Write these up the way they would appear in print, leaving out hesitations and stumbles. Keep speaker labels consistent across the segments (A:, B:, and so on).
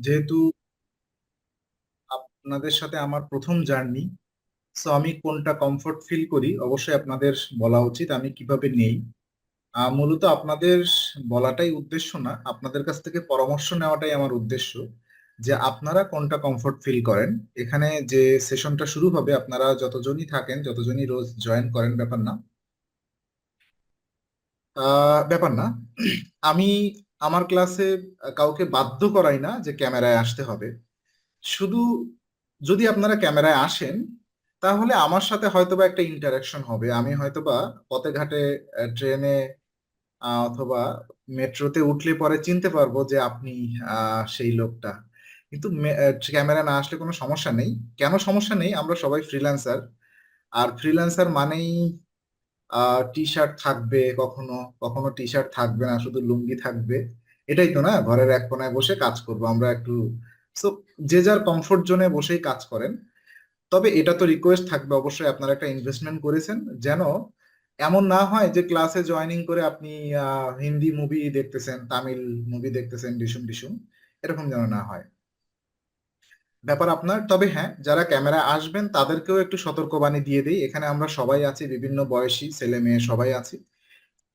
A: যেহেতু আপনাদের সাথে আমার প্রথম জার্নি, সো আমি কোনটা কমফোর্ট ফিল করি অবশ্যই আপনাদের বলা উচিত, আমি কিভাবে নেই। মূলত আপনাদের বলাটাই উদ্দেশ্য না, আপনাদের কাছ থেকে পরামর্শ নেওয়াটাই আমার উদ্দেশ্য, যে আপনারা কোনটা কমফোর্ট ফিল করেন। এখানে যে সেশনটা শুরু হবে, আপনারা যতজনই থাকেন, যতজনই রোজ জয়েন করেন, ব্যাপার না। আমি আমার ক্লাসে কাউকে বাধ্য করাই না যে ক্যামেরায় আসতে হবে। শুধু যদি আপনারা ক্যামেরায় আসেন, তাহলে আমার সাথে হয়তোবা একটা ইন্টারাকশন হবে। আমি হয়তোবা পথে ঘাটে, ট্রেনে, অথবা মেট্রোতে উঠলে পরে চিনতে পারবো যে আপনি সেই লোকটা। কিন্তু ক্যামেরা না আসলে কোনো সমস্যা নেই। কেন সমস্যা নেই? আমরা সবাই ফ্রিল্যান্সার। আর ফ্রিল্যান্সার মানেই টি শার্ট থাকবে, কখনো কখনো টি শার্ট থাকবে না, শুধু লুঙ্গি থাকবে। এটাই তো না, ঘরের এক কোনায় বসে কাজ করব আমরা একটু। সো যে যার কমফোর্ট জোনে বসেই কাজ করেন। তবে এটা তো রিকোয়েস্ট থাকবে অবশ্যই, আপনারা একটা ইনভেস্টমেন্ট করেছেন, যেন এমন না হয় যে ক্লাসে জয়েনিং করে আপনি হিন্দি মুভি দেখতেছেন, তামিল মুভি দেখতেছেন ডিসুম ডিসুম, এরকম যেন না হয়। ব্যাপার আপনার। তবে হ্যাঁ, যারা ক্যামেরা আসবেন তাদেরকেও একটু সতর্কবাণী দিয়ে দিই, এখানে আমরা সবাই আছি, বিভিন্ন বয়সী ছেলে মেয়ে সবাই আছি।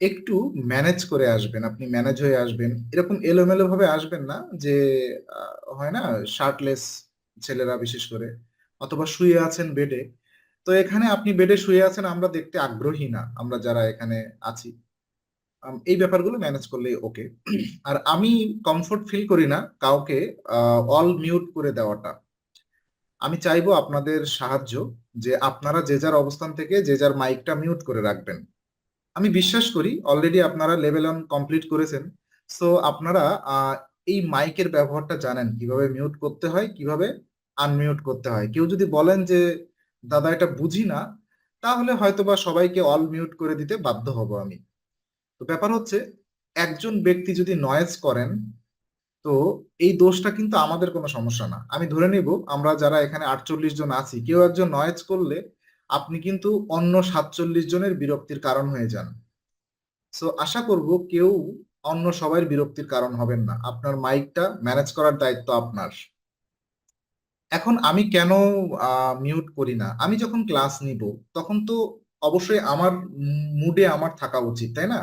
A: একটু ম্যানেজ করে আসবেন, আপনি ম্যানেজ হয়ে আসবেন, এরকম এলোমেলো ভাবে আসবেন না যে হয় না, শার্টলেস ছেলেরা বিশেষ করে, অথবা শুয়ে আছেন বেডে। তো এখানে আপনি বেডে শুয়ে আছেন, আমরা দেখতে আগ্রহী না, আমরা যারা এখানে আছি। এই ব্যাপারগুলো ম্যানেজ করলেই ওকে। আর আমি কমফোর্ট ফিল করি না কাউকে অল মিউট করে দেওয়াটা। আমি চাইবো আপনাদের সাহায্য, যে আপনারা যে যার অবস্থান থেকে যে যার মাইকটা মিউট করে রাখবেন। আমি বিশ্বাস করি অলরেডি আপনারা লেভেল 1 কমপ্লিট করেছেন। সো আপনারা এই মাইকের ব্যবহারটা জানেন, কিভাবে মিউট করতে হয়, কিভাবে আনমিউট করতে হয়। কেউ যদি বলেন যে দাদা এটা বুঝি না, তাহলে হয়তোবা সবাইকে অল মিউট করে দিতে বাধ্য হব আমি। তো ব্যাপার হচ্ছে, একজন ব্যক্তি যদি নয়েজ করেন, তো এই দোষটা কিন্তু আমাদের কোনো সমস্যা না। আমি ধরে নিব আমরা যারা এখানে 48 জন আছি, কেউ একজন নয়েজ করলে আপনি কিন্তু অন্য 47 জনের বিরক্তির কারণ হয়ে যান। সো আশা করব কেউ অন্য সবার বিরক্তির কারণ হবেন না। আপনার মাইকটা ম্যানেজ করার দায়িত্ব আপনার। এখন আমি কেন মিউট করি না? আমি যখন ক্লাস নিব, তখন তো অবশ্যই আমার মুডে আমার থাকা উচিত, তাই না?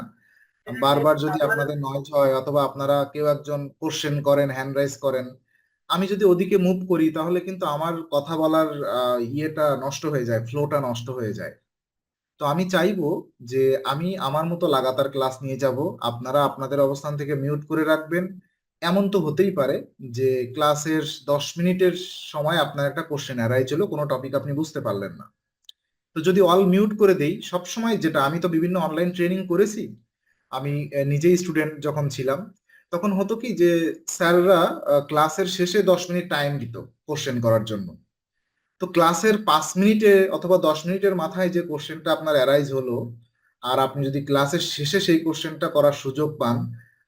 A: বারবার যদি আপনাদের নয়েজ হয়, অথবা আপনারা কেউ একজন কোশ্চেন করেন, হ্যান্ড রাইজ করেন, আমি যদি ওদিকে মুভ করি, তাহলে কিন্তু আমার কথা বলার ইয়েটা নষ্ট হয়ে যায়, ফ্লোটা নষ্ট হয়ে যায়। তো আমি চাইবো যে আমি আমার মতো লাগাতার ক্লাস নিয়ে যাব, আপনারা আপনাদের অবস্থান থেকে মিউট করে রাখবেন। এমন তো হতেই পারে যে ক্লাসের 10 মিনিটের সময় আপনার একটা কোশ্চেন অ্যারাইজ হলো, কোনো টপিক আপনি বুঝতে পারলেন না। তো যদি অল মিউট করে দেই সব সময়, যেটা আমি তো বিভিন্ন অনলাইন ট্রেনিং করেছি, আমি নিজেই স্টুডেন্ট যখন ছিলাম, তখন হতো কি যে স্যাররা ক্লাসের শেষে 10 মিনিট টাইম দিত কোশ্চেন করার জন্য। তো ক্লাসের 5 মিনিটে অথবা 10 মিনিটের মাথায় যে কোশ্চেনটা আপনার অ্যারাইজ হলো, আর আপনি যদি ক্লাসের শেষে সেই কোশ্চেনটা করার সুযোগ পান,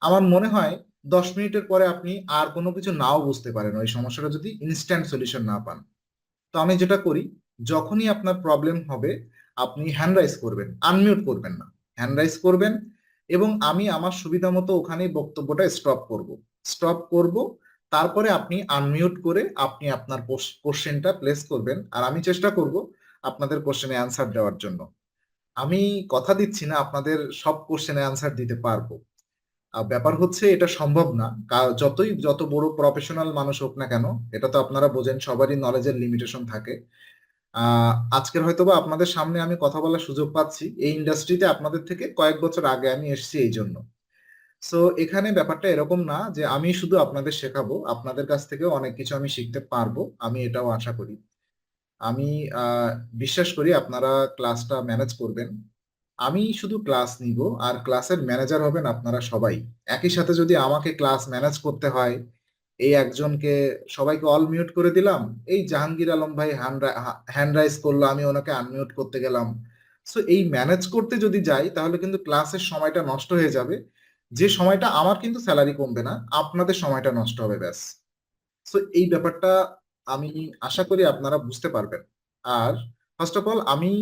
A: আমার মনে হয় 10 মিনিটের পরে আপনি আর কোনো কিছু নাও বুঝতে পারেন, ওই সমস্যাটা যদি ইনস্ট্যান্ট সলিউশন না পান। তো আমি যেটা করি, যখনই আপনার প্রবলেম হবে, আপনি হ্যান্ড রাইজ করবেন, আনমিউট করবেন না, হ্যান্ড রাইজ করবেন। এবং আমি আমার সুবিধা মতো ওখানেই বক্তব্যটা স্টপ করব। তারপরে আপনি আনমিউট করে আপনি আপনার কোশ্চেনটা প্লেস করবেন, আর আমি চেষ্টা করব আপনাদের কোশ্চেনে অ্যান্সার দেওয়ার জন্য। আমি কথা দিচ্ছি না আপনাদের সব কোশ্চেনে অ্যান্সার দিতে পারবো। ব্যাপার হচ্ছে এটা সম্ভব না, যত বড় প্রফেশনাল মানুষ হোক না কেন, এটা তো আপনারা বোঝেন, সবারই নলেজের লিমিটেশন থাকে। আজকের হয়তোবা আপনাদের সামনে আমি কথা বলার সুযোগ পাচ্ছি, এই ইন্ডাস্ট্রিতে আপনাদের থেকে কয়েক বছর আগে আমি এসেছি এই জন্য। সো এখানে ব্যাপারটা এরকম না যে আমি শুধু আপনাদের শেখাবো, আপনাদের কাছ থেকেও অনেক কিছু আমি শিখতে পারবো, আমি এটাও আশা করি। আমি আহ, বিশ্বাস করি আপনারা ক্লাসটা ম্যানেজ করবেন। আমি শুধু ক্লাস নিব, আর ক্লাসের ম্যানেজার হবেন আপনারা সবাই। একই সাথে যদি আমাকে ক্লাস ম্যানেজ করতে হয়, এই একজনকে, সবাইকে অল মিউট করে দিলাম, এই জাহাঙ্গীর আলম ভাই হ্যান্ড রাইজ করলো, আমি ওনাকে আনমিউট করতে গেলাম। সো এই ম্যানেজ করতে যদি যাই, তাহলে কিন্তু ক্লাসের সময়টা নষ্ট হয়ে যাবে। যে সময়টা আমার, কিন্তু স্যালারি কমবে না, আপনাদের সময়টা নষ্ট হবে, ব্যাস। সো এই ব্যাপারটা আমি আশা করি আপনারা বুঝতে পারবেন। আর ফার্স্ট অফ অল, আমি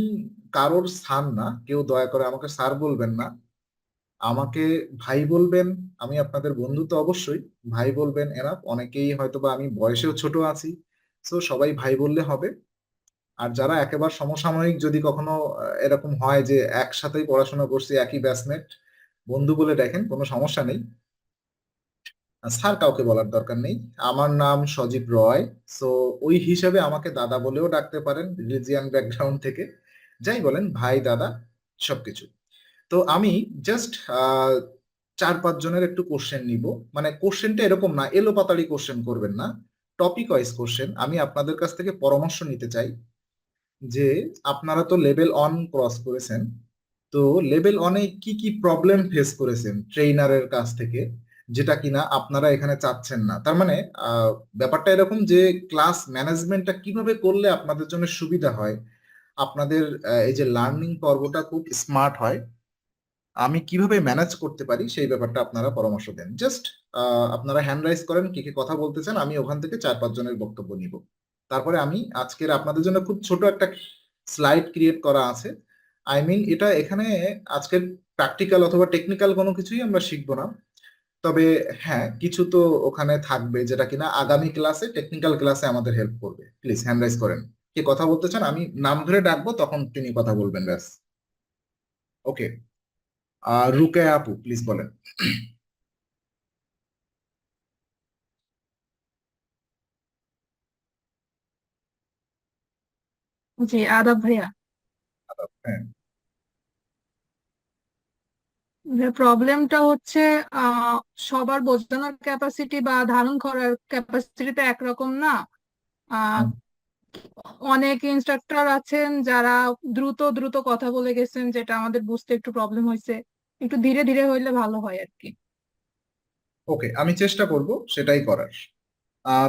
A: কারোর স্যার না, কেউ দয়া করে আমাকে স্যার বলবেন না। আমাকে ভাই বলবেন, আমি আপনাদের বন্ধু তো অবশ্যই, ভাই বলবেন এনাফ। অনেকেই হয়তোবা আমি বয়সেও ছোট আছি, তো সবাই ভাই বললে হবে। আর যারা একেবারে সমসাময়িক, যদি কখনো এরকম হয় যে একসাথেই পড়াশোনা করছি, একই ব্যাচমেট, বন্ধু বলে দেখেন, কোনো সমস্যা নেই। স্যার কাউকে বলার দরকার নেই। আমার নাম সজীব রয়, সো ওই হিসেবে আমাকে দাদা বলেও ডাকতে পারেন, রিলিজিয়ান ব্যাকগ্রাউন্ড থেকে যাই বলেন, ভাই দাদা সবকিছু। তো আমি জাস্ট 4-5 জনের একটু কোশ্চেন নিব। মানে কোশ্চেনটা এরকম না, এলোপাতাড়ি কোশ্চেন করবেন না, টপিক ওয়াইজ কোশ্চেন। আমি আপনাদের কাছ থেকে পরামর্শ নিতে চাই যে আপনারা তো লেভেল অন ক্রস করেছেন, তো লেভেল অনে কি কি প্রবলেম ফেস করেছেন ট্রেইনারের কাছ থেকে, যেটা কিনা আপনারা এখানে চাচ্ছেন না। তার মানে আহ, ব্যাপারটা এরকম যে ক্লাস ম্যানেজমেন্টটা কিভাবে করলে আপনাদের জন্য সুবিধা হয়, আপনাদের এই যে লার্নিং পর্বটা খুব স্মার্ট হয়, আমি কিভাবে ম্যানেজ করতে পারি সেই ব্যাপারটা আপনারা পরামর্শ দেন। জাস্ট আপনারা হ্যান্ড রাইজ করেন কি কি কথা বলতে চান, আমি ওখান থেকে 4-5 জনের বক্তব্য নিব। তারপরে আমি আজকের আপনাদের জন্য খুব ছোট একটা স্লাইড ক্রিয়েট করা আছে। আই মিন এটা এখানে আজকের প্র্যাকটিক্যাল অথবা টেকনিক্যাল কোনো কিছুই আমরা শিখবো না, তবে হ্যাঁ কিছু তো ওখানে থাকবে যেটা কিনা আগামী ক্লাসে, টেকনিক্যাল ক্লাসে আমাদের হেল্প করবে। প্লিজ হ্যান্ড রাইজ করেন, কে কথা বলতে চান, আমি নাম ধরে ডাকবো, তখন তিনি কথা বলবেন, ব্যাস। ওকে, রুকেয়া আপু প্লিজ বলেন।
B: জি, আদাব ভাইয়া।
A: হ্যাঁ।
B: প্রবলেমটা হচ্ছে আহ সবার বোঝানোর ক্যাপাসিটি বা ধারণ করার ক্যাপাসিটিটা একরকম না। আহ
A: হুম।
B: অনেক ইনস্ট্রাক্টর আছেন যারা দ্রুত দ্রুত কথা বলে গেছেন, যেটা আমাদের বুঝতে একটু প্রবলেম হয়েছে। একটু ধীরে ধীরে হইলে ভালো হয় আর কি।
A: ওকে, আমি চেষ্টা করব সেটাই করার।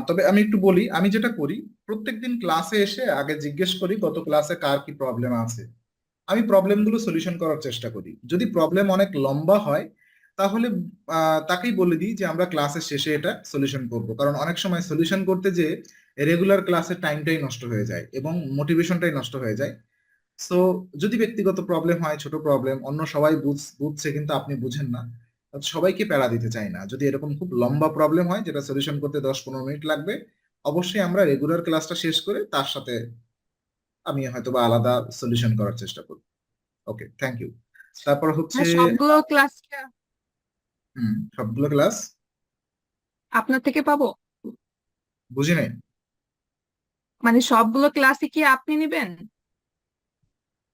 A: তবে আমি একটু বলি, আমি যেটা করি, প্রত্যেকদিন ক্লাসে এসে আগে জিজ্ঞেস করি গত ক্লাসে কার কি প্রবলেম আছে। আমি প্রবলেমগুলো সলিউশন করার চেষ্টা করি। যদি প্রবলেম অনেক লম্বা হয় তাহলে তাকেই বলে দিই যে আমরা ক্লাসের শেষে এটা সলিউশন করব, কারণ অনেক সময় সলিউশন করতে যে রেগুলার ক্লাসের টাইমটাই নষ্ট হয়ে যায় এবং মোটিভেশনটাই নষ্ট হয়ে যায়। সো যদি ব্যক্তিগত প্রবলেম হয়, ছোট প্রবলেম, অন্য সবাই বুঝছে কিন্তু আপনি বুঝেন না, সবাইকে প্যারা দিতে চাই না। যদি এরকম খুব লম্বা প্রবলেম হয় যেটা সলিউশন করতে 10-15 মিনিট লাগবে, অবশ্যই আমরা রেগুলার ক্লাসটা শেষ করে তার সাথে আমি হয়তো বা আলাদা সলিউশন করার চেষ্টা করব। ওকে, থ্যাংক ইউ। তারপর হচ্ছে
B: মানে সবগুলো ক্লাস
A: সবগুলো ক্লাস
B: আপনার থেকে পাবো?
A: বুঝি নাই।
B: মানে সবগুলো ক্লাসই কি আপনি নিবেন?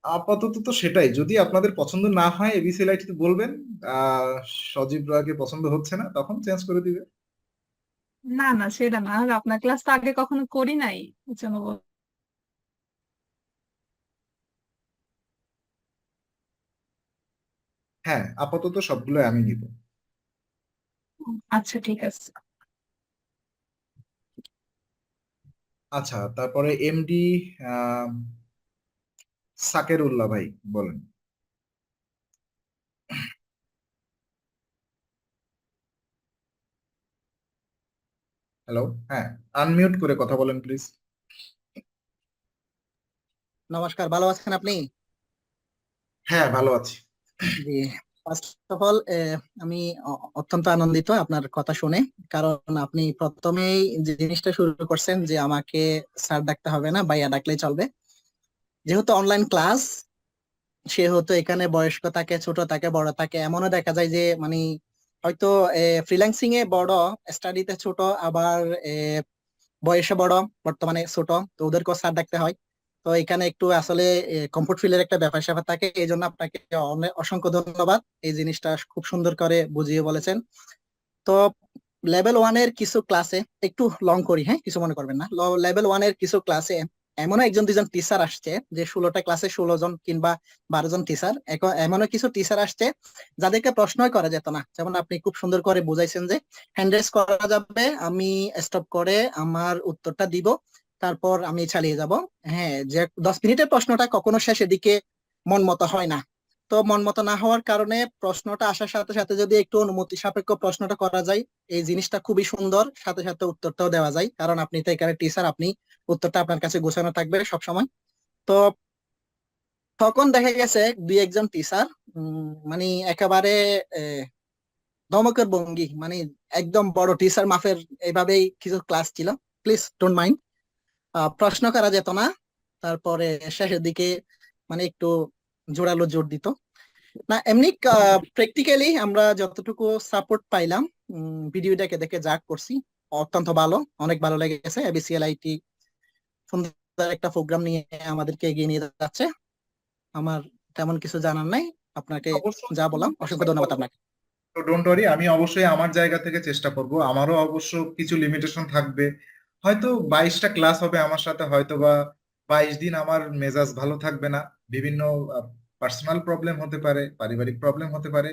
A: আপাতত তো সেটাই, যদি আপনাদের পছন্দ না হয় এবিসি লাইট বলবেন। আহ সজীব রায়কে পছন্দ হচ্ছে না, তখন চেঞ্জ করে দিবে।
B: না না, সেটা না, আর আপনার ক্লাস তো আগে কখনো করি নাই, এই জন্য
A: হ্যাঁ, আপাতত সবগুলো আমি নিব।
B: আচ্ছা ঠিক আছে।
A: আচ্ছা, তারপরে এমডি সাকেরুল্লাহ ভাই বলেন। হ্যালো। হ্যাঁ, আনমিউট করে কথা বলেন প্লিজ।
C: নমস্কার, ভালো আছেন আপনি?
A: হ্যাঁ, ভালো আছি।
C: জি, ফার্স্ট অফ অল আমি অত্যন্ত আনন্দিত আপনার কথা শুনে। কারণ আপনি প্রথমেই যে জিনিসটা শুরু করছেন যে আমাকে স্যার ডাকতে হবে না, ভাইয়া ডাকলেই চলবে। যেহেতু অনলাইন ক্লাস, সেহেতু এখানে বয়স্ক থাকে, ছোট থাকে, বড় থাকে। এমনও দেখা যায় যে মানে হয়তো ফ্রিল্যান্সিং এ বড়, স্টাডিতে ছোট, আবার বয়সে বড়, বর্তমানে ছোট, তো ওদেরকেও স্যার ডাকতে হয়। তো এখানে একটু আসলে কমফোর্ট ফিলের একটা ব্যাপার স্যাপার থাকে। এই জন্য আপনাকে অনেক অসংখ্য ধন্যবাদ, এই জিনিসটা খুব সুন্দর করে বুঝিয়ে বলেছেন। তো লেভেল ওয়ান এর কিছু ক্লাসে একটু লং করি, হ্যাঁ, কিছু মনে করবেন না। লেভেল ওয়ান এর কিছু ক্লাসে এমনও একজন দুজন টিচার আসছে যে 16টা ক্লাসে 16 জন কিংবা 12 জন টিচার। এমনও কিছু টিচার আসছে যাদেরকে প্রশ্নই করা যেত না। যেমন আপনি খুব সুন্দর করে বুঝাইছেন যে হ্যান্ড রেজ করা যাবে, আমি স্টপ করে আমার উত্তরটা দিব, তারপর আমি চালিয়ে যাব। হ্যাঁ, যে 10 মিনিটের প্রশ্নটা কখনো শেষের দিকে মন মতো হয় না। তো মন মতো না হওয়ার কারণে প্রশ্নটা আসার সাথে সাথে যদি একটু অনুমতি সাপেক্ষ প্রশ্নটা করা যায়, এই জিনিসটা খুবই সুন্দর, সাথে সাথে উত্তরটাও দেওয়া যায়। কারণ আপনি তো এখানে টিচার, আপনি উত্তরটা আপনার কাছে গোছানো থাকবে সব সময়। তো তখন দেখা গেছে দুই একজন টিচার মানে একেবারে আহ, ধমকের ভঙ্গি, মানে একদম বড় টিচার মাফের এইভাবেই কিছু ক্লাস ছিল। Please don't mind. প্রশ্ন করা যেত না, তারপরে শেষের দিকে মানে একটু জোরালো জোর দিত না। এমনি প্র্যাকটিক্যালি আমরা যতটুকু সাপোর্ট পাইলাম ভিডিওটাকে দেখে যা করছি, অত্যন্ত ভালো, অনেক ভালো লেগেছে। এবিসিএলআইটি সুন্দর একটা প্রোগ্রাম নিয়ে আমাদেরকে এগিয়ে নিয়ে যাচ্ছে। আমার তেমন কিছু জানার নাই, আপনাকে
A: অবশ্যই
C: যা বললাম অসংখ্য
A: চেষ্টা
C: ধন্যবাদ
A: করবো।
C: আপনাকে।
A: তো ডোন্ট ওয়ারি, আমি অবশ্যই আমার জায়গা থেকে চেষ্টা করব। আমারও অবশ্য কিছু লিমিটেশন থাকবে। হয়তো 22টা ক্লাস হবে আমার সাথে, হয়তো বা 22 দিন আমার মেজাজ ভালো থাকবে না, বিভিন্ন পার্সোনাল প্রবলেম হতে পারে, পারিবারিক প্রবলেম হতে পারে।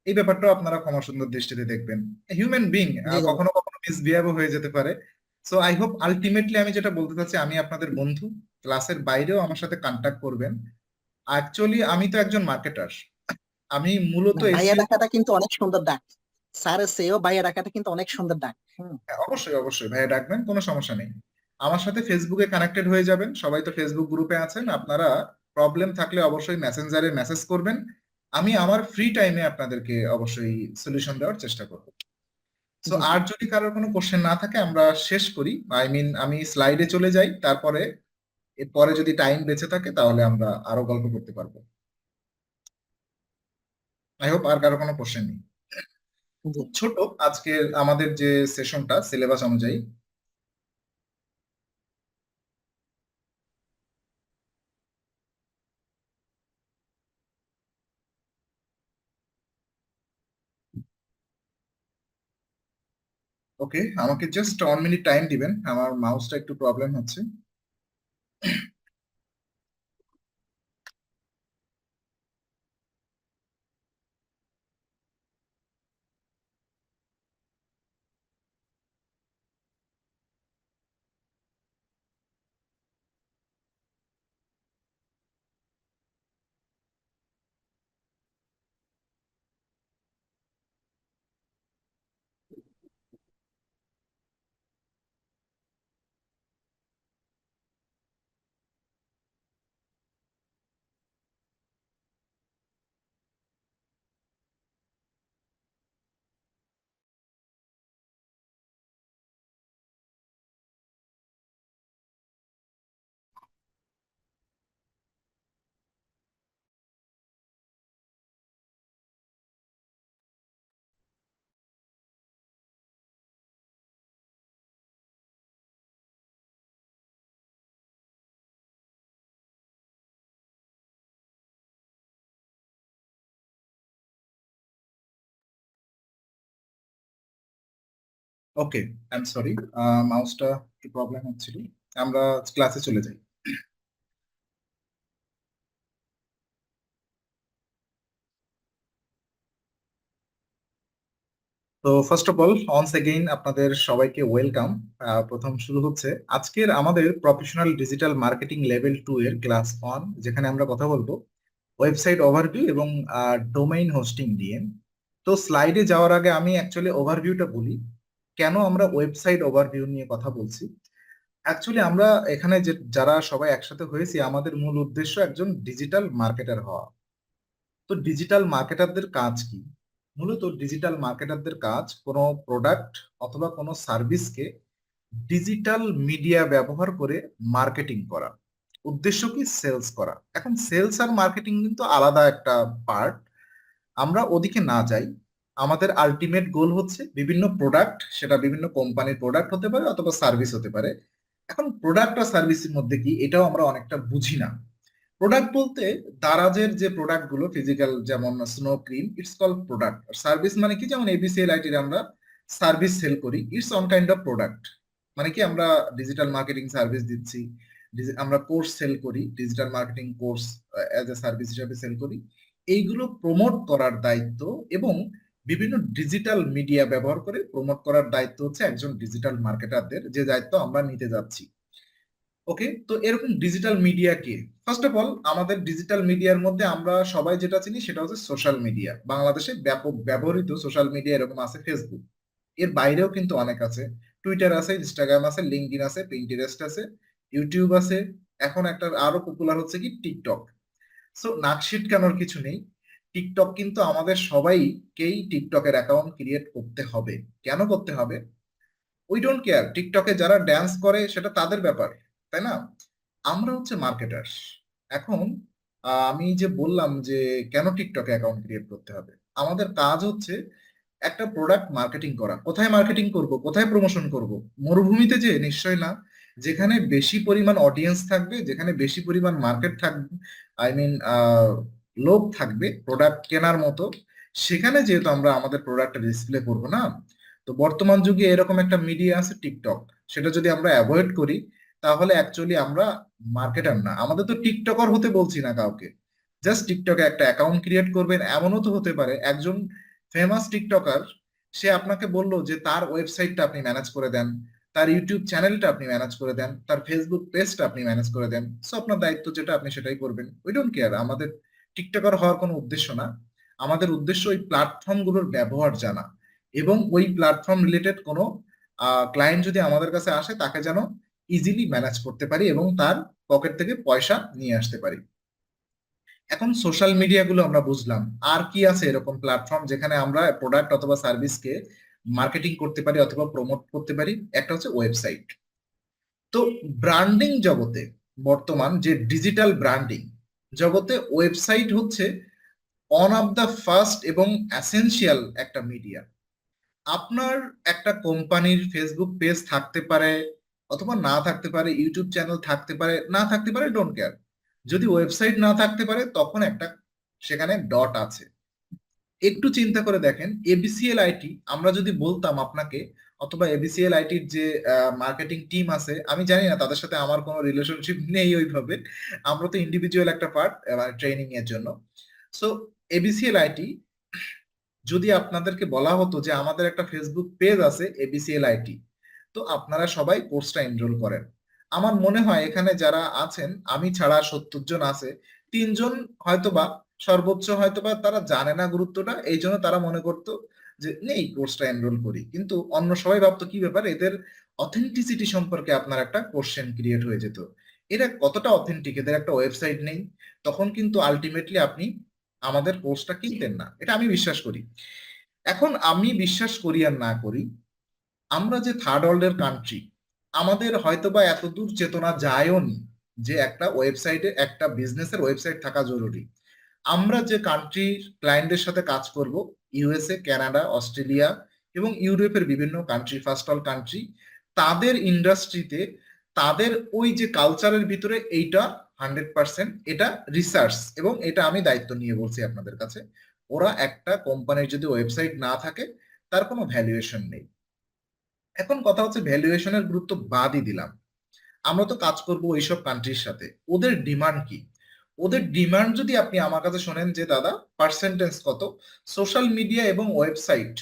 A: এই ব্যাপারটাও আপনারা ক্ষমা সুন্দর দৃষ্টিতে দেখবেন। হিউম্যান বিং
C: জি জনাব।
A: কখনো কখনো মিসবিহেভও হয়ে যেতে পারে। সো আই হোপ, আলটিমেটলি আমি যেটা বলতে চাচ্ছি, আমি আপনাদের বন্ধু। ক্লাসের বাইরেও আমার সাথে কন্টাক্ট করবেন। অ্যাকচুয়ালি আমি তো একজন মার্কেটার। আমি মূলত
C: না, ভাইয়া
A: এসিও।
C: ডাকাটা কিন্তু অনেক সুন্দর ডাক। স্যারের চেয়েও ভাইয়া ডাকাটা কিন্তু অনেক সুন্দর ডাক।
A: অবশ্যই অবশ্যই ভাইয়া ডাকবেন, কোনো সমস্যা নেই। আমার সাথে ফেসবুকে কানেক্টেড হয়ে যাবেন, সবাই তো ফেসবুক গ্রুপে আছেন। আপনারা প্রবলেম থাকলে অবশ্যই মেসেঞ্জারে মেসেজ করবেন। আমি আমার ফ্রি টাইমে আপনাদেরকে অবশ্যই সলিউশন দেওয়ার চেষ্টা করব। সো
C: জি জি।
A: আর যদি কারোর কোনো কোশ্চেন না থাকে আমরা শেষ করি, আই মিন আমি স্লাইডে চলে যাই, তারপরে এরপরে যদি টাইম বেঁচে থাকে তাহলে আমরা আরো গল্প করতে পারবো। আই হোপ আর কারো কোনো কোশ্চেন নেই।
C: জি।
A: খুব ছোট আজকের আমাদের যে সেশনটা সিলেবাস অনুযায়ী। ওকে, আমাকে জাস্ট 1 মিনিট টাইম দিবেন, আমার মাউসটা একটু প্রবলেম হচ্ছে। ওকে, আই এম সরি, মাউসটা একটু প্রবলেম হচ্ছিল। আমরা ক্লাসে চলে যাই। তো first of all, once again আপনাদের সবাইকে ওয়েলকাম। প্রথম শুরু হচ্ছে আজকের আমাদের প্রফেশনাল ডিজিটাল মার্কেটিং লেভেল 2 এর ক্লাস 1, যেখানে আমরা কথা বলবো ওয়েবসাইট ওভারভিউ এবং ডোমেইন হোস্টিং নিয়ে। তো স্লাইডে যাওয়ার আগে আমি অ্যাকচুয়ালি ওভারভিউটা বলি, কেন আমরা ওয়েবসাইট ওভারভিউ নিয়ে কথা বলছি। অ্যাকচুয়ালি আমরা এখানে যে যারা সবাই একসাথে হয়েছি, আমাদের মূল উদ্দেশ্য একজন ডিজিটাল মার্কেটার হওয়া। তো ডিজিটাল মার্কেটারদের কাজ কি? মূলত ডিজিটাল মার্কেটারদের কাজ কোনো প্রোডাক্ট অথবা কোনো সার্ভিসকে ডিজিটাল মিডিয়া ব্যবহার করে মার্কেটিং করা। উদ্দেশ্য কি? সেলস করা। এখন সেলস আর মার্কেটিং কিন্তু আলাদা একটা পার্ট, আমরা ওদিকে না যাই। আমাদের আলটিমেট গোল হচ্ছে বিভিন্ন প্রোডাক্ট, সেটা বিভিন্ন কোম্পানির প্রোডাক্ট হতে পারে অথবা সার্ভিস হতে পারে। এখন প্রোডাক্ট আর সার্ভিসের মধ্যে কি, এটাও আমরা অনেকটা বুঝি না। প্রোডাক্ট বলতে দারাজের যে প্রোডাক্ট গুলো ফিজিক্যাল, যেমন snow cream, it's call product. Service মানে কি, যেমন এবিসিএল আইটির আমরা সার্ভিস সেল করি, it's on kind of product. মানে কি, আমরা ডিজিটাল মার্কেটিং সার্ভিস দিচ্ছি, আমরা কোর্স সেল করি, digital marketing course as a service হিসাবে সেল করি। এইগুলো প্রমোট করার দায়িত্ব এবং বিভিন্ন ডিজিটাল মিডিয়া ব্যবহার করে প্রমোট করার দায়িত্ব হচ্ছে একজন ডিজিটাল মার্কেটারদের, যে দায়িত্ব আমরা নিতে যাচ্ছি। ওকে, তো এরকম ডিজিটাল মিডিয়া কি? ফার্স্ট অফ অল, আমাদের ডিজিটাল মিডিয়ার মধ্যে আমরা সবাই যেটা চিনি সেটা হচ্ছে সোশ্যাল মিডিয়া। বাংলাদেশে ব্যাপক ব্যবহৃত সোশ্যাল মিডিয়া এরকম আছে ফেসবুক, এর বাইরেও কিন্তু অনেক আছে। টুইটার আছে, ইনস্টাগ্রাম আছে, লিঙ্কডইন আছে, পিন্টারেস্ট আছে, ইউটিউব আছে। এখন একটা আরো পপুলার হচ্ছে কি টিকটক। সো নাকশিট কেনার কিছু নেই। টিকটক কিন্তু আমাদের সবাইকেই টিকটকের অ্যাকাউন্ট ক্রিয়েট করতে হবে। কেন করতে হবে? উই ডোন্ট কেয়ার, টিকটকে যারা ড্যান্স করে সেটা তাদের ব্যাপার, তাই না? আমরা হচ্ছে মার্কেটার্স। এখন আমি যে বললাম যে কেন টিকটকে অ্যাকাউন্ট ক্রিয়েট করতে হবে, আমাদের কাজ হচ্ছে একটা প্রোডাক্ট মার্কেটিং করা। কোথায় মার্কেটিং করব, কোথায় প্রমোশন করব? মরুভূমিতে যে নিশ্চয় না। যেখানে বেশি পরিমাণ অডিয়েন্স থাকবে, যেখানে বেশি পরিমাণ মার্কেট থাকবে, আই মিন লোক থাকবে প্রোডাক্ট কেনার মতো, সেখানে যেহেতু আমরা আমাদের প্রোডাক্ট ডিসপ্লে করবো না। তো বর্তমান যুগে এরকম একটা মিডিয়া আছে টিকটক, সেটা যদি আমরা অ্যাভয়েড করি তাহলে অ্যাকচুয়ালি আমরা মার্কেটার না। আমাদের তো টিকটকার হতে বলছি না কাউকে, জাস্ট টিকটকে একটা অ্যাকাউন্ট ক্রিয়েট করবেন। এমনও তো হতে পারে একজন ফেমাস টিকটকার, সে আপনাকে বললো যে তার ওয়েবসাইটটা আপনি ম্যানেজ করে দেন, তার ইউটিউব চ্যানেলটা আপনি ম্যানেজ করে দেন, তার ফেসবুক পেজটা আপনি ম্যানেজ করে দেন। সো আপনার দায়িত্ব যেটা আপনি সেটাই করবেন। উই ডোন্ট কেয়ার, আমাদের টিকটকার হওয়ার কোনো উদ্দেশ্য না। আমাদের উদ্দেশ্য ওই প্ল্যাটফর্ম গুলোর ব্যবহার জানা, এবং ওই প্ল্যাটফর্ম রিলেটেড কোনো ক্লায়েন্ট যদি আমাদের কাছে আসে তাকে যেন ইজিলি ম্যানেজ করতে পারি এবং তার পকেট থেকে পয়সা নিয়ে আসতে পারি। এখন সোশ্যাল মিডিয়া গুলো আমরা বুঝলাম, আর কি আছে এরকম প্ল্যাটফর্ম যেখানে আমরা প্রোডাক্ট অথবা সার্ভিসকে মার্কেটিং করতে পারি অথবা প্রমোট করতে পারি? একটা হচ্ছে ওয়েবসাইট। তো ব্র্যান্ডিং জগতে, বর্তমান যে ডিজিটাল ব্র্যান্ডিং জগতে, ওয়েবসাইট হচ্ছে ওয়ান অফ দ্য ফার্স্ট এবং অ্যাসেনশিয়াল একটা মিডিয়া। আপনার একটা কোম্পানির ফেসবুক পেজ থাকতে পারে অথবা না থাকতে পারে, ইউটিউব চ্যানেল থাকতে পারে না থাকতে পারে, ডোন্ট কেয়ার। যদি ওয়েবসাইট না থাকতে পারে তখন একটা সেখানে ডট আছে। একটু চিন্তা করে দেখেন, এবিসিএল আইটি আমরা যদি বলতাম আপনাকে, অথবা এবিসিএল আইটির যে মার্কেটিং টিম আছে, আমি জানি না, তাদের সাথে আমার কোনো রিলেশনশিপ নেই ওইভাবে, আমরা তো ইন্ডিভিজুয়াল একটা পার্ট ট্রেনিং এর জন্য। সো এবিসিএল আইটি যদি আপনাদেরকে বলা হতো যে আমাদের একটা ফেসবুক পেজ আছে এবিসিএল আইটি, তো আপনারা সবাই কোর্সটা এনরোল করেন। আমার মনে হয় এখানে যারা আছেন, আমি ছাড়া 70 জন আছে, 3 জন হয়তোবা, সর্বোচ্চ হয়তোবা তারা জানে না গুরুত্বটা, এই জন্য তারা মনে করতো যে নেই, কোর্সটা এনরোল করি। কিন্তু অন্য সবাই ভাবতো কি ব্যাপার, এদের অথেন্টিসিটি সম্পর্কে আপনার একটা কোশ্চেন ক্রিয়েট হয়ে যেত, এরা কতটা অথেন্টিক, এদের একটা ওয়েবসাইট নেই। তখন কিন্তু আলটিমেটলি আপনি আমাদের কোর্সটা কিনতেন না, এটা আমি বিশ্বাস করি। এখন আমি বিশ্বাস করি আর না করি, আমরা যে থার্ড ওয়ার্ল্ডের কান্ট্রি, আমাদের হয়তোবা এতদূর চেতনা যায়ও নি যে একটা ওয়েবসাইটে, একটা বিজনেসের ওয়েবসাইট থাকা জরুরি। আমরা যে কান্ট্রির ক্লায়েন্টদের সাথে কাজ করব, ইউএসএ, কানাডা, অস্ট্রেলিয়া এবং ইউরোপের বিভিন্ন কান্ট্রি, ফার্স্ট ওয়ার্ল্ড কান্ট্রি, তাদের ইন্ডাস্ট্রিতে, তাদের ওই যে কালচারের ভিতরে এইটা 100% এটা রিসার্চ, এবং এটা আমি দায়িত্ব নিয়ে বলছি আপনাদের কাছে, ওরা একটা কোম্পানির যদি ওয়েবসাইট না থাকে তার কোনো ভ্যালুয়েশন নেই। এখন কথা হচ্ছে ভ্যালুয়েশনের গুরুত্ব বাদই দিলাম, আমরা তো কাজ করব ওইসব কান্ট্রির সাথে, ওদের ডিমান্ড কি? ওদের ডিমান্ড যদি আপনি আমার কাছে শোনেন যে দাদা পার্সেন্টেজ কত, সোশ্যাল মিডিয়া এবং ওয়েবসাইট,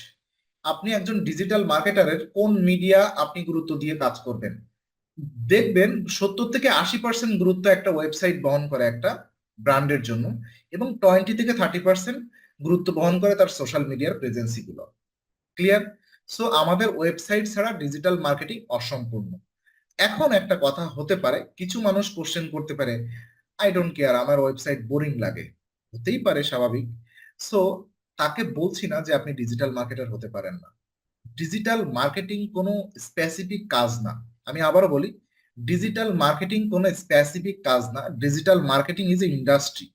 A: আপনি একজন ডিজিটাল মার্কেটারের কোন মিডিয়া আপনি গুরুত্ব দিয়ে কাজ করবেন, দেখবেন 70 থেকে 80% গুরুত্ব একটা ওয়েবসাইট বহন করে একটা ব্র্যান্ডের জন্য, এবং 20 থেকে 30% গুরুত্ব বহন করে তার সোশ্যাল মিডিয়ার প্রেজেন্সি গুলো। ক্লিয়ার? সো আমাদের ওয়েবসাইট ছাড়া ডিজিটাল মার্কেটিং অসম্পূর্ণ। এখন একটা কথা হতে পারে, কিছু মানুষ কোশ্চেন করতে পারে, আই ডোন্ট কেয়ার, আমার ওয়েবসাইট বোরিং লাগে, হতেই পারে, স্বাভাবিক। সো তাকে বলছি না যে আপনি ডিজিটাল মার্কেটার হতে পারেন না। ডিজিটাল মার্কেটিং কোনো স্পেসিফিক কাজ না। আমি আবারও বলি, ডিজিটাল মার্কেটিং কোনো স্পেসিফিক কাজ না, digital marketing is a industry.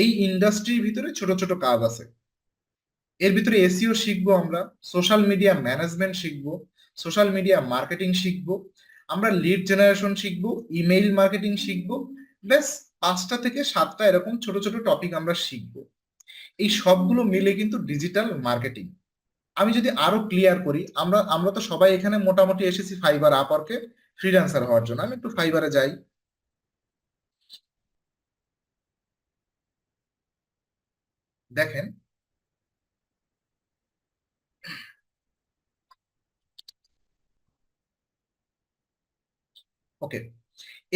A: এই ইন্ডাস্ট্রির ভিতরে ছোট ছোট কাজ আছে। এর ভিতরে এসইও শিখবো, আমরা সোশ্যাল মিডিয়া ম্যানেজমেন্ট শিখবো, সোশ্যাল মিডিয়া মার্কেটিং শিখবো, আমরা লিড জেনারেশন শিখবো, ইমেইল মার্কেটিং শিখবো, ব্যাস 5টা থেকে 7টা এরকম ছোট ছোট টপিক আমরা শিখবো। এই সবগুলো মিলে কিন্তু ডিজিটাল মার্কেটিং। আমি যদি আরো ক্লিয়ার করি, আমরা আমরা তো সবাই এখানে মোটামুটি এসেছি ফাইবার, আপওয়ার্কে ফ্রিল্যান্সার হওয়ার জন্য। আমি একটু ফাইবারে যাই, দেখেন। ওকে,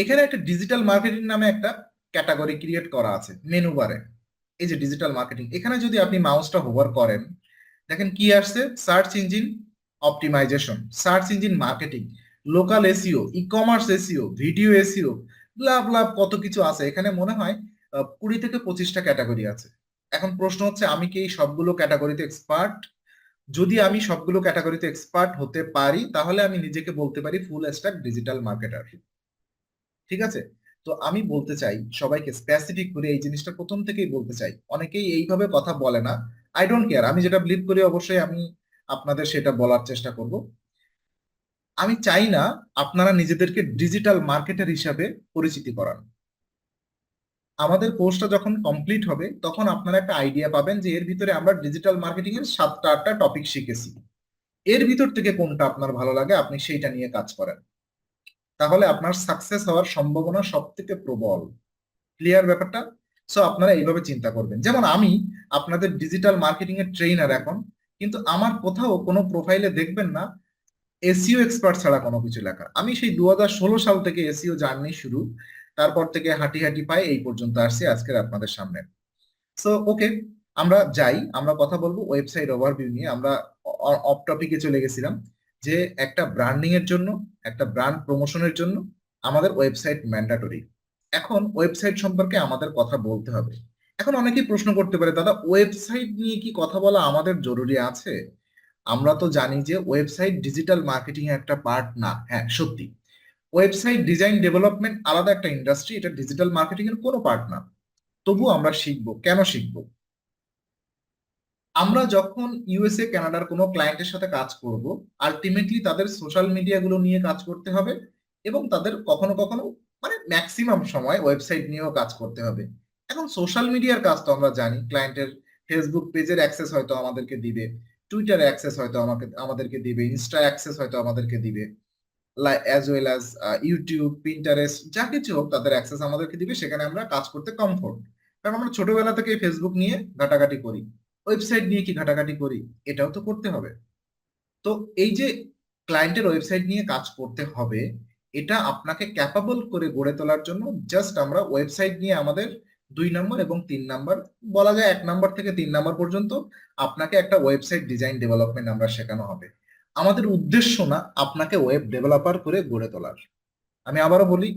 A: এখানে একটা ডিজিটাল মার্কেটিং নামে একটা ক্যাটাগরি ক্রিয়েট করা আছে মেনু বারে। এই যে ডিজিটাল মার্কেটিং, এখানে যদি আপনি মাউসটা হোভার করেন, দেখেন কি আসছে, search engine optimization, search engine marketing, local SEO, e commerce SEO, video SEO, blah blah কত কিছু আছে এখানে। মনে হয় 20 থেকে 25টা ক্যাটাগরি আছে। এখন প্রশ্ন হচ্ছে আমি কি এই সবগুলো ক্যাটাগরিতে এক্সপার্ট? যদি আমি সবগুলো ক্যাটাগরিতে এক্সপার্ট হতে পারি তাহলে আমি নিজেকে বলতে পারি ফুল স্ট্যাক ডিজিটাল মার্কেটার। ঠিক আছে? তো আমি বলতে চাই সবাইকে স্পেসিফিক করে এই জিনিসটা প্রথম থেকেই বলতে চাই, অনেকেই এইভাবে কথা বলে না। আই ডোন্ট কেয়ার, আমি যেটা বিলিভ করি অবশ্যই আমি আপনাদের সেটা বলার চেষ্টা করব। আমি চাই না আপনারা নিজেদেরকে ডিজিটাল মার্কেটার হিসাবে পরিচিতি করান। আমাদের কোর্সটা যখন কমপ্লিট হবে তখন আপনারা একটা আইডিয়া পাবেন যে এর ভিতরে আমরা ডিজিটাল মার্কেটিং এর 7টা 8টা টপিক শিখেছি, এর ভিতর থেকে কোনটা আপনার ভালো লাগে আপনি সেইটা নিয়ে কাজ করেন, তাহলে আপনার সাকসেস হওয়ার সম্ভাবনা সব থেকে প্রবল। ক্লিয়ার ব্যাপারটা? সো আপনারা এইভাবে চিন্তা করবেন। যেমন আমি আপনাদের ডিজিটাল মার্কেটিং এর ট্রেনার এখন, কিন্তু আমার কোথাও কোনো প্রোফাইলে দেখবেন না এসইও এক্সপার্ট ছাড়া কোনো কিছু লেখা। আমি সেই 2016 সাল থেকে এসইও জার্নি শুরু, তারপর থেকে হাঁটি হাঁটি পাই এই পর্যন্ত আসছি আজকের আপনাদের সামনে। সো ওকে, আমরা যাই, আমরা কথা বলবো ওয়েবসাইট ওভারভিউ নিয়ে। আমরা অফ টপিকে চলে গেছিলাম যে একটা ব্র্যান্ডিং এর জন্য, একটা ব্র্যান্ড প্রমোশনের জন্য আমাদের ওয়েবসাইট ম্যান্ডাটরি। এখন ওয়েবসাইট সম্পর্কে আমাদের কথা বলতে হবে। এখন অনেকেই প্রশ্ন করতে পারে, দাদা ওয়েবসাইট নিয়ে কি কথা বলা আমাদের জরুরি আছে? আমরা তো জানি যে ওয়েবসাইট ডিজিটাল মার্কেটিং এর একটা পার্ট না। হ্যাঁ সত্যি, ওয়েবসাইট ডিজাইন ডেভেলপমেন্ট আলাদা একটা ইন্ডাস্ট্রি, এটা ডিজিটাল মার্কেটিং এর কোনো পার্ট না। তবু আমরা শিখবো। কেন শিখবো? আমরা যখন ইউএসএ কানাডার কোনো ক্লায়েন্টের সাথে কাজ করব, আলটিমেটলি তাদের সোশ্যাল মিডিয়া গুলো নিয়ে কাজ করতে হবে এবং তাদের কখনো কখনো মানে ম্যাক্সিমাম সময় ওয়েবসাইট নিয়েও কাজ করতে হবে। এখন সোশ্যাল মিডিয়ার কাজ তো আমরা জানি, ক্লায়েন্টের ফেসবুক পেজের অ্যাক্সেস হয়তো আমাদেরকে দিবে, টুইটার অ্যাক্সেস হয়তো আমাদেরকে দিবে, ইনস্টা অ্যাক্সেস হয়তো আমাদেরকে দিবে, as well as YouTube, Pinterest, যা কিছু হোক তাদের অ্যাক্সেস আমাদেরকে দিবে, সেখানে আমরা কাজ করতে কমফোর্ট। কারণ আমরা ছোটবেলা থেকে ফেসবুক নিয়ে ঘাটাঘাটি করি, ওয়েবসাইট নিয়ে কি ঘাটাঘাটি করি, এটাও তো করতে হবে। তো এই যে ক্লায়েন্টের ওয়েবসাইট নিয়ে কাজ করতে হবে, এটা আপনাকে ক্যাপাবল করে গড়ে তোলার জন্য জাস্ট আমরা ওয়েবসাইট নিয়ে আমাদের 2 নম্বর এবং 3 নম্বর, বলা যায় 1 নম্বর থেকে 3 নম্বর পর্যন্ত আপনাকে একটা ওয়েবসাইট ডিজাইন ডেভেলপমেন্ট আমরা শেখানো হবে। আমাদের উদ্দেশ্য না আপনাকে ওয়েব ডেভেলপার করে গড়ে তোলার। আমি আবারও বলি,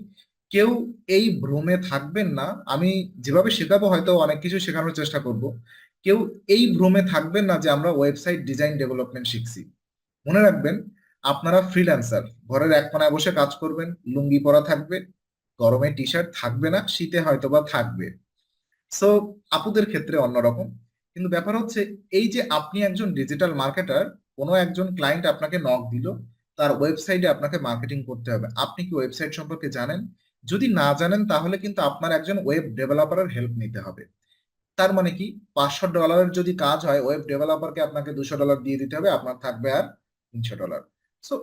A: কেউ এই ভ্রমে থাকবেন না, আমি যেভাবে শেখাবো হয়তো অনেক কিছু শেখানোর চেষ্টা করব, কেউ এই ভ্রমে থাকবেন না যে আমরা ওয়েবসাইট ডিজাইন ডেভেলপমেন্ট শিখছি। মনে রাখবেন, আপনারা ফ্রিল্যান্সার, ঘরের এক কোনায় বসে কাজ করবেন, লুঙ্গি পরা থাকবে, গরমে টি শার্ট থাকবে না, শীতে হয়তোবা থাকবে। সো আপুদের ক্ষেত্রে অন্যরকম। কিন্তু ব্যাপার হচ্ছে এই যে আপনি একজন ডিজিটাল মার্কেটার, কোনো একজন ক্লায়েন্ট আপনাকে নক দিল, তার ওয়েবসাইটে আপনাকে মার্কেটিং করতে হবে। আপনি কি ওয়েবসাইট সম্পর্কে জানেন? যদি না জানেন তাহলে কিন্তু আপনার একজন ওয়েব ডেভেলপারের হেল্প নিতে হবে। তার মানে কি, $500 যদি কাজ হয়, ওয়েব ডেভেলপারকে আপনাকে $200 দিয়ে দিতে হবে, আপনার থাকবে আর $300। সো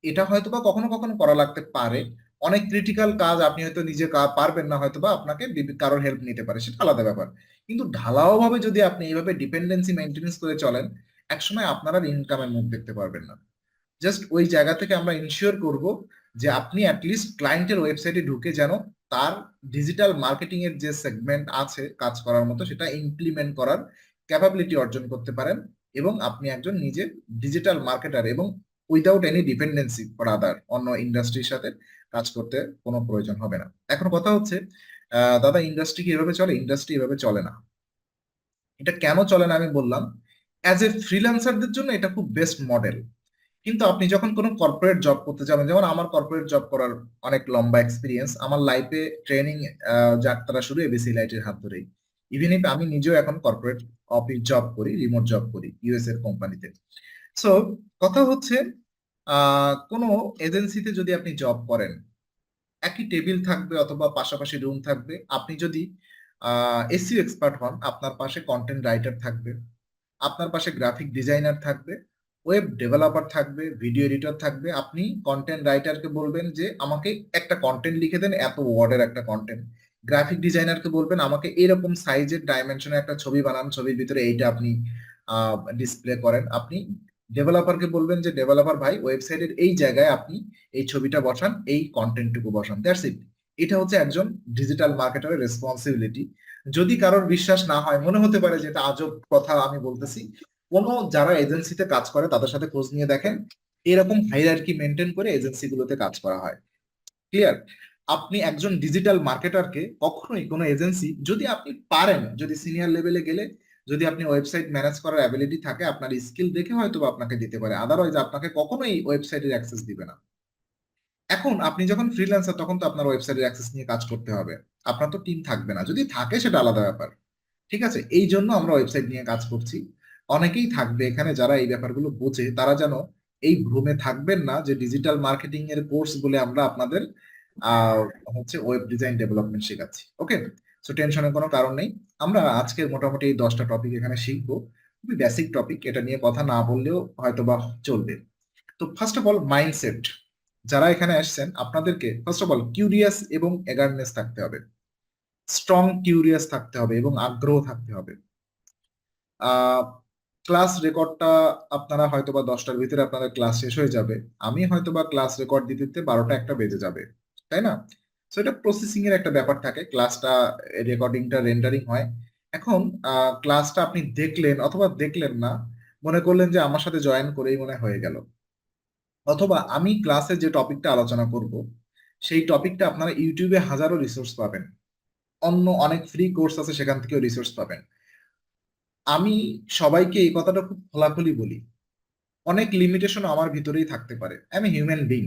A: এটা হয়তোবা কখনো কখনো করা লাগতে পারে। অনেক ক্রিটিক্যাল কাজ আপনি হয়তো নিজে পারবেন না, হয়তোবা আপনাকে কারোর হেল্প নিতে পারে, সেটা আলাদা ব্যাপার। কিন্তু ঢালাও ভাবে যদি আপনি এইভাবে ডিপেন্ডেন্সি মেনটেনেন্স করে চলেন, একসময় আপনার ইনকামের মুখ দেখতে পারবেন না। জাস্ট ওই জায়গা থেকে আমরা ইনশিওর করব যে আপনি অ্যাটলিস্ট ক্লায়েন্টের ওয়েবসাইটে ঢুকে যেন তার ডিজিটাল মার্কেটিং এর যে সেগমেন্ট আছে কাজ করার মতো, সেটা ইমপ্লিমেন্ট করার ক্যাপাবিলিটি অর্জন করতে পারেন, এবং আপনি একজন নিজে ডিজিটাল মার্কেটার এবং without any dependency for other, অন্য ইন্ডাস্ট্রির সাথে কাজ করতে কোনো প্রয়োজন হবে না। এখন কথা হচ্ছে দাদা ইন্ডাস্ট্রি কি এভাবে চলে? ইন্ডাস্ট্রি এভাবে চলে না। এটা কেন চলে না আমি বললাম, অ্যাজ এ ফ্রিল্যান্সারদের জন্য এটা খুব বেস্ট মডেল। কিন্তু আপনি যখন কোনো কর্পোরেট জব করতে যাবেন, যেমন আমার কর্পোরেট জব করার অনেক লম্বা এক্সপিরিয়েন্স, আমার লাইফে ট্রেনিং যাত্রা শুরু এবিসি লাইটের হাত ধরেই। ইভেন ইফ আমি নিজেও এখন কর্পোরেট অফিস জব করি, রিমোট জব করি ইউএস এর কোম্পানিতে। সো কথা হচ্ছে কোনো এজেন্সিতে যদি আপনি জব করেন, একই টেবিল থাকবে অথবা পাশাপাশি রুম থাকবে। আপনি যদি এসইও এক্সপার্ট হন, আপনার পাশে কন্টেন্ট রাইটার থাকবে, আপনার পাশে গ্রাফিক ডিজাইনার থাকবে, ওয়েব ডেভেলপার থাকবে, ভিডিও এডিটর থাকবে। আপনি কন্টেন্ট রাইটারকে বলবেন যে আমাকে একটা কন্টেন্ট লিখে দেন, এত ওয়ার্ডের একটা কন্টেন্ট। গ্রাফিক ডিজাইনারকে বলবেন আমাকে এরকম সাইজের ডাইমেনশনের একটা ছবি বানান, ছবির ভিতরে এইটা আপনি ডিসপ্লে করেন। আপনি ডেভেলপারকে বলবেন যে ডেভেলপার ভাই ওয়েবসাইটের এই জায়গায় আপনি এই ছবিটা বসান, এই কন্টেন্টটুকু বসান। That's it. এটা হচ্ছে একজন ডিজিটাল মার্কেটারের রেসপন্সিবিলিটি। যদি কারোর বিশ্বাস না হয়, মনে হতে পারে যে এটা আজব কথা আমি বলতেছি, কোনো যারা এজেন্সিতে কাজ করে তাদের সাথে খোঁজ নিয়ে দেখেন, এরকম হাইরার্কি মেনটেন করে এজেন্সিগুলোতে কাজ করা হয়। ক্লিয়ার? আপনি একজন ডিজিটাল মার্কেটারকে কখনোই কোনো এজেন্সি, যদি আপনি পারেন, যদি সিনিয়র লেভেলে গেলে যদি আপনি ওয়েবসাইট ম্যানেজ করার অ্যাবিলিটি থাকে, আপনার স্কিল দেখে হয়তো বা আপনাকে দিতে পারে, আদারওয়াইজ আপনাকে কখনোই ওয়েবসাইটের অ্যাক্সেস দিবে না। এখন আপনি যখন ফ্রিল্যান্সার তখন তো আপনার ওয়েবসাইটের অ্যাক্সেস নিয়ে কাজ করতে হবে, আপনার তো টিম থাকবে না, যদি থাকে সেটা আলাদা ব্যাপার। ঠিক আছে, এই জন্য আমরা ওয়েবসাইট নিয়ে কাজ করছি। অনেকেই থাকবে এখানে যারা এই ব্যাপারগুলো বোঝে, তারা যেন এই ভ্রমে থাকবেন না যে ডিজিটাল মার্কেটিং এর কোর্স বলে আমরা আপনাদের আহ হচ্ছে ওয়েব ডিজাইন ডেভেলপমেন্ট শেখাচ্ছি। ওকে, সো টেনশনের কোনো কারণ নেই। আমরা আজকে মোটামুটি এই 10টা টপিক এখানে শিখবো, খুবই বেসিক টপিক, এটা নিয়ে কথা না বললেও হয়তো বা চলবে। তো ফার্স্ট অফ অল মাইন্ডসেট, যারা এখানে আসছেন আপনাদেরকে ফার্স্ট অফ অল কিউরিয়াস এবং এগারনেস থাকতে হবে, স্ট্রং কিউরিয়াস থাকতে হবে এবং আগ্রহ থাকতে হবে। ক্লাস রেকর্ডটা আপনারা হয়তোবা 10টার ভিতরে আপনাদের ক্লাস শেষ হয়ে যাবে, আমি হয়তোবা ক্লাস রেকর্ড দিতে দিতে 12টা একটা বেজে যাবে, তাই না? সো এটা প্রসেসিং এর একটা ব্যাপার থাকে, ক্লাসটা রেকর্ডিংটা রেন্ডারিং হয়। এখন ক্লাসটা আপনি দেখলেন অথবা দেখলেন না, মনে করলেন যে আমার সাথে জয়েন করেই মনে হয়ে গেল, অথবা আমি ক্লাসে যে টপিকটা আলোচনা করব সেই টপিকটা আপনারা ইউটিউবে হাজারো রিসোর্স পাবেন, অন্য অনেক ফ্রি কোর্স আছে সেখান থেকেও রিসোর্স পাবেন। আমি সবাইকে এই কথাটা খুব খোলাখুলি বলি, অনেক লিমিটেশন আমার ভিতরেই থাকতে পারে, আমি হিউম্যান বিং।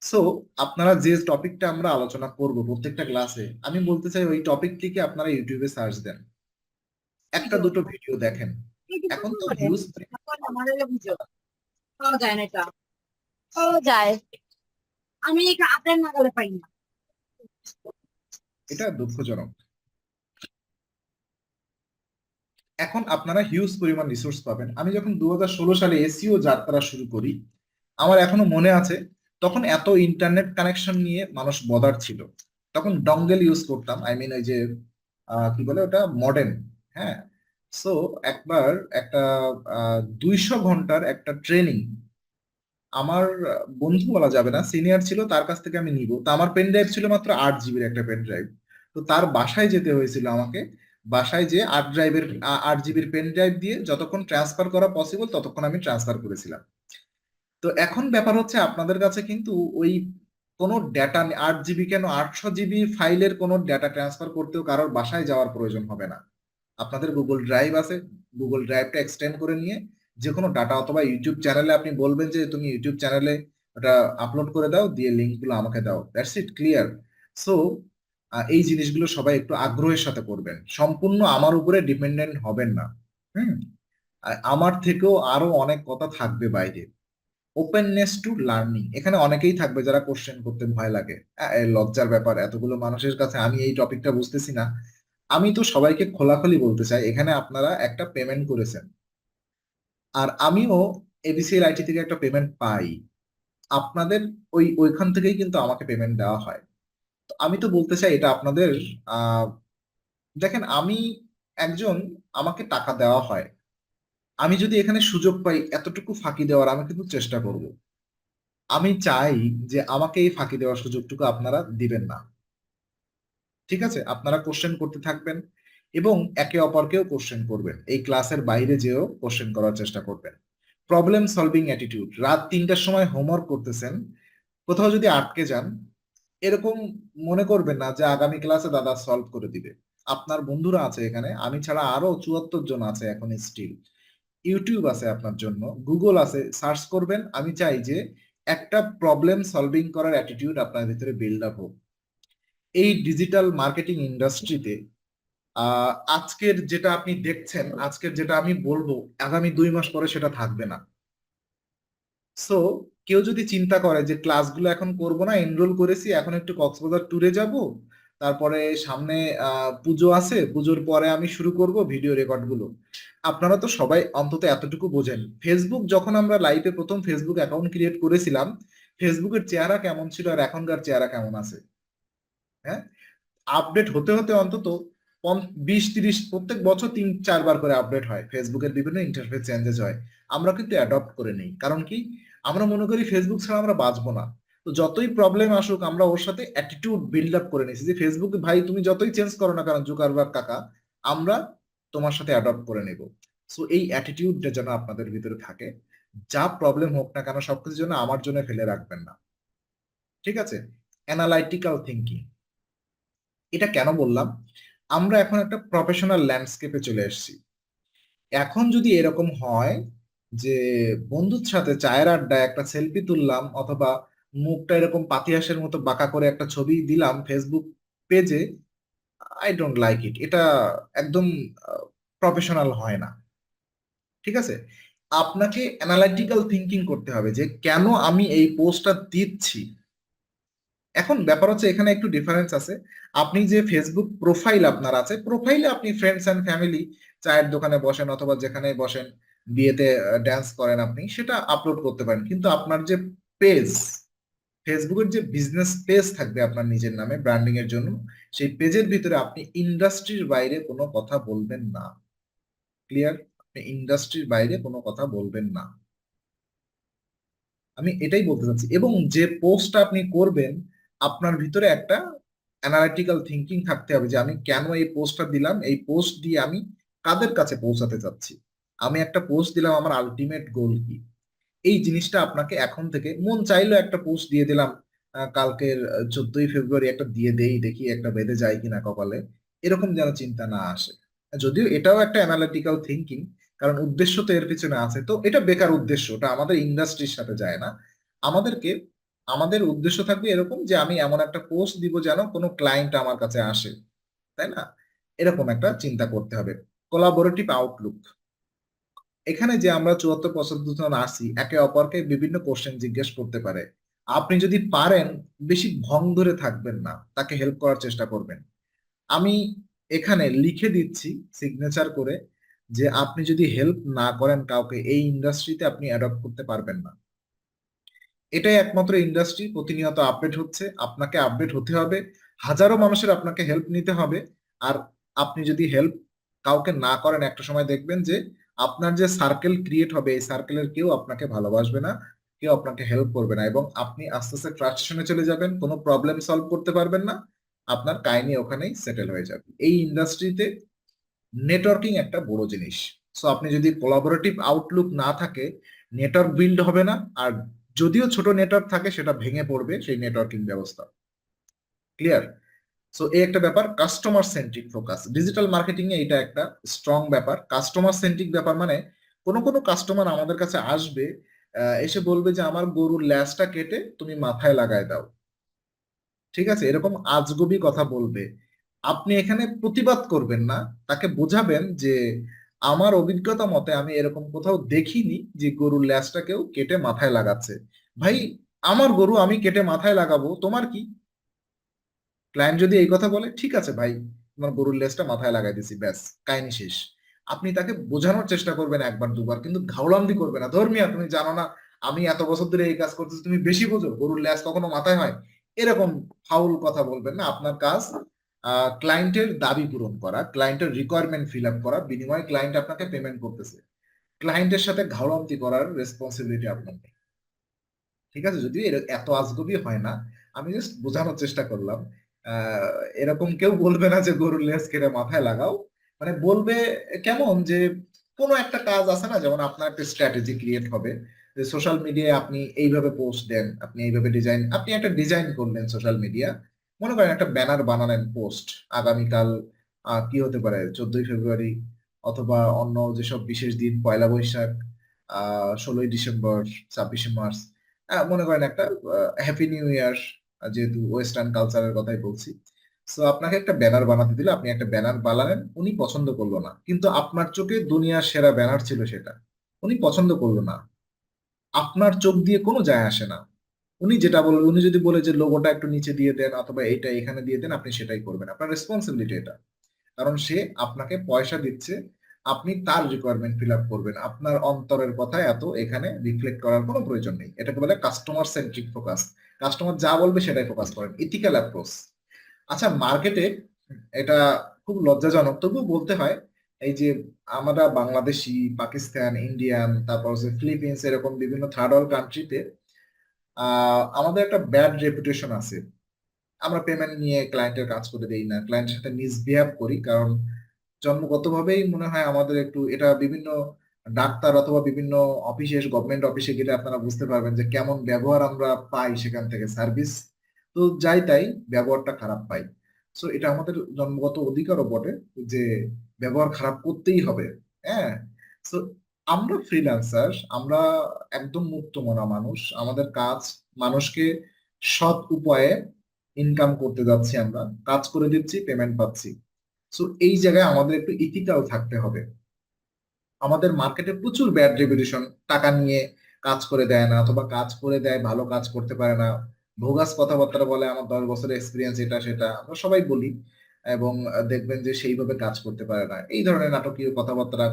A: সো আপনারা যে টপিকটা আমরা আলোচনা করব প্রত্যেকটা ক্লাসে, আমি বলতে চাই ওই টপিকটিকে আপনারা ইউটিউবে সার্চ দেন, একটা দুটো ভিডিও দেখেন। এখন তো হিউজ,
D: পাওয়া যায় না, এটা পাওয়া যায়, আমি এটা আপনার নাগালে পাই না।
A: এটা দুঃখজনক। এখন আপনারা হিউজ পরিমাণ রিসোর্স পাবেন। আমি যখন 2016 সালে এসইও যাত্রা শুরু করি, আমার এখনো মনে আছে তখন এত ইন্টারনেট কানেকশন নিয়ে মানুষ বদার ছিল, তখন ডঙ্গেল ইউজ করতাম, আই মিন ওই যে কি বলে ওটা, মডেম। হ্যাঁ, সো একবার একটা 200 ঘন্টার একটা ট্রেনিং আমার বন্ধু বলা যাবে না, সিনিয়র ছিল, তার কাছ থেকে আমি নিব। তো আমার পেন ড্রাইভ ছিল মাত্র 8 জিবির একটা পেন ড্রাইভ। তো তার বাসায় যেতে হয়েছিল আমাকে, বাসায় যে 8 জিবির পেন ড্রাইভ দিয়ে যতক্ষণ ট্রান্সফার করা পসিবল ততক্ষণ আমি ট্রান্সফার করেছিলাম। তো এখন ব্যাপার হচ্ছে আপনাদের কাছে কিন্তু ওই কোনো ডেটা, 8 জিবি কেন, 800 জিবি ফাইলের কোনো ডেটা ট্রান্সফার করতেও কারোর বাসায় যাওয়ার প্রয়োজন হবে না। আপনাদের গুগল ড্রাইভ আছে, গুগল ড্রাইভটা এক্সটেন্ড করে নিয়ে যে কোনো ডাটা, অথবা ইউটিউব চ্যানেলে আপনি বলবেন যে তুমি ইউটিউব চ্যানেলে ওটা আপলোড করে দাও, দিয়ে লিঙ্কগুলো আমাকে দাও, দ্যাটস ইট, ক্লিয়ার। সো এই জিনিসগুলো সবাই একটু আগ্রহের সাথে করবেন, সম্পূর্ণ আমার উপরে ডিপেন্ডেন্ট হবেন না। হুম, আমার থেকেও আরো অনেক কথা থাকবে বাইরে। ওপেননেস টু লার্নিং, এখানে অনেকেই থাকবে যারা কোশ্চেন করতে ভয় লাগে, লজ্জার ব্যাপার, এতগুলো মানুষের কাছে আমি এই টপিকটা বুঝতেছি না। আমি তো সবাইকে খোলাখুলি বলতে চাই, এখানে আপনারা একটা পেমেন্ট করেছেন, আর আমিও এবিসিএল আইটি থেকে একটা পেমেন্ট পাই, আপনাদের ওইখান থেকেই কিন্তু আমাকে পেমেন্ট দেওয়া হয়। তো আমি তো বলতে চাই এটা আপনাদের, আহ দেখেন আমি একজন, আমাকে টাকা দেওয়া হয়, আমি যদি এখানে সুযোগ পাই এতটুকু ফাঁকি দেওয়ার, আমি কিন্তু চেষ্টা করব। আমি চাই যে আমাকে এই ফাঁকি দেওয়ার সুযোগটুকু আপনারা দিবেন না। ঠিক আছে, আপনারা কোশ্চেন করতে থাকবেন এবং একে অপরকেও কোশ্চেন করবেন, এই ক্লাসের বাইরে যেও কোশ্চেন করার চেষ্টা করবেন। প্রবলেম সলভিং অ্যাটিটিউড, রাত 3টার সময় হোমওয়ার্ক করতেছেন, কোথাও যদি আটকে যান, এরকম মনে করবেন না যে আগামী ক্লাসে দাদা সলভ করে দিবে। আপনার বন্ধুরা আছে এখানে, আমি ছাড়া আরো 74 জন আছে এখন স্টিল। ইউটিউব আছে আপনার জন্য, গুগল আছে, সার্চ করবেন। আমি চাই যে একটা প্রবলেম সলভিং করার অ্যাটিটিউড আপনার ভিতরে বিল্ড আপ হোক। এই ডিজিটাল মার্কেটিং ইন্ডাস্ট্রিতে আজকের যেটা আপনি দেখছেন, আজকের যেটা আমি বলবো, আগামী 2 মাস পরে সেটা থাকবে না। সো কেউ যদি চিন্তা করে যে ক্লাসগুলো এখন করব না, এনরোল করেছি, এখন একটু কক্সবাজার ট্যুরে যাব, তারপরে সামনে পুজো আছে, পুজোর পরে আমি শুরু করব ভিডিও রেকর্ড গুলো, আপনারা তো সবাই অন্তত এতটুকু বোঝেন, ফেসবুক যখন আমরা লাইভে প্রথম ফেসবুক অ্যাকাউন্ট ক্রিয়েট করেছিলাম, ফেসবুকের চেহারা কেমন ছিল আর এখনকার চেহারা কেমন আছে? হ্যাঁ, আপডেট হতে হতে অন্তত 20-30 প্রত্যেক বছর 3-4 বার করে আপডেট হয়, ফেসবুকের বিভিন্ন ইন্টারফেস চেঞ্জেস হয়, আমরা কিন্তু অ্যাডপ্ট করে নেই। কারণ কি, আমরা মনে করি ফেসবুক ছাড়া আমরা বাঁচবো না। তো যতই প্রবলেম আসুক আমরা ওর সাথে অ্যাটিটিউড বিল্ড আপ করে নিয়েছি যে ফেসবুক ভাই তুমি যতই চেঞ্জ করো না কারণ জুকারবার্গ কাকা, আমরা তোমার সাথে অ্যাডপ্ট করে নেব। সো এই অ্যাটিটিউডটা যেন আপনাদের ভিতরে থাকে, যা প্রবলেম হোক না কেন সবকিছু যেন আমার জন্য ফেলে রাখবেন না। ঠিক আছে, অ্যানালাইটিক্যাল থিঙ্কিং। এটা কেন বললাম? আমরা এখন একটা প্রফেশনাল ল্যান্ডস্কেপে চলে এসেছি। এখন যদি এরকম হয় যে বন্ধুর সাথে চায়ের আড্ডায় একটা সেলফি তুললাম, অথবা মুখটা এরকম পাতিহাসের মতো বাঁকা করে একটা ছবি দিলাম ফেসবুক পেজে, আই ডোন্ট লাইক ইট। এটা একদম প্রফেশনাল হয় না। ঠিক আছে, আপনাকে অ্যানালাইটিক্যাল থিঙ্কিং করতে হবে যে কেন আমি এই পোস্টটা দিচ্ছি। এখন ব্যাপার হচ্ছে এখানে একটু ডিফারেন্স আছে। আপনি যে ফেসবুক প্রোফাইল আপনার আছে, প্রোফাইলে আপনি ফ্রেন্ডস অ্যান্ড ফ্যামিলি, চায়ের দোকানে বসেন অথবা যেখানে বসেন, বিয়েতে ড্যান্স করেন, আপনি সেটা আপলোড করতে পারেন। কিন্তু আপনার যে পেজ, ফেসবুকের যে বিজনেস পেজ থাকবে আপনার নিজের নামে ব্র্যান্ডিং এর জন্য, সেই পেজের ভিতরে আপনি ইন্ডাস্ট্রির বাইরে কোনো কথা বলবেন না। ক্লিয়ার? আপনি ইন্ডাস্ট্রির বাইরে কোনো কথা বলবেন না, আমি এটাই বলতে চাচ্ছি। এবং যে পোস্টটা আপনি করবেন, আপনার ভিতরে একটা অ্যানালিটিক্যাল থিঙ্কিং থাকতে হবে যে আমি কেন এই পোস্টটা দিলাম, এই পোস্ট দিয়ে আমি কাদের কাছে পৌঁছাতে চাচ্ছি, আমি একটা পোস্ট দিলাম, আমার আলটিমেট গোল কি। এই জিনিসটা আপনাকে এখন থেকে, মন চাইলো একটা পোস্ট দিয়ে দিলাম, কালকের 14ই ফেব্রুয়ারি একটা দিয়ে দেই, দেখি একটা বেঁধে যায় কিনা কপালে, এরকম যেন চিন্তা না আসে। যদিও এটাও একটা অ্যানালিটিক্যাল থিঙ্কিং, কারণ উদ্দেশ্য তো এর পিছনে আছে, তো এটা বেকার উদ্দেশ্য, ওটা আমাদের ইন্ডাস্ট্রির সাথে যায় না। আমাদেরকে, আমাদের উদ্দেশ্য থাকবে এরকম যে আমি এমন একটা পোস্ট দিব যেন কোনো ক্লায়েন্ট আমার কাছে আসে, তাই না? এরকম একটা চিন্তা করতে হবে। Collaborative Outlook. এখানে যে আমরা 74-75 জন আসি, একে অপরকে বিভিন্ন কোশ্চেন জিজ্ঞেস করতে পারে। আপনি যদি পারেন, বেশি ভং ধরে থাকবেন না, তাকে হেল্প করার চেষ্টা করবেন। আমি এখানে লিখে দিচ্ছি সিগনেচার করে যে আপনি যদি হেল্প না করেন কাউকে, এই ইন্ডাস্ট্রিতে আপনি অ্যাডপ্ট করতে পারবেন না। এটাই একমাত্র ইন্ডাস্ট্রি, প্রতিনিয়ত আপডেট হচ্ছে, আপনাকে আপডেট হতে হবে, হাজারো মানুষের আপনাকে হেল্প নিতে হবে। আর আপনি যদি হেল্প কাউকে না করেন, একটা সময় দেখবেন যে আপনার যে সার্কেল ক্রিয়েট হবে, এই সার্কেলের কেউ আপনাকে ভালোবাসবে না, কেউ আপনাকে হেল্প করবে না, এবং আপনি আস্তে আস্তে ফ্রাস্ট্রেশনে চলে যাবেন, কোনো প্রবলেম সলভ করতে পারবেন না, আপনার কাহিনী ওখানেই সেটেল হয়ে যাবে। এই ইন্ডাস্ট্রিতে নেটওয়ার্কিং একটা বড় জিনিস। সো আপনি যদি কোলাবোরেটিভ আউটলুক না থাকে, নেটওয়ার্ক বিল্ড হবে না। আর যদিও ছোট নেটওয়ার্ক থাকে, সেটা ভেঙে পড়বে সেই নেটওয়ার্কিং ব্যবস্থা। ক্লিয়ার? সো এই একটা ব্যাপার। Customer centric focus digital marketing এ এটা একটা স্ট্রং ব্যাপার। কাস্টমার সেন্ট্রিক ব্যাপার মানে কোন কোন কাস্টমার আমাদের কাছে আসবে, এসে বলবে যে আমার গরুর ল্যাজটা কেটে তুমি মাথায় লাগায় দাও। ঠিক আছে, এরকম আজগুবি কথা বলবে। আপনি এখানে প্রতিবাদ করবেন না, তাকে বোঝাবেন যে আমার অভিজ্ঞতা মতে আমি এরকম কোথাও দেখিনি যে গরুর ল্যাজটা কেউ কেটে মাথায় লাগাচ্ছে। ভাই, আমার গরু আমি কেটে মাথায় লাগাবো, তোমার কি? ক্লায়েন্ট যদি এই কথা বলে, ঠিক আছে ভাই, তোমার গরুর লেজটা মাথায় লাগাই দিছি, ব্যাস, কাহিনী শেষ। আপনি তাকে বোঝানোর চেষ্টা করবেন একবার দুবার, কিন্তু ঘাউলান্দি করবে না, ধর্মিয়া তুমি জানো না আমি এত বছর ধরে এই কাজ করতেছি, তুমি বেশি বোঝো, গরুর লেজ কখনো মাথায় হয়, এরকম ফাউল কথা বলবেন না। আপনার কাজ ক্লায়েন্টের দাবি পূরণ করা, ক্লায়েন্টের রিকোয়ারমেন্ট ফিল আপ করা, বিনিময়ে ক্লায়েন্ট আপনাকে পেমেন্ট করতেছে। ক্লায়েন্টের সাথে ঘাউলান্তি করার রেসপন্সিবিলিটি আপনার নেই। ঠিক আছে, যদিও এত আজগুবি হয় না, আমি জাস্ট বোঝানোর চেষ্টা করলাম। আহ এরকম কেউ বলবে না যে গরুর লেজ কেটে মাথায় লাগাও, মানে বলবে কেমন যে কোনো একটা কাজ আছে না, যেমন আপনার একটা স্ট্র্যাটেজি ক্রিয়েট হবে যে সোশ্যাল মিডিয়ায় আপনি এইভাবে পোস্ট দেন, আপনি এইভাবে ডিজাইন, আপনি একটা ডিজাইন করলেন সোশ্যাল মিডিয়া, মনে করেন একটা ব্যানার বানালেন, পোস্ট আগামীকাল কি হতে পারে, 14ই ফেব্রুয়ারি, অথবা অন্য যেসব বিশেষ দিন, পয়লা বৈশাখ, 16ই ডিসেম্বর, 26শে মার্চ, মনে করেন একটা হ্যাপি নিউ ইয়ার, যেহেতু ওয়েস্টার্ন কালচারের কথাই বলছি। সো আপনাকে একটা ব্যানার বানাতে দিলে, আপনি একটা ব্যানার বানালেন, উনি পছন্দ করলো না, কিন্তু আপনার চোখে দুনিয়ার সেরা ব্যানার ছিল সেটা, উনি পছন্দ করলো না, আপনার চোখ দিয়ে কোনো যায় আসে না। উনি যেটা বলবে, উনি যদি বলে যে লোগোটা একটু নিচে দিয়ে দেন অথবা এইটা এখানে দিয়ে দেন, আপনি সেটাই করবেন, আপনার রেসপন্সিবিলিটি এটা। কারণ সে আপনাকে পয়সা দিচ্ছে, আপনি তার রিকোয়ারমেন্ট ফিল আপ করবেন, আপনার অন্তরের কথা এত এখানে রিফ্লেক্ট করার কোনো প্রয়োজন নেই। এটাকে বলে কাস্টমার সেন্ট্রিক ফোকাস। কাস্টমার যা বলবে সেটাই ফোকাস করেন, ইথিক্যাল অ্যাপ্রোচ। আচ্ছা, মার্কেটে এটা খুব লজ্জাজনক, তবুও বলতে হয়, এই যে আমরা বাংলাদেশি, পাকিস্তান, ইন্ডিয়ান, তারপর হচ্ছে ফিলিপিন্স, এরকম বিভিন্ন থার্ড ওয়ার্ল্ড কান্ট্রিতে আমাদের একটা ব্যাড রেপুটেশন আছে। আমরা পেমেন্ট নিয়ে ক্লায়েন্টের কাজ করে দেই না, ক্লায়েন্টের সাথে মিসবিহেভ করি, কারণ জন্মগতভাবেই মনে হয় আমাদের একটু এটা, বিভিন্ন ডাক্তার অথবা বিভিন্ন অফিসে, গভর্নমেন্ট অফিসে গেলে আপনারা বুঝতে পারবেন যে কেমন ব্যবহার আমরা পাই সেখান থেকে, সার্ভিস তো যাই তাই ব্যবহারটা খারাপ পাই। সো এটা আমাদের জন্মগত অধিকারও বটে যে ব্যবহার খারাপ করতেই হবে। হ্যাঁ। সো আমরা ফ্রিল্যান্সার, আমরা একদম মুক্ত মনা মানুষ। আমাদের কাজ মানুষকে সৎ উপায়ে ইনকাম করতে যাচ্ছি, আমরা কাজ করে দিচ্ছি, পেমেন্ট পাচ্ছি। সো এই জায়গায় আমাদের একটু ইথিক্যাল থাকতে হবে। আমাদের মার্কেটে প্রচুর ব্যাড রেপুটেশন, টাকা নিয়ে কাজ করে দেয় না, অথবা কাজ করে দেয় ভালো কাজ করতে পারে না, ভোগাস কথাবার্তা বলে, আমার 10 বছরের এক্সপিরিয়েন্স এটা সেটা আমরা সবাই বলি, এবং দেখবেন যে সেইভাবে কাজ করতে পারে না। এই ধরনের নাটকীয় কথাবার্তা,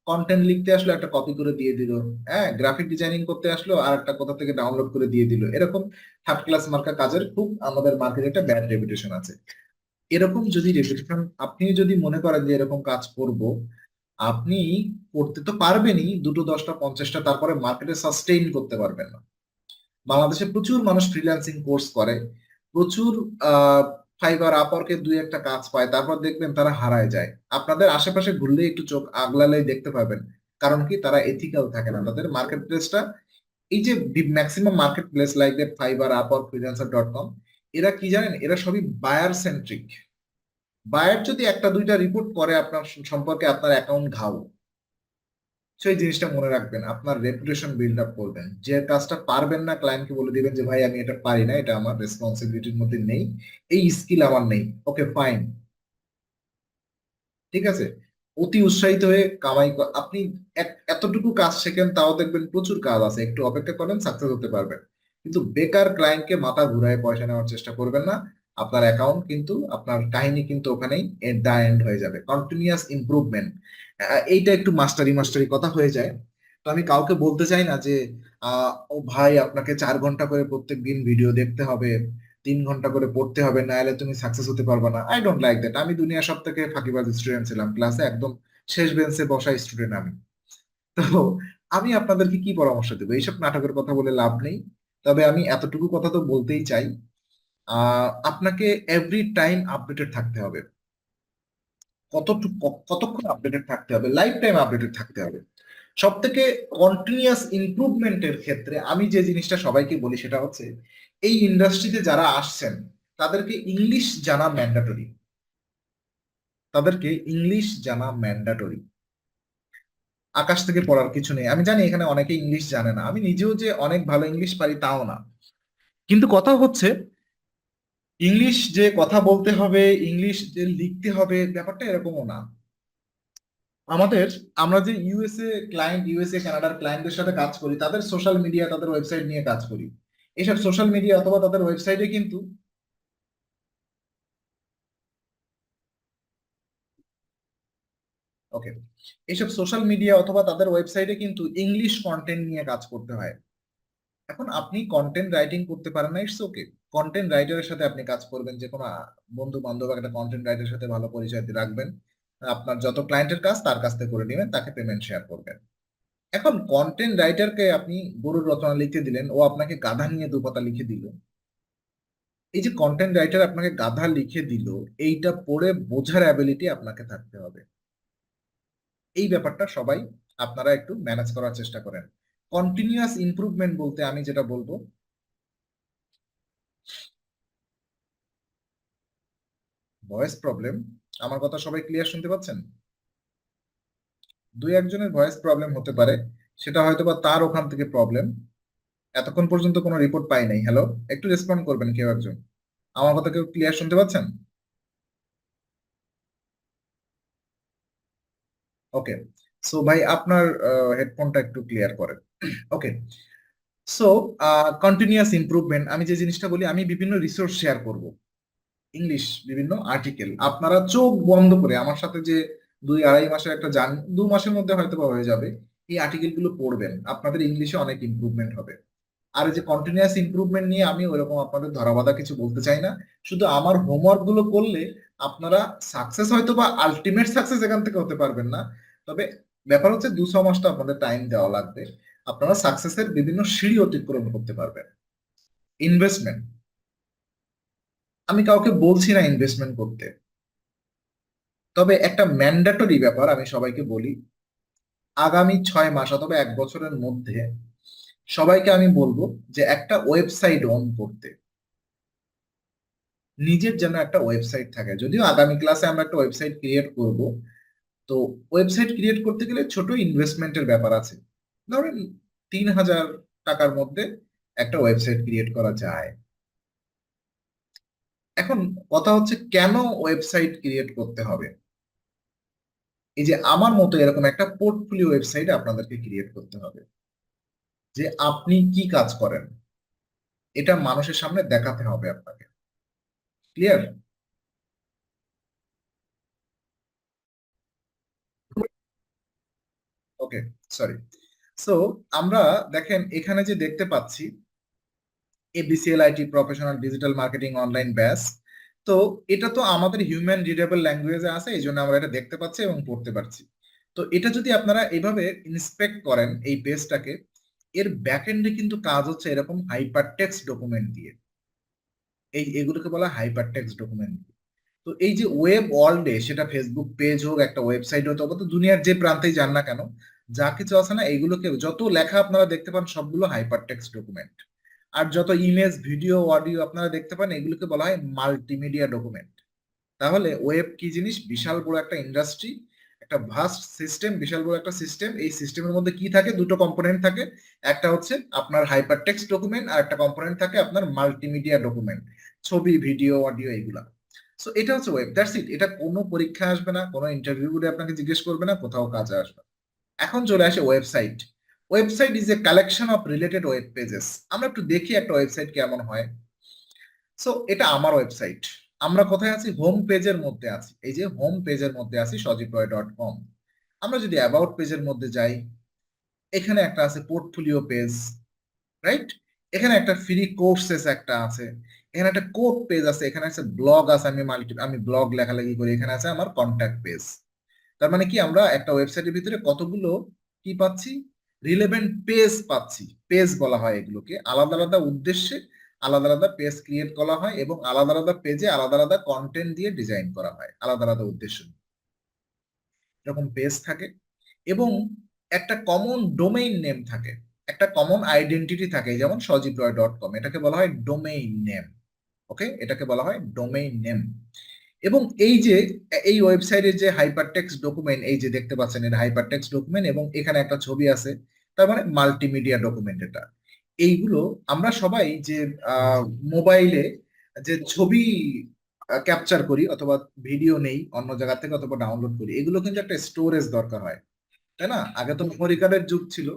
A: কন্টেন্ট লিখতে আসলো একটা কপি করে দিয়ে দিল, হ্যাঁ, গ্রাফিক ডিজাইনিং করতে আসলো আর একটা কোথা থেকে ডাউনলোড করে দিয়ে দিল, এরকম থার্ড ক্লাস মার্কা কাজের খুব আমাদের মার্কেটে একটা ব্যাড রেপুটেশন আছে। এরকম যদি রেপুটেশন, আপনি যদি মনে করেন যে এরকম কাজ করব, আপনি করতে তো পারবেনই, দুটো 10টা 50টা, তারপরে মার্কেটে সাস্টেইন করতে পারবেন না। বাংলাদেশে প্রচুর মানুষ ফ্রিল্যান্সিং কোর্স করে, প্রচুর ফাইবার আপওয়ার্কে দুই একটা কাজ পায়, তারপর দেখবেন তারা হারায় যায়। আপনাদের আশেপাশে ঘুরলে একটু চোখ আগলালেই দেখতে পাবেন। কারণ কি, তারা এথিক্যাল থাকে না, তাদের মার্কেট প্লেসটা, এই যে maximum market place like that Fiverr, Upwork, Freelancer, এরা কি জানেন, এরা সবই বায়ার সেন্ট্রিক। বায়ার যদি একটা দুইটা রিপোর্ট করে আপনার সম্পর্কে, আপনার অ্যাকাউন্ট ঘাও। সেই জিনিসটা মনে রাখবেন, আপনার রেপুটেশন বিল্ড আপ করবেন। যে কাজটা পারবেন না, ক্লায়েন্টকে বলে দিবেন যে ভাই আমি এটা পারি না, এটা আমার রেসপন্সিবিলিটির মধ্যে নেই, এই স্কিল আমার নেই, ওকে ফাইন, ঠিক আছে। অতি উৎসাহিত হয়ে আপনি এতটুকু কাজ শেখেন, তাও দেখবেন প্রচুর কাজ আছে, একটু অপেক্ষা করেন, সাকসেস হতে পারবেন। কিন্তু বেকার ক্লায়েন্টকে মাথা ঘুরায় পয়সা নেওয়ার চেষ্টা করবেন না। আপনার অ্যাকাউন্ট কিন্তু, আপনার কাহিনী কিন্তু ওখানেই এট দা এন্ড হয়ে যাবে। কন্টিনিউয়াস ইমপ্রুভমেন্ট, এইটা একটু মাস্টারি মাস্টারি কথা হয়ে যায়। তো আমি কাউকে বলতে চাই না যে ও ভাই আপনাকে 4 ঘন্টা করে প্রত্যেক দিন ভিডিও দেখতে হবে, 3 ঘন্টা করে পড়তে হবে, না হলে তুমি সাকসেস হতে পারবে না। I don't like that. আমি দুনিয়া সব থেকে ফাঁকিবাজ স্টুডেন্ট ছিলাম, ক্লাসে একদম শেষ বেঞ্চে বসা স্টুডেন্ট আমি। তো আমি আপনাদেরকে কি পরামর্শ দেবো, এইসব নাটকের কথা বলে লাভ নেই। তবে আমি এতটুকু কথা তো বলতেই চাই, আপনাকে এভরি টাইম আপডেটেড থাকতে হবে। কতক্ষণ আপডেটেড থাকতে হবে, লাইফ টাইম আপডেটেড থাকতে হবে। সব থেকে কন্টিনিউয়াস ইমপ্রুভমেন্টের ক্ষেত্রে আমি যে জিনিসটা সবাইকে বলি সেটা হচ্ছে, এই ইন্ডাস্ট্রিতে যারা আসছেন তাদেরকে ইংলিশ জানা ম্যান্ডাটরি, তাদেরকে ইংলিশ জানা ম্যান্ডাটরি। আকাশ থেকে পড়ার কিছু নেই। আমি জানি এখানে অনেকে ইংলিশ জানে না, আমি নিজেও যে অনেক ভালো ইংলিশ পারি তাও না, কিন্তু কথা হচ্ছে ইংলিশ যে কথা বলতে হবে, ইংলিশ যে লিখতে হবে, ব্যাপারটা এরকমও না। আমাদের, আমরা যে ইউএসএ কানাডার ক্লায়েন্টদের সাথে কাজ করি, তাদের সোশ্যাল মিডিয়া, তাদের ওয়েবসাইট নিয়ে কাজ করি। এসব সোশ্যাল মিডিয়া অথবা তাদের ওয়েবসাইটে কিন্তু, ওকে, এইসব সোশ্যাল মিডিয়া অথবা তাদের ওয়েবসাইটে কিন্তু ইংলিশ কন্টেন্ট নিয়ে কাজ করতে হয়। এখন আপনি কন্টেন্ট রাইটিং করতে পারেন না, ইটস ওকে। কন্টেন্ট রাইটারের সাথে আপনি কাজ করবেন, যে কোনো বন্ধু বান্ধব একটা কন্টেন্ট রাইটারের সাথে ভালো পরিচয় রাখবেন, আপনার যত ক্লায়েন্টের কাজ তার কাছ থেকে করে নেবেন, তাকে পেমেন্ট শেয়ার করবেন। এখন কন্টেন্ট রাইটারকে আপনি গরুর রচনা লিখতে দিলেন, ও আপনাকে গাধা নিয়ে 2 পাতা লিখে দিল। এই যে কন্টেন্ট রাইটার আপনাকে গাধা লিখে দিল, এইটা পড়ে বোঝার অ্যাবিলিটি আপনাকে থাকতে হবে। এই ব্যাপারটা সবাই আপনারা একটু ম্যানেজ করার চেষ্টা করেন। কন্টিনিউয়াস ইমপ্রুভমেন্ট বলতে আমি যেটা বলবো, ভয়েস প্রবলেম, আমার কথা সবাই ক্লিয়ার শুনতে পাচ্ছেন? দুই একজনের ভয়েস প্রবলেম হতে পারে, সেটা হয়তো বা তার ওখান থেকে প্রবলেম। এতক্ষণ পর্যন্ত কোনো রিপোর্ট পাই নাই। হ্যালো, একটু রেসপন্ড করবেন কেউ একজন। আমার কথা কেউ ক্লিয়ার শুনতে পাচ্ছেন? ওকে। সো ভাই আপনার হেডফোনটা একটু ক্লিয়ার করেন। ওকে। সো কন্টিনিউয়াস ইমপ্রুভমেন্ট, আমি যে জিনিসটা বলি, আমি বিভিন্ন রিসোর্স শেয়ার করব, ইংলিশ বিভিন্ন আর্টিকেল। আপনারা চোখ বন্ধ করে আমার সাথে যে 2-2.5 মাসের একটা 2 মাসের মধ্যে হয়তো বা হয়ে যাবে, এই আর্টিকেল গুলো পড়বেন, আপনাদের ইংলিশে অনেক ইমপ্রুভমেন্ট হবে। আর এই যে কন্টিনিউয়াস ইমপ্রুভমেন্ট নিয়ে আমি ওইরকম আপনাদের ধরাবাঁধা কিছু বলতে চাই না। শুধু আমার হোমওয়ার্ক গুলো করলে আপনারা সাকসেস, হয়তো বা আলটিমেট সাকসেস এখান থেকে হতে পারবেন না, তবে ব্যাপার হচ্ছে 2-6 মাসটা আপনাদের টাইম দেওয়া লাগবে, আপনারা সাকসেসের বিভিন্ন সিঁড়ি অতিক্রম করতে পারবেন। ইনভেস্টমেন্ট, আমি কাউকে বলছি না ইনভেস্টমেন্ট করতে, তবে একটা ম্যান্ডেটরি ব্যাপার আমি সবাইকে বলি, আগামী 6 মাস অথবা 1 বছরের মধ্যে সবাইকে আমি বলবো যে একটা ওয়েবসাইট অন করতে। নিজের যেন একটা ওয়েবসাইট থাকে। যদিও আগামী ক্লাসে আমরা একটা ওয়েবসাইট ক্রিয়েট করব, তো ওয়েবসাইট ক্রিয়েট করতে গেলে ছোট ইনভেস্টমেন্টের ব্যাপার আছে। ধরেন 3,000 টাকার মধ্যে একটা ওয়েবসাইট ক্রিয়েট করা যায়। এখন কথা হচ্ছে কেন ওয়েবসাইট ক্রিয়েট করতে হবে? এই যে আমার মতো এরকম একটা পোর্টফোলিও ওয়েবসাইট আপনাদেরকে ক্রিয়েট করতে হবে, যে আপনি কি কাজ করেন এটা মানুষের সামনে দেখাতে হবে আপনাকে। ক্লিয়ার? ওকে, সরি। সো আমরা দেখেন এখানে যে দেখতে পাচ্ছি ABCL IT professional digital marketing online batch, তো এটা তো আমাদের হিউম্যান রিডেবল ল্যাঙ্গুয়েজে আছে, এই জন্য আমরা এটা দেখতে পাচ্ছি এবং পড়তে পারছি। তো এটা যদি আপনারা এইভাবে ইন্সপেক্ট করেন এই পেজটাকে, এর ব্যাকএন্ডে কিন্তু কাজ হচ্ছে এরকম হাইপার টেক্সট ডকুমেন্ট দিয়ে। এগুলোকে বলা হাইপার টেক্সট ডকুমেন্ট। তো এই যে ওয়েব ওয়ার্ল্ডে, সেটা ফেসবুক পেজ হোক, একটা ওয়েবসাইট হোক, অথবা দুনিয়ার যে প্রান্তেই যান না কেন, যা কিছু আছে না, এইগুলোকে যত লেখা আপনারা দেখতে পান সবগুলো হাইপার টেক্সট ডকুমেন্ট। আর যত ইমেজ, ভিডিও, অডিও আপনারা দেখতে পান, এগুলোকে বলা হয় মাল্টিমিডিয়া ডকুমেন্ট। তাহলে ওয়েব কি জিনিস? বিশাল বড় একটা ইন্ডাস্ট্রি, একটা ভাস্ট সিস্টেম, বিশাল বড় একটা সিস্টেম। এই সিস্টেমের মধ্যে কি থাকে? দুটো কম্পোনেন্ট থাকে। একটা হচ্ছে আপনার হাইপার টেক্সট ডকুমেন্ট, আর একটা কম্পোনেন্ট থাকে আপনার মাল্টিমিডিয়া ডকুমেন্ট, ছবি, ভিডিও, অডিও, এইগুলা। সো এটা হচ্ছে ওয়েব, দ্যাটস ইট। এটা কোনো পরীক্ষা আসবে না, কোনো ইন্টারভিউ করে আপনাকে জিজ্ঞেস করবে না, কোথাও কাজে আসবে না। এখন চলে আসে website. Website is a collection of related web pages. আমরা একটু দেখি একটা ওয়েবসাইট কেমন হয়। সো এটা আমার ওয়েবসাইট। আমরা কোথায় আছি? হোম পেজের মধ্যে আছি। এই যে হোম পেজের মধ্যে আছি সজীবরয়.com। আমরা যদি অ্যাবাউট পেজের মধ্যে যাই, এখানে একটা আছে পোর্টফোলিও পেজ, রাইট? এখানে একটা ফ্রি কোর্সেস একটা আছে, এখানে একটা কোড পেজ আছে, এখানে আছে ব্লগ আছে, আমি ব্লগ লেখালেখি করি, এখানে আছে আমার কন্ট্যাক্ট পেজ। তার মানে কি, আমরা একটা ওয়েবসাইটের ভিতরে কতগুলো কি পাচ্ছি? রিলেভেন্ট পেজ পাচ্ছি। পেজ বলা হয় এগুলোকে, আলাদা আলাদা উদ্দেশ্যে আলাদা আলাদা পেজ ক্রিয়েট করা হয়, এবং আলাদা আলাদা পেজে আলাদা আলাদা কন্টেন্ট দিয়ে ডিজাইন করা হয় আলাদা আলাদা উদ্দেশ্য। এরকম পেজ থাকে, এবং একটা কমন ডোমেইন নেম থাকে, একটা কমন আইডেন্টিটি থাকে। যেমন সজীবরয়.com, এটাকে বলা হয় ডোমেইন নেম। ওকে, এটাকে বলা হয় ডোমেইন নেম। এবং এই যে এই ওয়েবসাইটের যে হাইপারটেক্সট ডকুমেন্ট, এই যে দেখতে পাচ্ছেন এটা হাইপারটেক্সট ডকুমেন্ট, এবং এখানে একটা ছবি আছে, তার মানে মাল্টিমিডিয়া ডকুমেন্ট এটা। এইগুলো আমরা সবাই যে মোবাইলে যে ছবি ক্যাপচার করি অথবা ভিডিও নেই অন্য জায়গা থেকে অথবা ডাউনলোড করি, এগুলো কিন্তু একটা স্টোরেজ দরকার হয়, তাই না? আগে তো মেমোরি কার্ডের যুগ ছিল,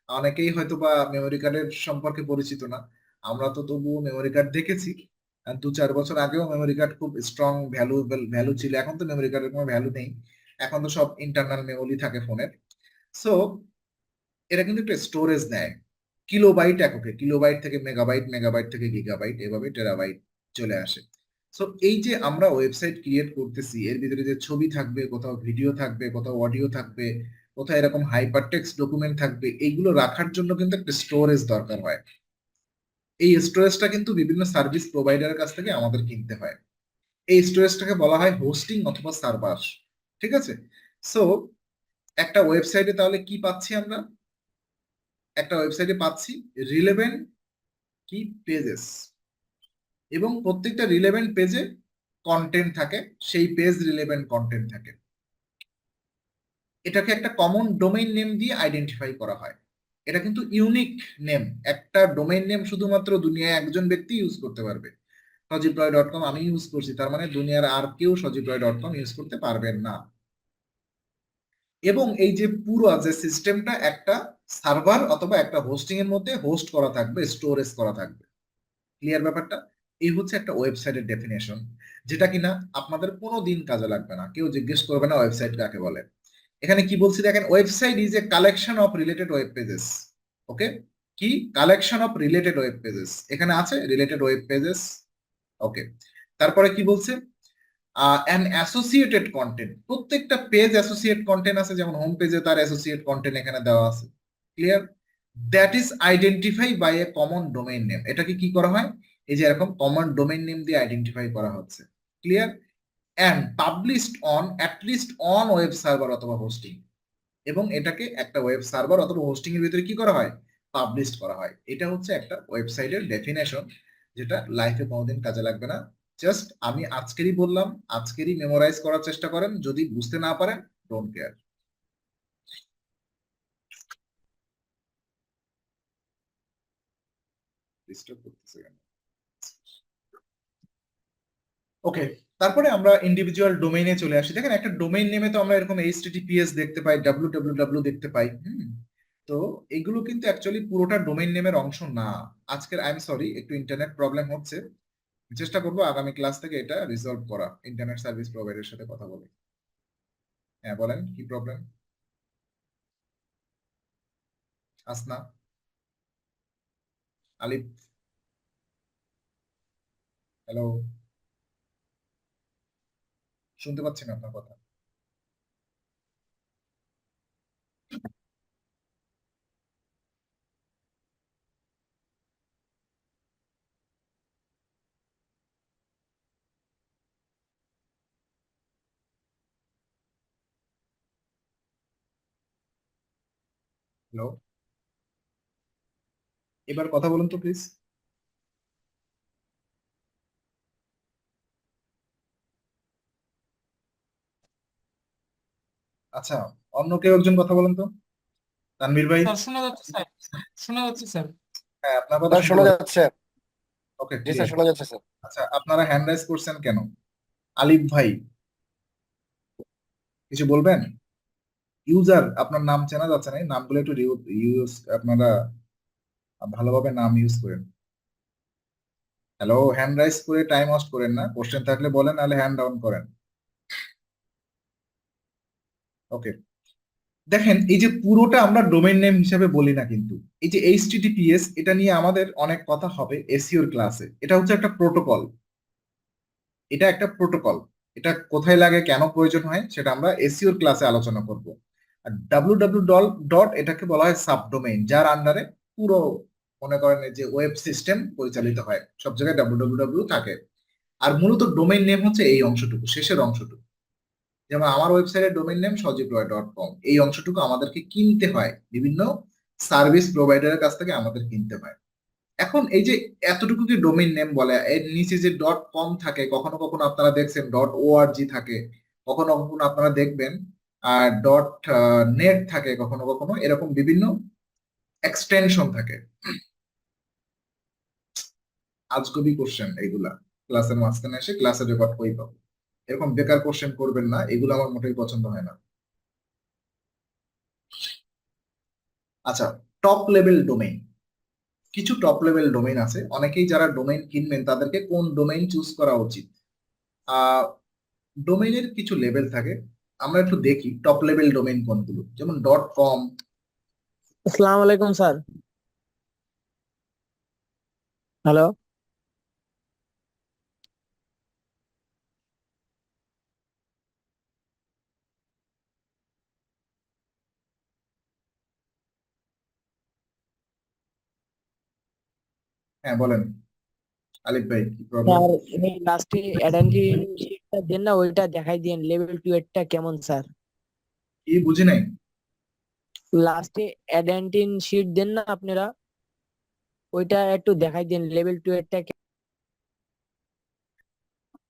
A: অনেকেই হয়তো বা মেমোরি কার্ডের সম্পর্কে পরিচিত না। আমরা তো তবুও মেমোরি কার্ড দেখেছি। আর 2-4 বছর আগেও মেমোরি কার্ড খুব স্ট্রং ভ্যালু ছিল। এখন তো মেমোরি কার্ডের কোনো ভ্যালু নেই, এখন তো সব ইন্টারনাল মেমোরি থাকে ফোনের। সো এটা কিন্তু একটা স্টোরেজ নেয় কিলোবাইট এককে, কিলোবাইট থেকে মেগাবাইট, মেগাবাইট থেকে গিগাবাইট, এভাবে টেরাবাইট চলে আসে। সো এই যে আমরা ওয়েবসাইট ক্রিয়েট করতেছি, এর ভিতরে যে ছবি থাকবে, কোথাও ভিডিও থাকবে, কোথাও অডিও থাকবে, কোথাও এরকম হাইপারটেক্সট ডকুমেন্ট থাকবে, এইগুলো রাখার জন্য কিন্তু একটা স্টোরেজ দরকার হয়। এই স্টোরেজটা কিন্তু বিভিন্ন সার্ভিস প্রোভাইডারের কাছ থেকে আমাদের কিনতে হয়। এই স্টোরেজটাকে বলা হয় হোস্টিং অথবা সার্ভার। ঠিক আছে? সো একটা ওয়েবসাইটে তাহলে কি পাচ্ছি আমরা? একটা ওয়েবসাইটে পাচ্ছি রিলেভেন্ট কি পেজেস, এবং প্রত্যেকটা রিলেভেন্ট পেজে কন্টেন্ট থাকে, সেই পেজ রিলেভেন্ট কন্টেন্ট থাকে। এটাকে একটা কমন ডোমেইন নেম দিয়ে আইডেন্টিফাই করা হয়। এটা কিন্তু ইউনিক নেম, একটা ডোমেইন নেম শুধুমাত্র দুনিয়ায় একজন ব্যক্তি ইউজ করতে পারবে। সজীবরয়.com আমি ইউজ করছি, তার মানে দুনিয়ার আর কেউ সজীবরয়.com ইউজ করতে পারবেন না। এবং এই যে পুরো যে সিস্টেমটা একটা সার্ভার অথবা একটা হোস্টিং এর মধ্যে হোস্ট করা থাকবে, স্টোরেজ করা থাকবে। ক্লিয়ার ব্যাপারটা? এই হচ্ছে একটা ওয়েবসাইটের ডেফিনেশন, যেটা কিনা আপনাদের কোনো দিন কাজে লাগবে না, কেউ জিজ্ঞেস করবে না ওয়েবসাইট কাকে বলে। এখানে কি বলছি দেখেন, website is a collection of related web pages. Okay, কি collection of related web pages, এখানে আছে রিলেটেড ওয়েব পেজেস। ওকে, তারপরে কি বলছে? অ্যান অ্যাসোসিয়েটেড কন্টেন্ট, প্রত্যেকটা পেজ অ্যাসোসিয়েট কন্টেন্ট আছে, যেমন হোম পেজে তার অ্যাসোসিয়েট কন্টেন্ট এখানে দেওয়া আছে। Clear? That is identify by a common domain name. এটাকে কি করা হয়? এই যে এরকম কমন ডোমেইন নেম দিয়ে আইডেন্টিফাই করা হচ্ছে। Clear? And published on at least on web server অথবা হোস্টিং, এবং এটাকে একটা ওয়েব সার্ভার অথবা হোস্টিং এর ভিতরে কি করা হয়? পাবলিশ করা হয়। এটা হচ্ছে একটা ওয়েবসাইটের ডেফিনেশন, যেটা লাইফে কোনোদিন কাজে লাগবে না। জাস্ট আমি আজকেরই বললাম, আজকেরই মেমোরাইজ করার চেষ্টা করেন, যদি বুঝতে না পারেন ডোন্ট কেয়ার। ডিস্টার্ব করতেছে কেন? ওকে, তারপরে আমরা ইন্ডিভিজুয়াল ডোমেইনে চলে আসি। দেখেন একটা ডোমেইন নেমে তো আমরা এরকম এইচটিটিপিএস দেখতে পাই, www দেখতে পাই। তো এগুলো কিন্তু অ্যাকচুয়ালি পুরোটা ডোমেইন নেমের অংশ না। আজকের আই এম সরি, একটু ইন্টারনেট প্রবলেম হচ্ছে, চেষ্টা করবো আগামী ক্লাস থেকে এটা রিজলভ করা, ইন্টারনেট সার্ভিস প্রোভাইডারের সাথে কথা বলে। হ্যাঁ বলেন, কি প্রবলেম? আসনা, আলিফ, হ্যালো, শুনতে পাচ্ছি না আপনার কথা। হ্যালো, এবার কথা বলুন তো প্লিজ। আচ্ছা, অন্য কেউ একজন কথা বলেন তো। তানভীর ভাই।
E: স্যার শোনা যাচ্ছে স্যার, শোনা যাচ্ছে স্যার।
A: হ্যাঁ, আপনার কথা
F: স্যার
A: শুনতে
F: শোনা
A: পাচ্ছি।
F: যাচ্ছে।
A: ওকে,
F: জি স্যার
A: ক্লিয়ার।
F: শোনা যাচ্ছে স্যার।
A: আচ্ছা, আপনারা হ্যান্ড রাইজ করছেন কেন? আলিফ ভাই, কিছু বলবেন? ইউজার, আপনার নাম চেনা যাচ্ছে না, এই নামগুলো একটু ইউজ, আপনারা ভালোভাবে নাম ইউজ করেন। হ্যালো, হ্যান্ড রাইজ করে টাইম ওয়েস্ট করেন না, কোশ্চেন থাকলে বলেন, নাহলে হ্যান্ড ডাউন করেন। ওকে, দেখেন এই যে পুরোটা আমরা ডোমেইন নেম হিসেবে বলি না, কিন্তু এই যে এইচটিটিপিএস, এটা নিয়ে আমাদের অনেক কথা হবে এসইওর ক্লাসে। এটা হচ্ছে একটা প্রোটোকল, এটা একটা প্রোটোকল। এটা কোথায় লাগে, কেন প্রয়োজন হয়, সেটা আমরা এসইওর ক্লাসে আলোচনা করব। আর www. এটাকে বলা হয় সাবডোমেইন, যার আন্ডারে পুরো মনে করেন যে ওয়েব সিস্টেম পরিচালিত হয়, সব জায়গায় www থাকে। আর মূলত ডোমেইন নেম হচ্ছে এই অংশটুকু, শেষের অংশটুকু। যেমন আমার ওয়েবসাইটের ডোমেইন নেম সজীবরয়.com, এই অংশটুকু আমাদেরকে কিনতে হয়, বিভিন্ন সার্ভিস প্রোভাইডারের কাছ থেকে আমাদের কিনতে হয়। এখন এই যে এতটুকু কি ডোমেইন নেম বলে, এর নিচে যে .com থাকে, কখনো কখনো আপনারা দেখছেন .org থাকে, কখনো কখনো আপনারা দেখবেন .net থাকে, কখনো কখনো এরকম বিভিন্ন এক্সটেনশন থাকে। আজগবি কোশ্চেন এইগুলা ক্লাসের মাঝখানে এসে ক্লাসে রেকর্ড করেই পাবো, এরকম বেকার কোশ্চেন করবেন না, এগুলো আমার মোটেই পছন্দ হয় না। আচ্ছা, টপ লেভেল ডোমেইন, কিছু টপ লেভেল ডোমেইন আছে। অনেকেই যারা ডোমেইন কিনবেন তাদেরকে কোন ডোমেইন চুজ করা উচিত, ডোমেইনের কিছু লেভেল থাকে। আমরা একটু দেখি টপ লেভেল ডোমেইন কোনগুলো, যেমন .com।
G: আসসালামু আলাইকুম স্যার। হ্যালো।
A: হ্যাঁ বলেন আলিফ ভাই, কি প্রবলেম?
G: স্যার এই লাস্টে অ্যাডেন্টিটি শিটটা দেন না, ওইটা দেখাই দিন লেভেল 2 এরটা কেমন স্যার।
A: কি বুঝি নাই?
G: লাস্টে অ্যাডেন্টিন শিট দেন না আপনারা, ওইটা একটু দেখাই দিন লেভেল 2 এরটা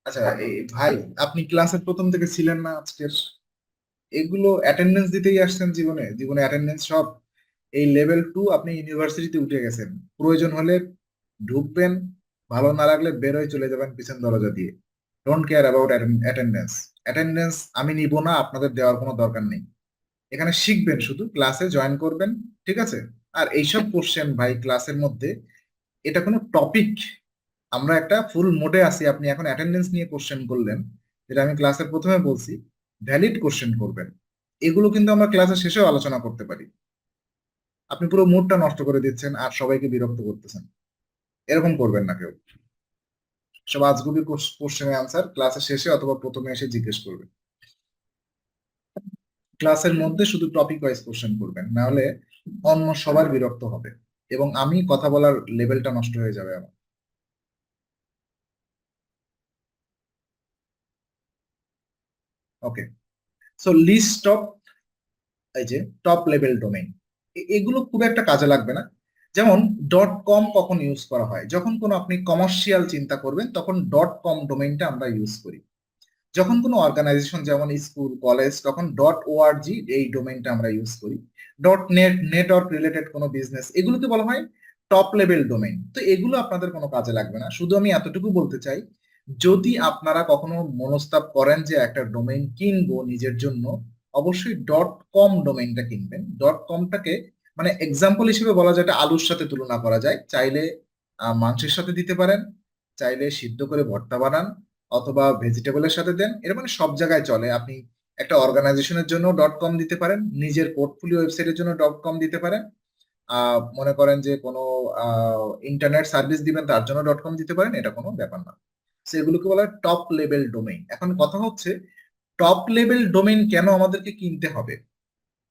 A: আচ্ছা এই ভাই, আপনি ক্লাসের প্রথম থেকে ছিলেন না আজকের? এগুলো অ্যাটেন্ডেন্স দিতেই আসছেন, জীবনে জীবনে অ্যাটেন্ডেন্স সব। এই লেভেল 2 আপনি ইউনিভার্সিটিতে উঠে গেছেন, প্রয়োজন হলে ঢুকবেন, ভালো না লাগলে বের হয়ে চলে যাবেন পিছন দরজা দিয়ে। Don't care about attendance. Attendance আমি নিব না, আপনাদের দেওয়ার কোনো দরকার নেই। এখানে শিখবেন, শুধু ক্লাসে জয়েন করবেন, ঠিক আছে? আর এইসব কোশ্চেন ভাই ক্লাসের মধ্যে, এটা কোনো টপিক, আমরা একটা ফুল মোডে আছি। আপনি এখন অ্যাটেন্ডেন্স নিয়ে কোশ্চেন করলেন, যেটা আমি ক্লাসের প্রথমে বলছি, ভ্যালিড কোশ্চেন করবেন। এগুলো কিন্তু আমরা ক্লাসের শেষেও আলোচনা করতে পারি। আপনি পুরো মুডটা নষ্ট করে দিচ্ছেন আর সবাইকে বিরক্ত করতেছেন, এরকম করবেন না কেউ। সব আজগুবি কোশ্চেনের আনসার ক্লাসের শেষে অথবা প্রথমে এসে জিজ্ঞেস করবেন। ক্লাসের মধ্যে শুধু টপিক ওয়াইজ কোশ্চেন করবেন, না হলে অন্য সবার বিরক্ত হবে এবং আমি কথা বলার লেভেলটা নষ্ট হয়ে যাবে আমার। ওকে, সো লিস্ট অফ এই যে টপ লেভেল ডোমেইন, এগুলো খুব একটা কাজে লাগবে না। যেমন ডট কম কখন ইউজ করা হয়, যখন কোনো আপনি কমার্শিয়াল চিন্তা করবেন তখন ডট কম ডোমেইনটা আমরা ইউজ করি। যখন কোনো অর্গানাইজেশন যেমন স্কুল কলেজ তখন ডট ওআরজি এই ডোমেইনটা আমরা ইউজ করি। ডট নেট নেটওয়ার্ক রিলেটেড কোনো বিজনেস, এগুলোকে বলা হয় টপ লেভেল ডোমেইন। তো এগুলো আপনাদের কোনো কাজে লাগবে না, শুধু আমি এতটুকু বলতে চাই, যদি আপনারা কখনো মনস্তাপ করেন যে একটা ডোমেইন কিনবো নিজের জন্য, অবশ্যই ডট কম ডোমেইনটা কিনবেন। ডট কমটাকে মানে এক্সাম্পল হিসেবে বলা যায়, এটা আলুর সাথে তুলনা করা যায়, চাইলে মাংসের সাথে দিতে পারেন, চাইলে সিদ্ধ করে ভর্তা বানান, অথবা ভেজিটেবলের সাথে দেন, এর মানে সব জায়গায় চলে। আপনি একটা অর্গানাইজেশনের জন্য ডট কম দিতে পারেন, নিজের পোর্টফোলিও ওয়েবসাইটের জন্য ডট কম দিতে পারেন, মনে করেন যে কোনো ইন্টারনেট সার্ভিস দিবেন তার জন্য ডট কম দিতে পারেন, এটা কোনো ব্যাপার না। সেগুলোকে বলা হয় টপ লেভেল ডোমেইন। এখন কথা হচ্ছে টপ লেভেল ডোমেইন কেন আমাদেরকে কিনতে হবে?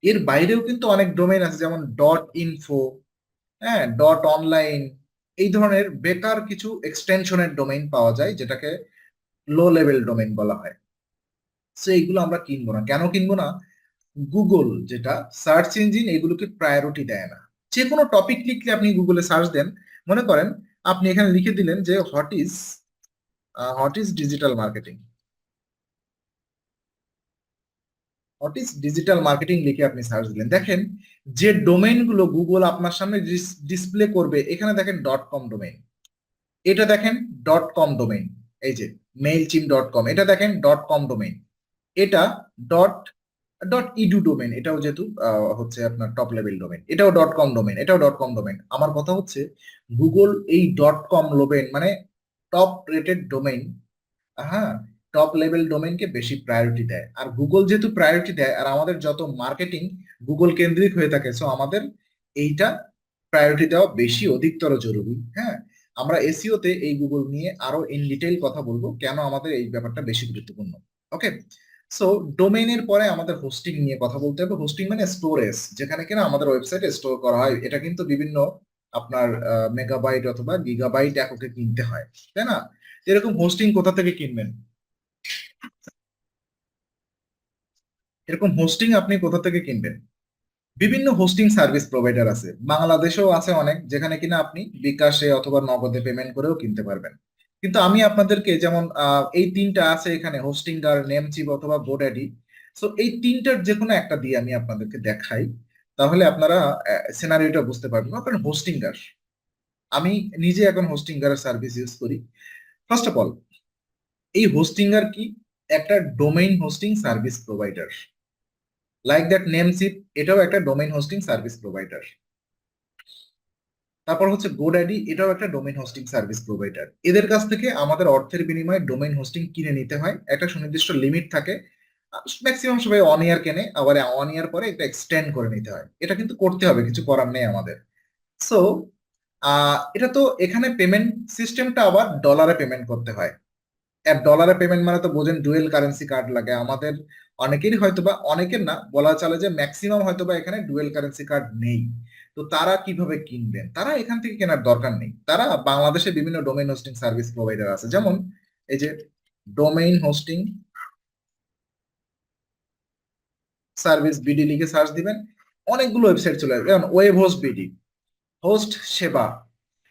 A: এর বাইরেও কিন্তু অনেক ডোমেইন আছে, যেমন ডট ইনফো, হ্যাঁ, ডট অনলাইন, এই ধরনের বেকার কিছু এক্সটেনশনের ডোমেইন পাওয়া যায় যেটাকে লো লেভেল ডোমেইন বলা হয়। সো এইগুলো আমরা কিনবো না। কেন কিনবো না? গুগল যেটা সার্চ ইঞ্জিন এগুলোকে প্রায়োরিটি দেয় না। যে কোনো টপিক লিখলে আপনি গুগলে সার্চ দেন, মনে করেন আপনি এখানে লিখে দিলেন যে হোয়াট ইজ ডিজিটাল মার্কেটিং, লিখে আপনি সার্চ দিলেন, দেখেন যে ডোমেইন গুলো গুগল আপনার সামনে ডিসপ্লে করবে, এখানে দেখেন ডট কম ডোমেইন, এটা দেখেন ডট কম ডোমেইন, এই যে mailchimp.com, এটা দেখেন ডট কম ডোমেইন, এটা ডট ডট ইডু ডোমেইন, এটাও যেহেতু হচ্ছে আপনার টপ লেভেল ডোমেইন, এটাও ডট কম ডোমেইন, এটাও ডট কম ডোমেইন। আমার কথা হচ্ছে গুগল এই ডট কম ডোমেইন মানে টপ রেটেড ডোমেইন, হ্যাঁ, টপ লেভেল ডোমেইনকে বেশি প্রায়োরিটি দেয়। আর গুগল যেহেতু প্রায়োরিটি দেয়, আর আমাদের যত মার্কেটিং গুগল কেন্দ্রিক হয়ে থাকে, সো আমাদের এইটা প্রায়োরিটি দেওয়া বেশি অধিকতর জরুরি। হ্যাঁ, আমরা এসইও তে এই গুগল নিয়ে আরো ইন ডিটেইল কথা বলবো, কেন আমাদের এই ব্যাপারটা বেশি গুরুত্বপূর্ণ। ওকে, সো ডোমেইনের পরে আমাদের হোস্টিং নিয়ে কথা বলতে হবে। হোস্টিং মানে স্টোরেজ, যেখানে কিনা আমাদের ওয়েবসাইটে স্টোর করা হয়। এটা কিন্তু বিভিন্ন আপনার মেগাবাইট অথবা গিগাবাইট এককে কিনতে হয়, তাই না? এরকম হোস্টিং কোথা থেকে কিনবেন? এরকম হোস্টিং আপনি কোথা থেকে কিনবেন? বিভিন্ন হোস্টিং সার্ভিস প্রোভাইডার আছে, বাংলাদেশেও আছে অনেক, যেখানে কিনা আপনি বিকাশে অথবা নগদে পেমেন্ট করেও কিনতে পারবেন। কিন্তু আমি আপনাদেরকে যেমন এই তিনটা আছে এখানে, হোস্টিঙ্গার, নেমচিপ অথবা গোড্যাডি, সো এই তিনটার যে কোনো একটা দিয়ে আমি আপনাদেরকে দেখাই, তাহলে আপনারা সিনারিওটা বুঝতে পারবেন। আপনার হোস্টিঙ্গার, আমি নিজে এখন হোস্টিঙ্গারের সার্ভিস ইউজ করি। ফার্স্ট অফ অল, এই হোস্টিঙ্গার কি? একটা domain hosting service provider, like that Namecheap, এটাও একটা ডোমেইন হোস্টিং সার্ভিস প্রোভাইডার। তারপর হচ্ছে গোড্যাডি, এটাও একটা ডোমেইন হোস্টিং সার্ভিস প্রোভাইডার। এদের কাছ থেকে আমাদের অর্থের বিনিময়ে ডোমেইন হোস্টিং কিনে নিতে হয়, একটা সুনির্দিষ্ট লিমিট থাকে। ম্যাক্সিমাম সবাই 1 ইয়ার কেনে, আবার 1 ইয়ার পরে এটা এক্সটেন্ড করে নিতে হয়। এটা কিন্তু করতে হবে, কিছু করার নেই আমাদের। সো এটা তো এখানে পেমেন্ট সিস্টেমটা আবার ডলারে পেমেন্ট করতে হয়। আর ডলারে পেমেন্ট মানে তো বোঝেন, ডুয়েল কারেন্সি কার্ড লাগে আমাদের। অনেকেরই হয়তোবা, অনেকের না বলা চলে যে ম্যাক্সিমাম হয়তোবা এখানে ডুয়েল কারেন্সি কার্ড নেই। তো তারা কিভাবে কিনবেন? তারা এখান থেকে কেনার দরকার নেই। তারা বাংলাদেশে বিভিন্ন ডোমেইন হোস্টিং সার্ভিস প্রোভাইডার আছে, যেমন এই যে ডোমেইন হোস্টিং সার্ভিস বিডি লিখে সার্চ দিবেন, অনেকগুলো ওয়েবসাইট চলে আসবে, যেমন ওয়েব হোস্ট বিডি, হোস্ট সেবা,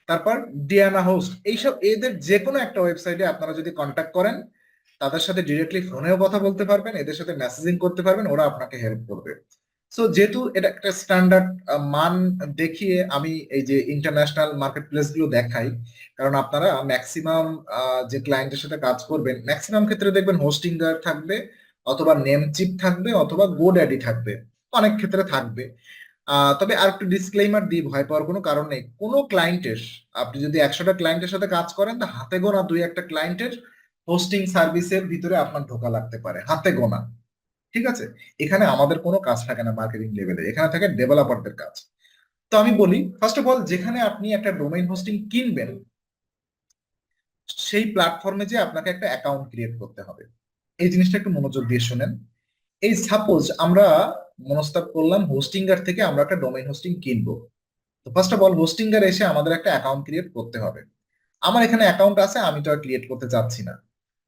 A: তারপর ডিয়ানা হোস্ট, এইসব এদের যে কোনো একটা ওয়েবসাইটে আপনারা যদি কন্ট্যাক্ট করেন, তাদের সাথে ডিরেক্টলি ফোনেও কথা বলতে পারবেন, এদের সাথে মেসেজিং করতে পারবেন, ওরা আপনাকে হেল্প করবে। সো যেহেতু এটা একটা স্ট্যান্ডার্ড মান দেখিয়ে আমি এই যে ইন্টারন্যাশনাল মার্কেট প্লেস গুলো দেখাই, কারণ আপনারা ম্যাক্সিমাম যে ক্লায়েন্টের সাথে কাজ করবেন, ম্যাক্সিমাম ক্ষেত্রে দেখবেন হোস্টিঙ্গার থাকবে, অথবা নেমচিপ থাকবে, অথবা গোড্যাডি থাকবে, অনেক ক্ষেত্রে থাকবে। তবে আর একটু ডিসক্লেইমার দিই, ভয় পাওয়ার কোনো কারণ নেই। কোনো ক্লায়েন্টের, আপনি যদি 100টা ক্লায়েন্টের সাথে কাজ করেন, তা হাতে গোনা 2-1টা ক্লায়েন্টের হোস্টিং সার্ভিসের ভিতরে আপনার ঢোকা লাগতে পারে, হাতে গোনা। ঠিক আছে, এখানে আমাদের কোনো কাজ থাকে না মার্কেটিং লেভেলে, এখানে থাকে ডেভেলপারদের কাজ। তো আমি বলি, ফার্স্ট অফ অল, যেখানে আপনি একটা ডোমেইন হোস্টিং কিনবেন, সেই প্ল্যাটফর্মে যে আপনাকে একটা অ্যাকাউন্ট ক্রিয়েট করতে হবে। এই জিনিসটা একটু মনোযোগ দিয়ে শুনেন। এই সাপোজ আমরা মনস্তাব করলাম হোস্টিঙ্গার থেকে আমরা একটা ডোমেইন হোস্টিং কিনবো। তো ফার্স্ট অফ অল, হোস্টিঙ্গার এসে আমাদের একটা অ্যাকাউন্ট ক্রিয়েট করতে হবে। আমার এখানে অ্যাকাউন্ট আছে, আমি তো আর ক্রিয়েট করতে চাচ্ছি না।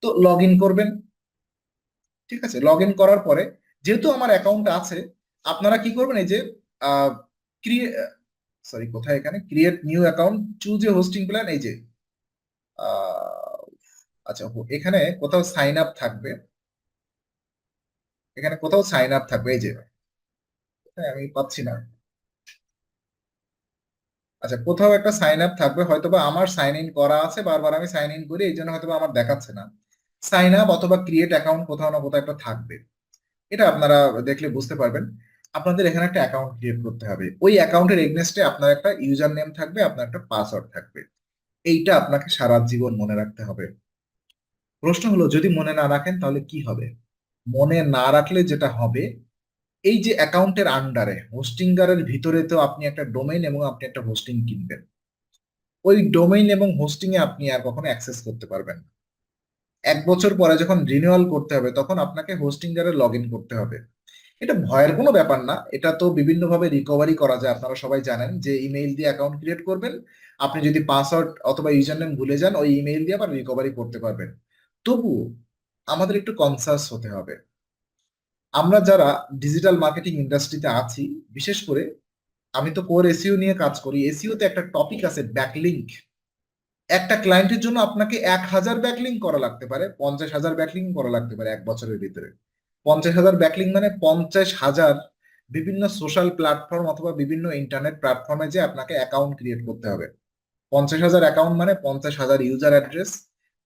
A: তো লগ ইন করবেন, ঠিক আছে? লগ ইন করার পরে, যেহেতু আমার অ্যাকাউন্ট আছে, আপনারা কি করবেন, এই যে সরি কোথায়, এখানে create new account, choose a hosting plan, এই যে আহ, আচ্ছা এখানে কোথাও সাইন আপ থাকবে, এখানে কোথাও সাইন আপ থাকবে, এই যে আমি পাচ্ছি না। আচ্ছা কোথাও একটা সাইন আপ থাকবে, হয়তোবা আমার সাইন ইন করা আছে, বারবার আমি সাইন ইন করি, এই জন্য হয়তোবা আমার দেখাচ্ছে না। সাইন আপ অথবা ক্রিয়েট অ্যাকাউন্ট কোথাও না কোথাও একটা থাকবে, এটা আপনারা দেখলে বুঝতে পারবেন। আপনাদের এখানে একটা অ্যাকাউন্ট ক্রিয়েট করতে হবে, ওই অ্যাকাউন্টের এগনেস্টে আপনার একটা ইউজার নেম থাকবে, আপনার একটা পাসওয়ার্ড থাকবে, এইটা আপনাকে সারা জীবন মনে রাখতে হবে। প্রশ্ন হলো যদি মনে না রাখেন তাহলে কি হবে? মনে না রাখলে যেটা হবে, এই যে অ্যাকাউন্টের আন্ডারে হোস্টিংগারের ভিতরে তো আপনি একটা ডোমেইন এবং আপনি একটা হোস্টিং কিনবেন, ওই ডোমেইন এবং হোস্টিং এ আপনি আর কখনো অ্যাক্সেস করতে পারবেন না। 1 বছর পরে যখন রিনিউয়াল করতে হবে তখন আপনাকে হোস্টিংগারে লগ ইন করতে হবে। এটা ভয়ের কোনো ব্যাপার না, এটা তো বিভিন্নভাবে রিকভারি করা যায়, আপনারা সবাই জানেন যে ইমেইল দিয়ে অ্যাকাউন্ট ক্রিয়েট করবেন, আপনি যদি পাসওয়ার্ড অথবা ইউজার নেম ভুলে যান ওই ইমেইল দিয়ে আবার রিকভারি করতে পারবেন। তবুও আমাদের একটু কনসাস হতে হবে। আমরা যারা ডিজিটাল মার্কেটিং ইন্ডাস্ট্রিতে আছি, বিশেষ করে আমি তো কোর এসইও নিয়ে কাজ করি, এসইও তে একটা টপিক আছে ব্যাকলিংক। একটা ক্লায়েন্টের জন্য আপনাকে 1,000 ব্যাকলিংক করা লাগতে পারে, 50,000 ব্যাকলিংক করা লাগতে পারে 1 বছরের ভিতরে। 50,000 ব্যাকলিংক মানে 50,000 বিভিন্ন সোশ্যাল প্ল্যাটফর্ম অথবা বিভিন্ন ইন্টারনেট প্ল্যাটফর্মে যে আপনাকে অ্যাকাউন্ট ক্রিয়েট করতে হবে। 50,000 অ্যাকাউন্ট মানে 50,000 ইউজার অ্যাড্রেস,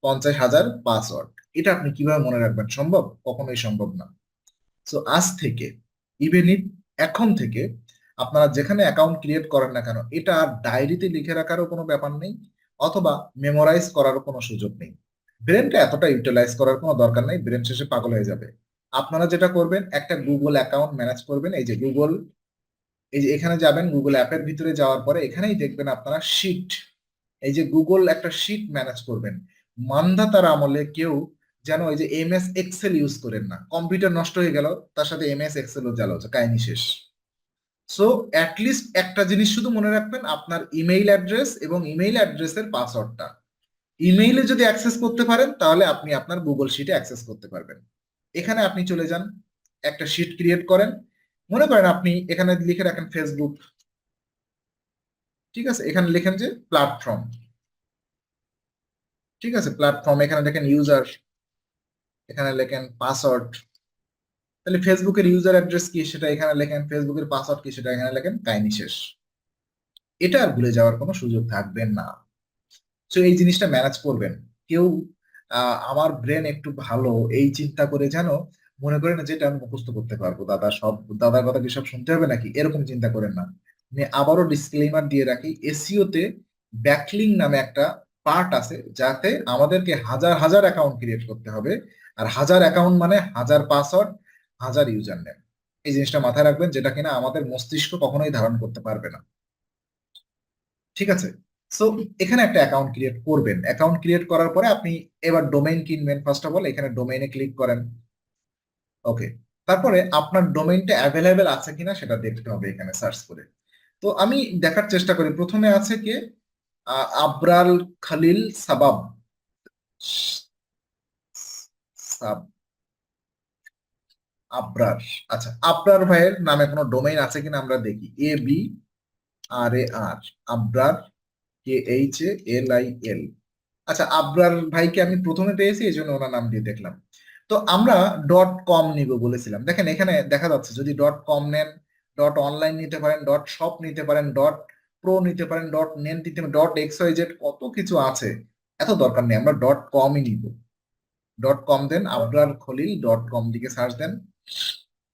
A: 50,000 পাসওয়ার্ড। এটা আপনি কিভাবে মনে রাখবেন? সম্ভব? কখনোই সম্ভব না। সো আজ থেকে, ইভেন ইট এখন থেকে, আপনারা যেখানে অ্যাকাউন্ট ক্রিয়েট করেন না কেন, এটা আর ডায়েরিতে লিখে রাখারও কোনো ব্যাপার নেই, অথবা মেমোরাইজ করারও কোনো সুযোগ নেই। ব্রেনটা এতটা ইউটিলাইজ করার কোনো দরকার নেই, ব্রেন শেষে পাগল হয়ে যাবে। আপনারা যেটা করবেন, একটা গুগল অ্যাকাউন্ট ম্যানেজ করবেন, এই যে গুগল, এই যে এখানে যাবেন, গুগল অ্যাপের ভিতরে যাওয়ার পরে এখানেই দেখবেন আপনারা শিট, এই যে গুগল একটা শিট ম্যানেজ করবেন। মান্ধাতার আমলে কেউ যেন ওই যে এমএস এক্সেল ইউজ করেন না, কম্পিউটার নষ্ট হয়ে গেল তার সাথে এমএস এক্সেলও জ্বালা হচ্ছে, কাহিনী শেষ। সো অ্যাটলিস্ট একটা জিনিস শুধু মনে রাখবেন, আপনার ইমেইল অ্যাড্রেস এবং ইমেইল অ্যাড্রেসের পাসওয়ার্ডটা। ইমেইলে যদি অ্যাক্সেস করতে পারেন তাহলে আপনি আপনার গুগল শিটে অ্যাক্সেস করতে পারবেন। এখানে আপনি চলে যান, একটা শিট ক্রিয়েট করেন, মনে করেন আপনি এখানে লিখে রাখেন ফেসবুক, ঠিক আছে, এখানে লিখেন যে প্ল্যাটফর্ম, ঠিক আছে, প্ল্যাটফর্ম, এখানে লেখেন ইউজার, এখানে লেখেন পাসওয়ার্ড, তাহলে ফেসবুকের ইউজার অ্যাড্রেস কি সেটা এখানে লেখেন, ফেসবুকের পাসওয়ার্ড কি সেটা এখানে লেখেন, কাহিনী শেষ। এটা আর ভুলে যাওয়ার কোনো সুযোগ থাকবে না। তো এই জিনিসটা ম্যানেজ করবেন। কেউ আমার ব্রেন একটু ভালো এই চিন্তা করে যেন মনে করেন না যেটা আমি মুখস্থ করতে পারবো, দাদা সব, দাদার কথা কি সব শুনতে হবে নাকি, এরকম চিন্তা করেন না। আমি আবারও ডিসক্লেইমার দিয়ে রাখি, এসইও তে ব্যাকলিং নামে একটা পার্ট আছে, যাতে আমাদেরকে হাজার হাজার অ্যাকাউন্ট ক্রিয়েট করতে হবে, আর হাজার অ্যাকাউন্ট মানে হাজার পাসওয়ার্ড, হাজার ইউজার নেম। এই জিনিসটা মাথায় রাখবেন, যেটা কিনা আমাদের মস্তিষ্ক কখনোই ধারণ করতে পারবে না, ঠিক আছে? সো এখানে একটা অ্যাকাউন্ট ক্রিয়েট করবেন, অ্যাকাউন্ট ক্রিয়েট করার পরে আপনি এবার ডোমেইন কিনবেন। ফার্স্ট অফ অল এখানে ডোমেইনে ক্লিক করেন, ওকে। তারপরে আপনার ডোমেইনটা অ্যাভেলেবেল আছে কিনা সেটা দেখতে হবে এখানে সার্চ করে। তো আমি দেখার চেষ্টা করি, প্রথমে আছে কে, আবরাল খালিল সাবাব, সাব, আবরার। আচ্ছা আবরার ভাইয়ের নামে কোনো ডোমেইন আছে কিনা আমরা দেখি, ABRAR, আবরার, KHALIL। আচ্ছা আবরার ভাইকে আমি প্রথমে পেয়েছি এই জন্য ওনার নাম দিয়ে দেখলাম। তো আমরা .com নিব বলেছিলাম, দেখেন এখানে দেখা যাচ্ছে যদি .com নেন, .online নিতে পারেন, .shop নিতে পারেন, .pro নিতে পারেন, .net নিতে পারেন, .xyz, কত কিছু আছে, এত দরকার নেই, আমরা .comই নিব। .com দেন, আবরার খলিল .com দিকে সার্চ দেন,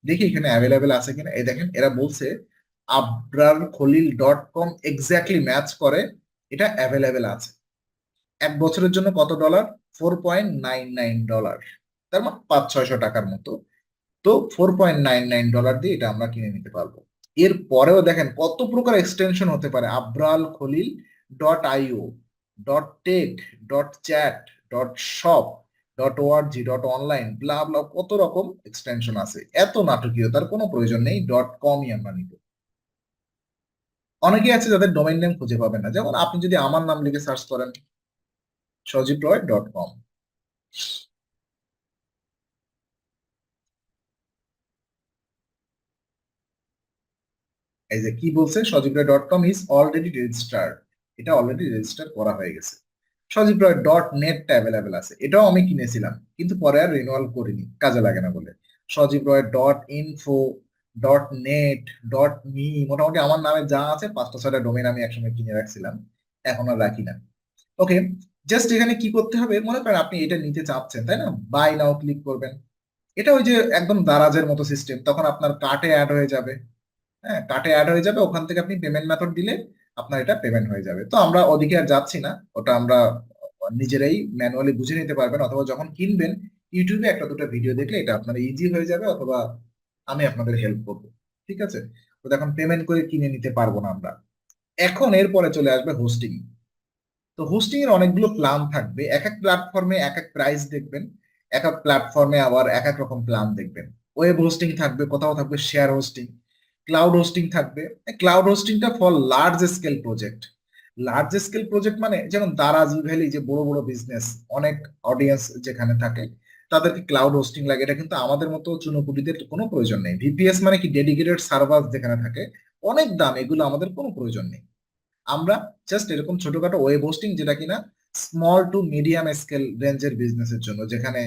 A: দেখি এখানে অ্যাভেলেবেল আছে কিনা। এই দেখেন এরা বলছে Abrar Khalil .com exactly match করে, এটা অ্যাভেলেবেল আছে। 1 বছরের জন্য কত ডলার? $4.99, তার মানে 500-600 টাকার মতো। তো $4.99 দিয়ে এটা আমরা কিনে নিতে পারবো। এর পরেও দেখেন কত প্রকার এক্সটেনশন হতে পারে, আবরাল Khalil .io, .tech, .chat, .shop, .org, .online, ব্লা ব্লা, কত রকম এক্সটেনশন আছে, এত নাটকীয়তার কোনো প্রয়োজন নেই, .comই আমরা নিব। অনেকে আছে যাদের ডোমেইন নেম খুঁজে পাবেন না, যেমন আপনি যদি আমার নাম লিখে সার্চ করেন সজীবরয়.com, এই যে কি বলছে, সজীবরায়.com ইজ অলরেডি রেজিস্টার্ড, এটা অলরেডি রেজিস্টার করা হয়ে গেছে। সজীবরায়.নেটটা অ্যাভেলেবেল আছে, এটাও আমি কিনেছিলাম কিন্তু পরে আর রিনিউয়াল করিনি, কাজে লাগে না বলে। সজীবরায়.info, .net, .me, মোটামুটি আমার নামে যা আছে 5টা 6টা ডোমেইন আমি একসঙ্গে কিনে রাখছিলাম, এখন আর রাখি না। ওকে, জাস্ট এখানে কি করতে হবে, মনে করেন আপনি এটা নিতে চাচ্ছেন, তাই না? বাই নাও ক্লিক করবেন। এটা ওই যে একদম দারাজের মতো সিস্টেম, তখন আপনার কার্টে অ্যাড হয়ে যাবে। হ্যাঁ, কার্টে অ্যাড হয়ে যাবে, ওখান থেকে আপনি পেমেন্ট মেথড দিলে আপনার এটা পেমেন্ট হয়ে যাবে। তো আমরা ওদিকে আর যাচ্ছি না, ওটা আমরা নিজেরাই ম্যানুয়ালি বুঝে নিতে পারবেন, অথবা যখন কিনবেন ইউটিউবে 1-2টা ভিডিও দেখলে এটা আপনার ইজি হয়ে যাবে, অথবা আমি আপনাদের হেল্প করবো। ঠিক আছে, তো এখন পেমেন্ট করে কিনে নিতে পারবো না আমরা। এখন এরপরে চলে আসবে হোস্টিং। তো হোস্টিং এর অনেকগুলো প্ল্যান থাকবে, এক এক প্ল্যাটফর্মে এক এক প্রাইস দেখবেন, এক এক প্ল্যাটফর্মে আবার এক এক রকম প্ল্যান দেখবেন। ওয়েব হোস্টিং থাকবে, কোথাও থাকবে শেয়ার হোস্টিং, ক্লাউড হোস্টিং থাকবে। ক্লাউড হোস্টিংটা for large scale project. Large scale project মানে যেমন দারাজ, ভ্যালি, যে বড় বড় বিজনেস, অনেক অডিয়েন্স যেখানে থাকে তাদেরকে ক্লাউড হোস্টিং লাগে। এটা কিন্তু আমাদের মতো চুনোপুটিদের কোনো প্রয়োজন নেই। ভিপিএস মানে কি, ডেডিকেটেড সার্ভার যেখানে থাকে, অনেক দাম, এগুলো আমাদের কোনো প্রয়োজন নেই। আমরা জাস্ট এরকম ছোটখাটো ওয়েব হোস্টিং, যেটা কিনা স্মল টু মিডিয়াম স্কেল রেঞ্জের বিজনেসের জন্য, যেখানে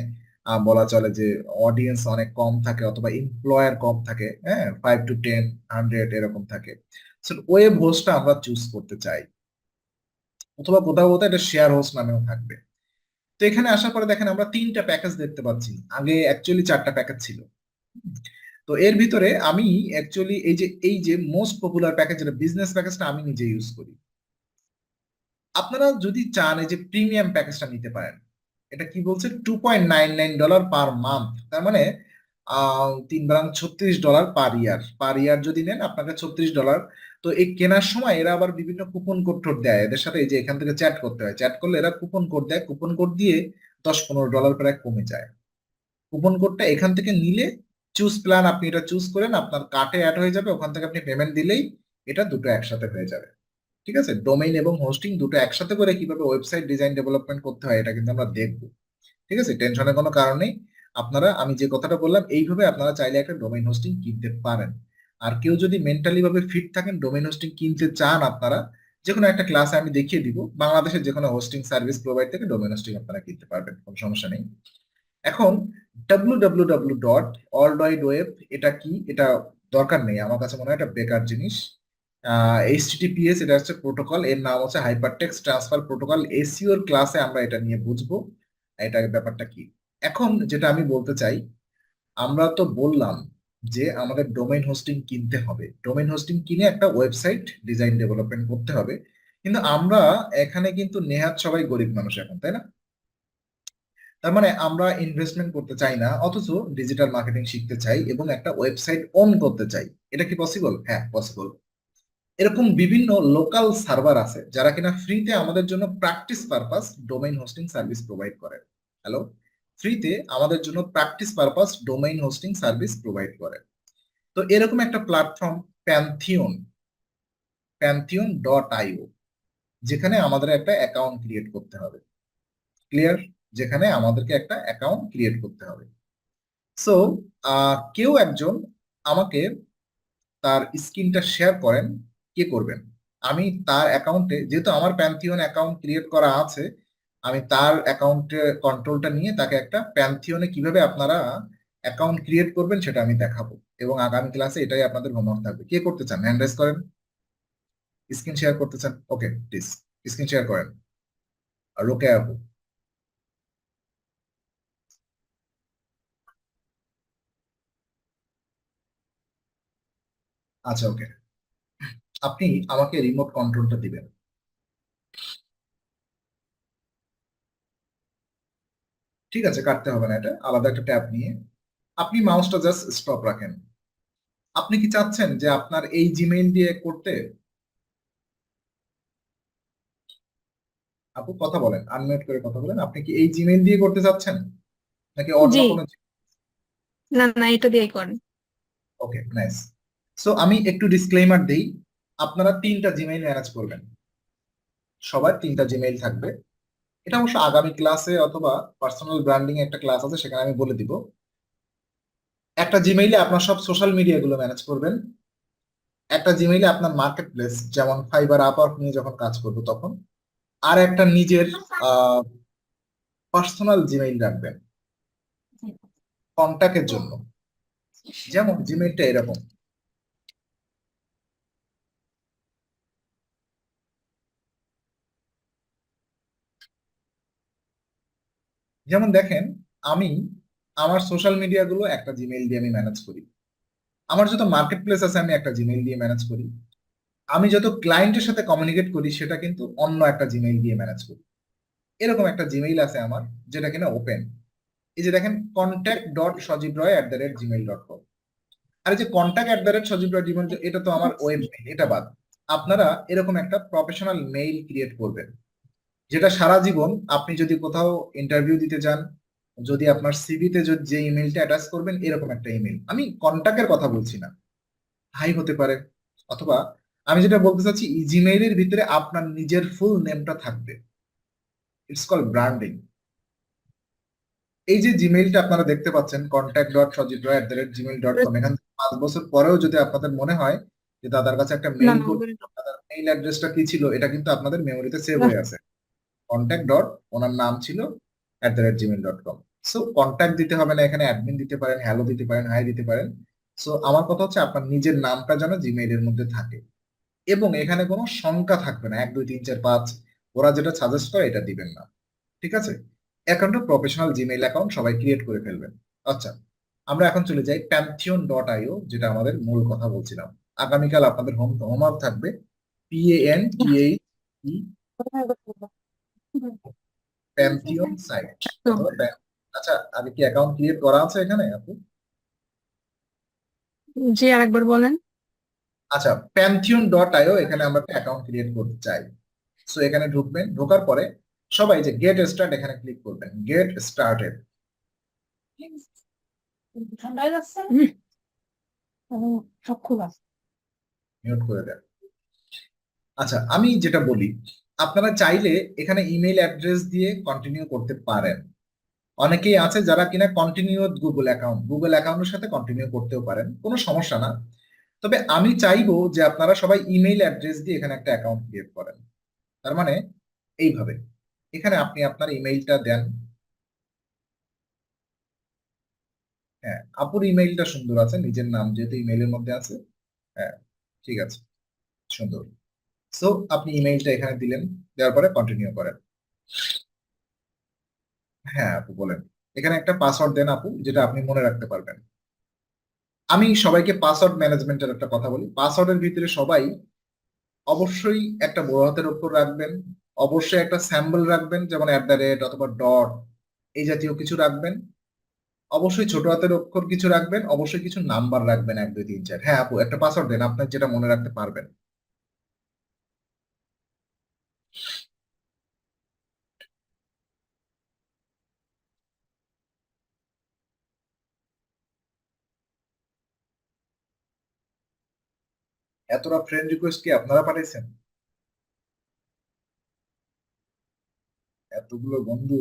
A: বলা চলে যে অডিয়েন্স অনেক কম থাকে অথবা এমপ্লয়ার কম থাকে, হ্যাঁ, 5 to 10, 100 এরকম থাকে। ওয়েব হোস্টটা আমরা চুজ করতে চাই, অথবা কোথাও কোথাও এটা শেয়ার হোস্ট নামেও থাকবে। তো এখানে আসার পরে দেখেন আমরা 3টা প্যাকেজ দেখতে পাচ্ছি, আগে অ্যাকচুয়ালি 4টা প্যাকেজ ছিল। তো এর ভিতরে আমি অ্যাকচুয়ালি এই যে মোস্ট পপুলার প্যাকেজ, যেটা বিজনেস প্যাকেজটা, আমি নিজে ইউজ করি। আপনারা যদি চান এই যে প্রিমিয়াম প্যাকেজটা নিতে পারেন। এটা কি বলছে, $2.99 পার মান্থ, তার মানে 3 × 36 পার ইয়ার যদি নেন আপনাকে $36। তো এই কেনার সময় এরা আবার বিভিন্ন কুপন কোড টোড দেয় এদের সাথে, এই যে এখান থেকে চ্যাট করতে হয়, চ্যাট করলে এরা কুপন কোড দেয়, কুপন কোড দিয়ে $10-15 প্রায় কমে যায়। কুপন কোডটা এখান থেকে নিলে চুজ প্ল্যান, আপনি এটা চুজ করেন, আপনার কার্টে অ্যাড হয়ে যাবে, ওখান থেকে আপনি পেমেন্ট দিলেই এটা দুটো একসাথে হয়ে যাবে। ঠিক আছে, ডোমেইন এবং হোস্টিং দুটো একসাথে করে কিভাবে ওয়েবসাইট ডিজাইন ডেভেলপমেন্ট করতে হয় এটা কিন্তু আমরা দেখবো। ঠিক আছে, টেনশনের কোনো কারণ নেই। আপনারা, আমি যে কথাটা বললাম এইভাবে আপনারা চাইলে একটা ডোমেইন হোস্টিং কিনতে পারেন। আর কেউ যদি মেন্টালি ভাবে ফিট থাকেন, ডোমেইন হোস্টিং কিনতে চান, আপনারা যে কোনো একটা ক্লাসে আমি দেখিয়ে দিব, বাংলাদেশের যে কোনো হোস্টিং সার্ভিস প্রোভাইড থেকে ডোমেইন হোস্টিং আপনারা কিনতে পারবেন, কোনো সমস্যা নেই। এখন www.all.web এটা কি, এটা দরকার নেই আমার কাছে, মনে হয় এটা বেকার জিনিস। HTTPS এটা হচ্ছে প্রোটোকল, এর নাম হচ্ছে হাইপারটেক্সট ট্রান্সফার প্রোটোকল। এসইও এর ক্লাসে আমরা এটা নিয়ে বুঝবো এটা ব্যাপারটা কি। এখন যেটা আমি বলতে চাই, আমরা তো বললাম যে আমাদের ডোমেইন হোস্টিং কিনতে হবে, ডোমেইন হোস্টিং কিনে একটা ওয়েবসাইট ডিজাইন ডেভেলপমেন্ট করতে হবে। কিন্তু আমরা এখানে কিন্তু নেহাত সবাই গরিব মানুষ এখন, তাই না? তার মানে আমরা ইনভেস্টমেন্ট করতে চাই না, অথচ ডিজিটাল মার্কেটিং শিখতে চাই এবং একটা ওয়েবসাইট অন করতে চাই। এটা কি পসিবল? হ্যাঁ, পসিবল। এরকম বিভিন্ন লোকাল সার্ভার আছে যারা কিনা ফ্রিতে আমাদের জন্য practice purpose domain hosting service provide করে। হ্যালো, ফ্রিতে আমাদের জন্য practice purpose domain hosting service provide করে। তো এরকম একটা প্ল্যাটফর্ম প্যান্থিয়ন.io, যেখানে আমাদের একটা অ্যাকাউন্ট ক্রিয়েট করতে হবে। ক্লিয়ার? যেখানে আমাদেরকে একটা অ্যাকাউন্ট ক্রিয়েট করতে হবে। সো কেউ একজন আমাকে তার স্ক্রিনটা শেয়ার করেন, কে করবেন? আমি তার অ্যাকাউন্টে, যেহেতু আমার প্যান্থিয়ন অ্যাকাউন্ট ক্রিয়েট করা আছে, আমি তার অ্যাকাউন্টে কন্ট্রোলটা নিয়ে তাকে একটা প্যান্থিয়নে কিভাবে আপনারা অ্যাকাউন্ট ক্রিয়েট করবেন সেটা আমি দেখাবো, এবং আগামী ক্লাসে এটাই আপনাদের হোমওয়ার্ক থাকবে। কে করতে চান হ্যান্ড রাইজ করেন, স্ক্রিন শেয়ার করতে চান? ওকে, প্লিজ স্ক্রিন শেয়ার করেন। আর রোকেয়া আপু, আচ্ছা ওকে, আপনি আমাকে রিমোট কন্ট্রোলটা দিবেন। ঠিক আছে, কাটতে হবে না, এটা আলাদা একটা ট্যাব নিয়ে আপনি মাউসটা জাস্ট স্টপ রাখেন। আপনি কি চাচ্ছেন যে আপনার এই জিমেইল দিয়ে করতে? আপু কথা বলেন, আনমিউট করে কথা বলেন। আপনি কি এই জিমেইল দিয়ে করতে চাচ্ছেন নাকি অন্য
B: জি,
A: কোনো?
B: না না, এটা দিয়েই করেন।
A: ওকে, নাইস। সো আমি একটু ডিসক্লেইমার দেই, আপনারা 3টা জিমেইল ম্যানেজ করবেন, সবার 3টা জিমেইল থাকবে। এটা অবশ্য আগামী ক্লাসে অথবা পার্সোনাল ব্র্যান্ডিং একটা ক্লাস আছে, সেখানে আমি বলে দিব। একটা জিমেইলে আপনার সব সোশ্যাল মিডিয়া গুলো ম্যানেজ করবেন, একটা জিমেইলে আপনার মার্কেট প্লেস যেমন ফাইবার আপওয়ার্ক নিয়ে যখন কাজ করবো তখন, আর একটা নিজের পার্সোনাল জিমেইল রাখবেন কন্টাক্টের জন্য। যেমন জিমেইলটা এরকম, যেমন দেখেন আমি আমার সোশ্যাল মিডিয়া গুলো একটা জিমেইল দিয়ে আমি ম্যানেজ করি, আমার যত মার্কেট প্লেস আছে আমি একটা জিমেইল দিয়ে ম্যানেজ করি, আমি যত ক্লায়েন্টের সাথে কমিউনিকেট করি সেটা কিন্তু অন্য একটা জিমেইল দিয়ে ম্যানেজ করি। এরকম একটা জিমেইল আছে আমার, যেটা কিনা ওপেন। এই যে দেখেন contact.sajibroy@gmail.com। আর এই যে contact@sajibroy@gmail, এটা তো আমার ওয়েব মেইল, এটা বাদ। আপনারা এরকম একটা প্রফেশনাল মেইল ক্রিয়েট করবেন, যেটা সারা জীবন আপনি যদি কোথাও ইন্টারভিউ দিতে যান, যদি আপনার সিভিতে যে ইমেলটা অ্যাটাচ করবেন এরকম একটা ইমেল, আমি কন্টাক্টের কথা বলছি না, হাই হতে পারে, অথবা আমি যেটা বলতে চাচ্ছি জিমেইলের ভিতরে আপনার নিজের ফুল নেমটা থাকবে। It's call branding. এই যে জিমেইলটা আপনারা দেখতে পাচ্ছেন contact.sajibroy@gmail.com, এখান থেকে 5 বছর পরেও যদি আপনাদের মনে হয় যে দাদার কাছে একটা
B: না
A: মেইল
B: না
A: করতে,
B: ওগুলো না।
A: দাদার মেইল অ্যাড্রেসটা কি ছিল, এটা কিন্তু আপনাদের মেমোরিতে সেভ হয়ে আছে। কন্ট্যাক্ট ডট ওনার নাম ছিল @gmail.com। সো কন্ট্যাক্ট দিতে হবে না, এখানে অ্যাডমিন দিতে পারেন, হ্যালো দিতে পারেন, হাই দিতে পারেন। সো আমার কথা হচ্ছে আপনার নিজের নামটা যেন জিমেইলের মধ্যে থাকে, এবং এখানে কোনো সংখ্যা থাকবে না 1 2 3 4 5, ওরা যেটা সাজেস্ট করে এটা দিবেন না, ঠিক আছে? অ্যাকাউন্টটা প্রফেশনাল জিমেইল অ্যাকাউন্ট সবাই ক্রিয়েট করে ফেলবেন। আচ্ছা, আমরা এখন চলে যাই pantheon.io, যেটা আমাদের মূল কথা বলছিলাম। আগামীকাল আপনাদের হোমওয়ার্ক থাকবে PANTHE প্যান্থিয়ন সাইট।
B: তো
A: আচ্ছা, আগে কি অ্যাকাউন্ট ক্রিয়েট করা আছে এখানে আপু?
B: জি আরেকবার বলেন।
A: আচ্ছা, pantheon.io, এখানে আমরা একটা অ্যাকাউন্ট ক্রিয়েট করতে চাই। সো এখানে ঢুকবেন, ঢোকার পরে সবাই যে গেট স্টার্ট এখানে ক্লিক করবেন, গেট স্টার্টেড
D: ঠান্ডা হয়ে যাচ্ছে সব খোলা
A: মিউট করে দেন। আচ্ছা, আমি যেটা বলি, আপনারা চাইলে এখানে ইমেল অ্যাড্রেস দিয়ে কন্টিনিউ করতে পারেন। অনেকেই আছে যারা কিনা কন্টিনিউ গুগল অ্যাকাউন্টের সাথে কন্টিনিউ করতেও পারেন, কোনো সমস্যা না। তবে আমি চাইবো যে আপনারা সবাই ইমেইল অ্যাড্রেস দিয়ে এখানে একটা অ্যাকাউন্ট ক্রিয়েট করেন। তার মানে এইভাবে এখানে আপনি আপনার ইমেইলটা দেন। হ্যাঁ, আপুর ইমেইলটা সুন্দর আছে, নিজের নাম যেহেতু ইমেইলের মধ্যে আছে। হ্যাঁ, ঠিক আছে, সুন্দর। সো আপনি ইমেইলটা এখানে দিলেন, দেওয়ার পরে কন্টিনিউ করেন। হ্যাঁ আপু বলেন, এখানে একটা পাসওয়ার্ড দেন আপু, যেটা আপনি মনে রাখতে পারবেন। আমি সবাইকে পাসওয়ার্ড ম্যানেজমেন্টের একটা কথা বলি, পাসওয়ার্ডের ভিতরে সবাই অবশ্যই একটা বড় হাতের অক্ষর রাখবেন, অবশ্যই একটা স্যাম্বল রাখবেন, যেমন অথবা ডট, এই জাতীয় কিছু রাখবেন। অবশ্যই ছোট হাতের অক্ষর কিছু রাখবেন, অবশ্যই কিছু নাম্বার রাখবেন, 1 2 3 4। হ্যাঁ আপু, একটা পাসওয়ার্ড দেন আপনার যেটা মনে রাখতে পারবেন। এতটা ফ্রেন্ড রিকোয়েস্ট কি আপনারা পাঠাইছেন? এতগুলো বন্ধু!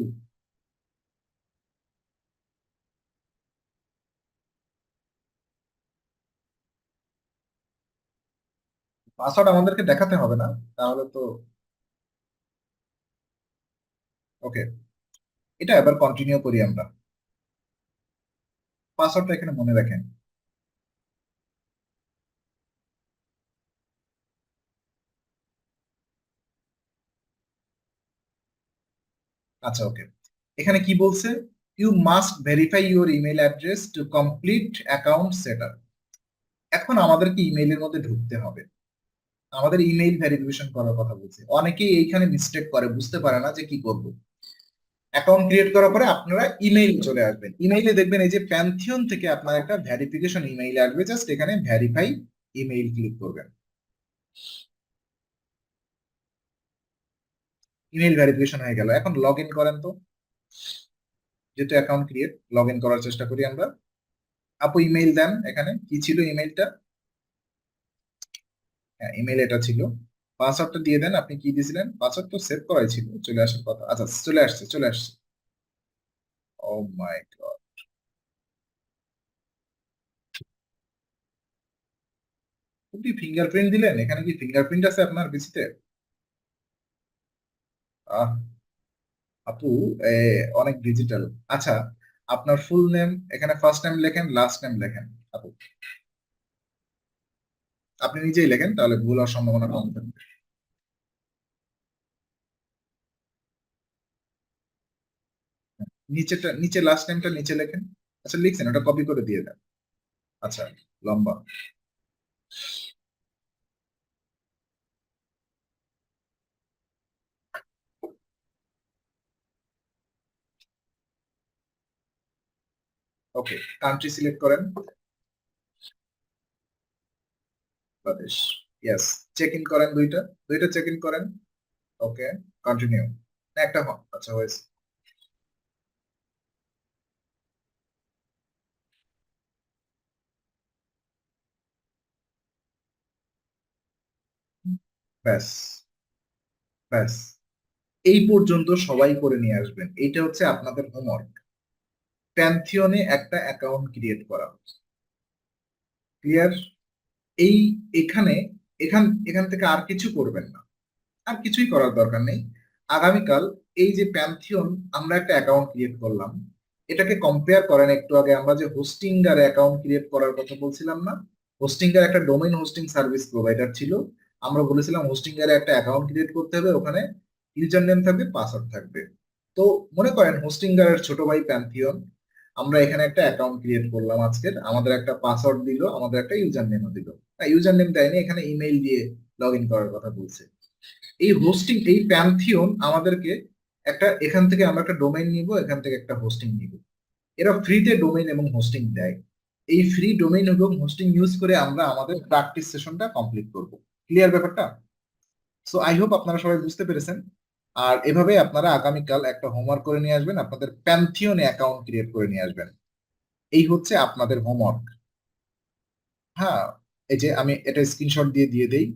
A: পাসওয়ার্ড আমাদেরকে দেখাতে হবে না, তাহলে তো ওকে। এটা এবার কন্টিনিউ করি আমরা। পাসওয়ার্ডটা এখানে মনে রাখেন। আচ্ছা ওকে, এখানে কি বলছে? You must verify your email address to complete account setup. এখন আমাদেরকে ইমেইলের মধ্যে ঢুকতে হবে, আমাদের ইমেইল ভেরিফিকেশন করার কথা বলছে। অনেকেই এইখানে মিস্টেক করে, বুঝতে পারে না যে কি করব। অ্যাকাউন্ট ক্রিয়েট করার পরে আপনারা ইমেইল চলে আসবেন, ইমেইলে দেখবেন এই যে প্যান্থিয়ন থেকে আপনার একটা ভেরিফিকেশন ইমেইল আসবে, জাস্ট এখানে ভেরিফাই ইমেইল ক্লিক করবেন। ইমেইল ভেরিফিকেশন হয়ে গেল, এখন লগ ইন করেন তো। যেহেতু অ্যাকাউন্ট ক্রিয়েট, লগ ইন করার চেষ্টা করি আমরা। আপু ইমেইল দেন, এখানে কি ছিল ইমেইলটা? হ্যাঁ, ইমেইল এটা ছিল। পাসওয়ার্ডটা দিয়ে দেন, আপনি কি দিয়েছিলেন? পাসওয়ার্ড তো সেভ করাই ছিল, চলে আসার কথা। আচ্ছা, চলে আসছে চলে আসছে। ও মাই গড! আপনি ফিঙ্গারপ্রিন্ট দিলেন, এখানে কি ফিঙ্গারপ্রিন্ট আছে আপনার পিসিতে? আহ আপু, অনেক ডিজিটাল। আচ্ছা, আপনার ফুল নেম এখানে ফার্স্ট নেম লেখেন, লাস্ট নেম লেখেন আপু। আপনি নিজেই লেখেন, তাহলে ভুল হওয়ার সম্ভাবনা কম থাকবে। নিচেটা, নিচে লাস্ট নেমটা নিচে লেখেন। আচ্ছা লিখছেন, ওটা কপি করে দিয়ে দেন। আচ্ছা, লম্বা। ওকে, কান্ট্রি সিলেক্ট করেন, বাংলাদেশ। ইয়েস, চেক ইন করেন দুইটা, দুইটা চেক ইন করেন। ওকে, কন্টিনিউ। একটা হন, আচ্ছা হয়েছে। ব্যাস, ব্যাস, এই পর্যন্ত সবাই করে নিয়ে আসবেন। এইটা হচ্ছে আপনাদের হোমওয়ার্ক। প্যান্থিয়নে একটা অ্যাকাউন্ট ক্রিয়েট করা, ক্লিয়ার? এই এখানে, এখান এখান থেকে আর কিছু করবেন না, আর কিছুই করার দরকার নেই। আগামীকাল এই যে প্যান্থিয়ন আমরা একটা অ্যাকাউন্ট ক্রিয়েট করলাম, এটাকে কম্পেয়ার করেন। একটু আগে আমরা যে হোস্টিঙ্গার অ্যাকাউন্ট ক্রিয়েট করার কথা বলছিলাম না, হোস্টিঙ্গার একটা ডোমেইন হোস্টিং সার্ভিস প্রোভাইডার ছিল। আমরা বলেছিলাম হোস্টিঙ্গারে একটা অ্যাকাউন্ট ক্রিয়েট করতে হবে, ওখানে ইউজার নেম থাকবে, পাসওয়ার্ড থাকবে। তো মনে করেন হোস্টিঙ্গারের ছোট ভাই প্যান্থিয়ন, আমরা এখানে একটা অ্যাকাউন্ট ক্রিয়েট করলাম আজকের, আমাদের একটা পাসওয়ার্ড দিল, আমাদের একটা ইউজার নেমও দিল। ইউজার নেম দেয়নি, এখানে ইমেইল দিয়ে লগ ইন করার কথা বলছে। এই হোস্টিং, এই প্যান্থিয়ন আমাদেরকে একটা, এখান থেকে আমরা একটা ডোমেইন নিব, এখান থেকে একটা হোস্টিং নিব। এরা ফ্রিতে ডোমেইন এবং হোস্টিং দেয়। এই ফ্রি ডোমেইন এবং হোস্টিং ইউজ করে আমরা আমাদের প্র্যাকটিস সেশনটা কমপ্লিট করব। ক্লিয়ার ব্যাপারটা? সো আই হোপ আপনারা সবাই বুঝতে পেরেছেন। আর এভাবে আপনারা আগামীকাল একটা হোমওয়ার্ক করে নিয়ে আসবেন, আপনাদের প্যান্থিয়নে অ্যাকাউন্ট ক্রিয়েট করে নিয়ে আসবেন। এই হচ্ছে আপনাদের হোমওয়ার্ক। হ্যাঁ, এই যে আমি এটা স্ক্রিনশট দিয়ে দিয়ে দেই।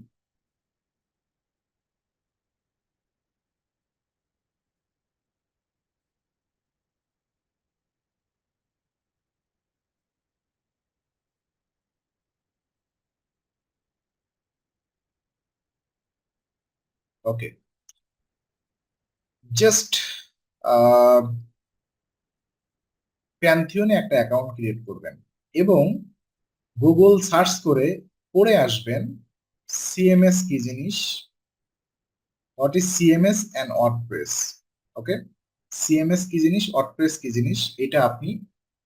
A: ওকে, জাস্ট প্যান্থিয়নে একটা অ্যাকাউন্ট ক্রিয়েট করবেন এবং গুগল সার্চ করে পড়ে আসবেন সিএমএস কি জিনিস, what is CMS and WordPress. Okay, CMS কি জিনিস, ওয়ার্ডপ্রেস কি জিনিস, এটা আপনি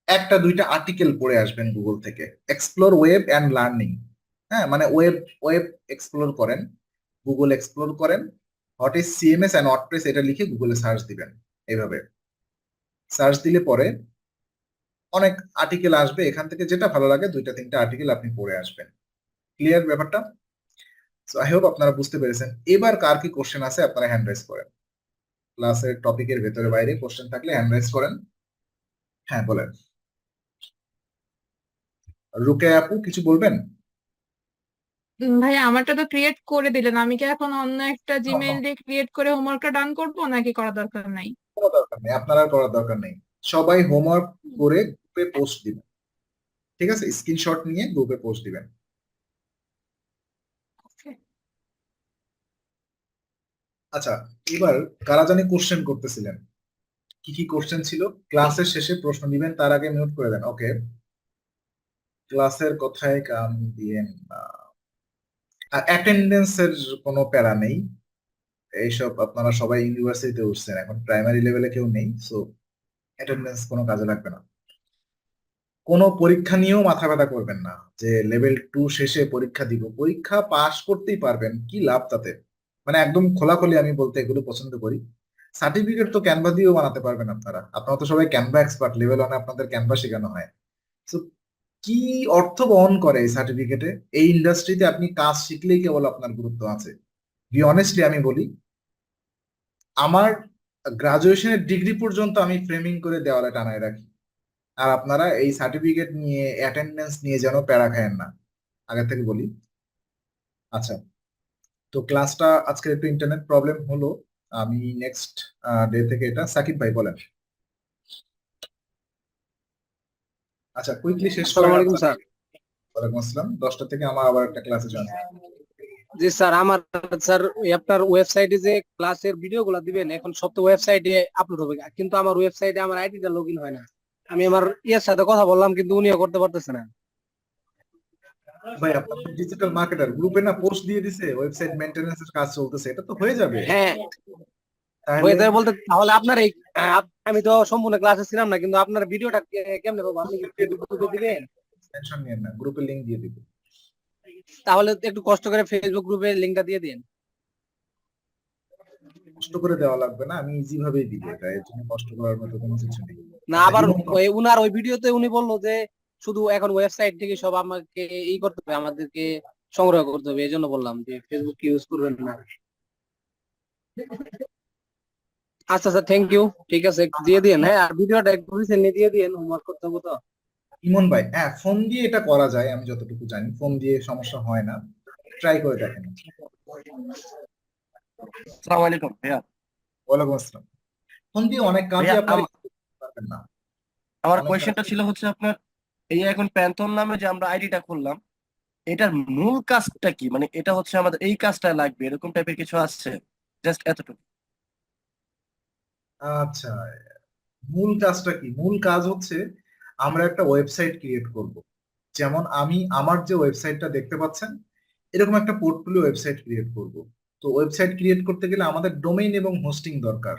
A: একটা দুইটা আর্টিকেল পড়ে আসবেন গুগল থেকে। এক্সপ্লোর ওয়েব অ্যান্ড লার্নিং, হ্যাঁ মানে ওয়েব, ওয়েব এক্সপ্লোর করেন, গুগল এক্সপ্লোর করেন, what is CMS and WordPress এটা লিখে গুগলে সার্চ দিবেন। এইভাবে সার্চ দিলে পরে অনেক আর্টিকেল আসবে, এখান থেকে যেটা ভালো লাগে দুইটা তিনটা আর্টিকেল আপনি পড়ে আসবেন। ক্লিয়ার ব্যাপারটা? সো আই হোপ আপনারা বুঝতে পেরেছেন। এবার কার কি কোশ্চেন আছে আপনারা হ্যান্ড রাইজ করেন। ক্লাসের টপিকের ভেতরে বাইরে কোশ্চেন থাকলে হ্যান্ড রাইজ করেন। হ্যাঁ বলেন, রুকে আপু কিছু বলবেন?
B: ভাই আমারটা তো ক্রিয়েট করে দিলেন, আমি কি এখন অন্য একটা
A: হ্যাঁ,
B: জিমেইল
A: হ্যাঁ,
B: দিয়ে ক্রিয়েট করে হোমওয়ার্কটা ডান করবো নাকি করার দরকার নাই?
A: কোনো দরকার নেই, আপনার আর করার দরকার নেই। সবাই হোমওয়ার্ক করে গ্রুপে পোস্ট দিবেন, ঠিক আছে? স্ক্রিনশট নিয়ে গ্রুপে পোস্ট দিবেন।
B: Okay.
A: আচ্ছা, এবার কারা জানি কোশ্চেন করতেছিলেন, কি কি কোশ্চেন ছিল? ক্লাসের শেষে প্রশ্ন দিবেন, তার আগে মিউট করে দেন। ওকে, ক্লাসের কথায় কান দিয়েন না। অ্যাটেন্ডেন্সের কোনো প্যারা নেই, এইসব আপনারা সবাই ইউনিভার্সিটিতে উঠছেন, এখন প্রাইমারি লেভেলে কেউ নেই, সো অ্যাটেন্ডেন্স কোনো কাজে লাগবে না। কোনো পরীক্ষা নিয়েও মাথা ব্যথা করবেন না যে লেভেল 2 শেষে পরীক্ষা দিব, পরীক্ষা পাশ করতেই পারবেন, কি লাভ তাতে? মানে একদম খোলাখুলি আমি বলতে এগুলো পছন্দ করি। সার্টিফিকেট তো ক্যানভা দিয়েও বানাতে পারবেন আপনারা, আপনারা তো সবাই ক্যানভা এক্সপার্ট, লেভেল 1 আপনাদের ক্যানভা শেখানো হয়। তো কি অর্থ বহন করে এই সার্টিফিকেটে? এই ইন্ডাস্ট্রিতে আপনি কাজ শিখলেই কেবল আপনার গুরুত্ব আছে। বি অনেস্টলি আমি বলি, আমার গ্রাজুয়েশনের ডিগ্রি পর্যন্ত আমি ফ্রেমিং করে দেওয়ালে টানায় রাখি। আর আপনারা এই সার্টিফিকেট নিয়ে, অ্যাটেন্ডেন্স নিয়ে যেন প্যারা খায়েন না, আগে থেকে বলি। আচ্ছা, তো ক্লাসটা আজকে একটু ইন্টারনেট প্রবলেম হলো, আমি নেক্সট ডে থেকে এটা, সাকিব ভাই বলেন। আচ্ছা, কুইকলি শেষ করেন
F: আসসালামু আলাইকুম
A: আপনার।
F: স্যার।
A: ওয়ালাইকুম আসসালাম। 10টা থেকে আমার আবার একটা ক্লাসে জয়েন করতে হবে।
F: জি স্যার, আমার স্যার আপনার ওয়েবসাইটে যে ক্লাসের ভিডিও গুলা দিবেন এখন সব তো ওয়েবসাইটে আপলোড হবে, কিন্তু আমার ওয়েবসাইটে আমার আইডিটা লগ ইন হয় না। আমি আমার ইয়ের সাথে কথা বললাম কিন্তু উনিও করতে পারতেছে না।
A: ভাই আপনাদের ডিজিটাল মার্কেটার গ্রুপে না পোস্ট দিয়ে দিছে ওয়েবসাইট মেইনটেনেন্সের কাজ চলতেছে, এটা তো হয়ে যাবে।
F: হ্যাঁ,
A: তাহলে
F: হয়ে যাবে বলতে তাহলে আপনার এই আমি তো সম্পূর্ণ ক্লাসে ছিলাম না, কিন্তু আপনার ভিডিওটা কেমনে পাবো? আপনি কি গ্রুপে দিবেন?
A: টেনশন নিয়েন না, গ্রুপে লিংক দিয়ে দিব।
F: তাহলে একটু কষ্ট করে ফেসবুক গ্রুপে লিংকটা দিয়ে দিন।
A: কষ্ট করে দেওয়া লাগবে না, আমি ইজি ভাবেই দিব এটা, এর জন্য কষ্ট করার মতো কোনো কিছু নেই।
F: না, আবার উনার ওই ভিডিওতে উনি বললো যে শুধু এখন ওয়েবসাইট থেকে সব আমাকে করতে হবে, আমাদেরকে সংগ্রহ করতে হবে, এই জন্য বললাম যে ফেসবুক ইউজ করবেন না। আচ্ছা স্যার, থ্যাংক ইউ, ঠিক আছে দিয়ে দিন। হ্যাঁ, আর ভিডিওটা একটু রিসেন্টলি দিয়ে দিন, হোমওয়ার্ক করতে হবে তো।
A: ইমন ভাই, হ্যাঁ ফোন দিয়ে এটা করা যায়, আমি যতটুকু জানি ফোন দিয়ে সমস্যা হয় না, ট্রাই করে দেখেন।
H: আসসালামু আলাইকুম ভাইয়া।
A: ওয়ালাইকুম আসসালাম। ফোন দিয়ে অনেক কাজই
H: ভাইয়া,
A: আপনারা পারবেন না।
H: আমার
A: অনেক
H: কোয়েশ্চেনটা
A: কাজ-
H: ছিল হচ্ছে আপনার এই এখন প্যান্থন নামে যে আমরা আইডিটা খুললাম, এটার মূল কাজটা কি? মানে এটা হচ্ছে আমাদের এই কাজটা লাগবে এরকম টাইপের কিছু আসছে? জাস্ট এতটুকু।
A: আচ্ছা, মূল কাজটা কি? মূল কাজ হচ্ছে আমরা একটা ওয়েবসাইট ক্রিয়েট করব। যেমন আমি আমার যে ওয়েবসাইটটা দেখতে পাচ্ছেন, এরকম একটা পোর্টফোলিও ওয়েবসাইট ক্রিয়েট করব। তো ওয়েবসাইট ক্রিয়েট করতে গেলে আমাদের ডোমেইন এবং হোস্টিং দরকার।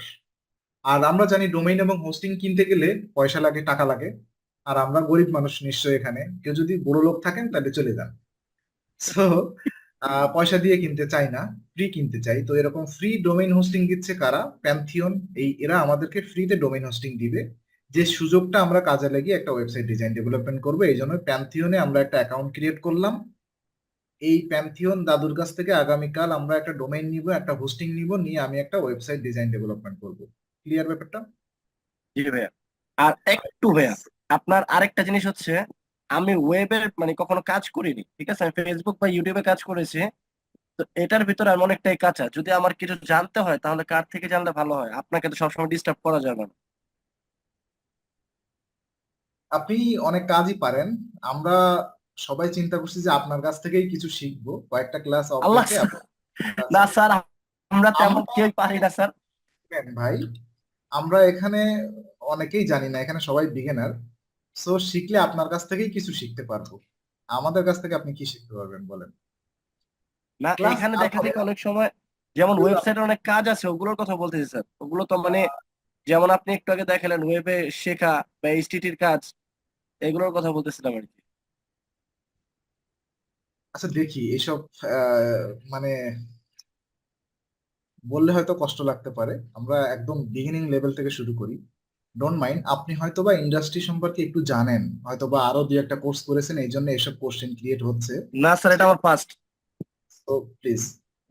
A: আর আমরা জানি ডোমেইন এবং হোস্টিং কিনতে গেলে পয়সা লাগে, টাকা লাগে। আর আমরা গরিব মানুষ নিশ্চয়ই, এখানে কেউ যদি বড় লোক থাকেন তাহলে চলে যান। সো পয়সা দিয়ে কিনতে চাই না, ফ্রি কিনতে চাই। তো এরকম ফ্রি ডোমেইন হোস্টিং দিচ্ছে কারা? প্যান্থিয়ন। এরা আমাদেরকে ফ্রিতে ডোমেইন হোস্টিং দিবে, যে সুযোগটা আমরা কাজে লাগিয়ে একটা ওয়েবসাইট ডিজাইন ডেভেলপমেন্ট করবো। এই জন্য প্যান্থিয়নে আমরা একটা অ্যাকাউন্ট ক্রিয়েট করলাম। এই প্যান্থিয়ন দাদুর কাছ থেকে আগামীকাল আমরা একটা ডোমেইন নিব, একটা হোস্টিং নিব, নিয়ে আমি একটা ওয়েবসাইট ডিজাইন ডেভেলপমেন্ট করব। ক্লিয়ার ব্যাপারটা?
H: জি ভাইয়া। আর একটু ভাইয়া, আপনার আরেকটা জিনিস হচ্ছে আমি ওয়েবের মানে কখনো কাজ করিনি, ঠিক আছে? আমি ফেসবুক বা ইউটিউবে কাজ করেছি। তো এটার ভিতরে আমি অনেকটাই কাঁচা। যদি আমার কিছু জানতে হয় তাহলে কার থেকে জানলে ভালো হয়? আপনাকে তো সবসময় ডিস্টার্ব করা যাবে না।
A: আপনি অনেক কাজই পারেন। আমরা সবাই চিন্তা করছি যে আপনার কাছ থেকেই কিছু শিখবো, কয়েকটা ক্লাস অফ
H: আল্লাহ
A: রেখে
H: না স্যার, আমরা তেমন কেউ পারি না স্যার।
A: ভাই, আমরা এখানে অনেকেই জানি না, এখানে সবাই বিগিনার। সো শিখলে আপনার কাছ থেকেই কিছু শিখতে পারবো। আমাদের কাছ থেকে আপনি কি শিখতে পারবেন বলেন?
H: না,
A: ক্লাস
H: এখানে দেখা দেখি অনেক সময় যেমন ওয়েবসাইটে অনেক কাজ আছে, ওগুলোর কথা বলতেছি স্যার। ওগুলো তো মানে যেমন আপনি একটু আগে দেখালেন ওয়েবে শেখা বা এইচটিটির কাজ, এগুলোর কথা বলতেছিলাম আর কি।
A: আচ্ছা দেখি এসব মানে বললে হয়তো কষ্ট লাগতে পারে, আমরা একদম বিগিনিং লেভেল থেকে শুরু করি। ডোন্ট মাইন্ড, আপনি হয়তোবা ইন্ডাস্ট্রি সম্পর্কে একটু জানেন, হয়তোবা আরো দুই একটা কোর্স করেছেন, এই জন্য এসব কোশ্চেন ক্রিয়েট হচ্ছে।
H: না স্যার, এটা আমার ফার্স্ট।
A: তো প্লিজ,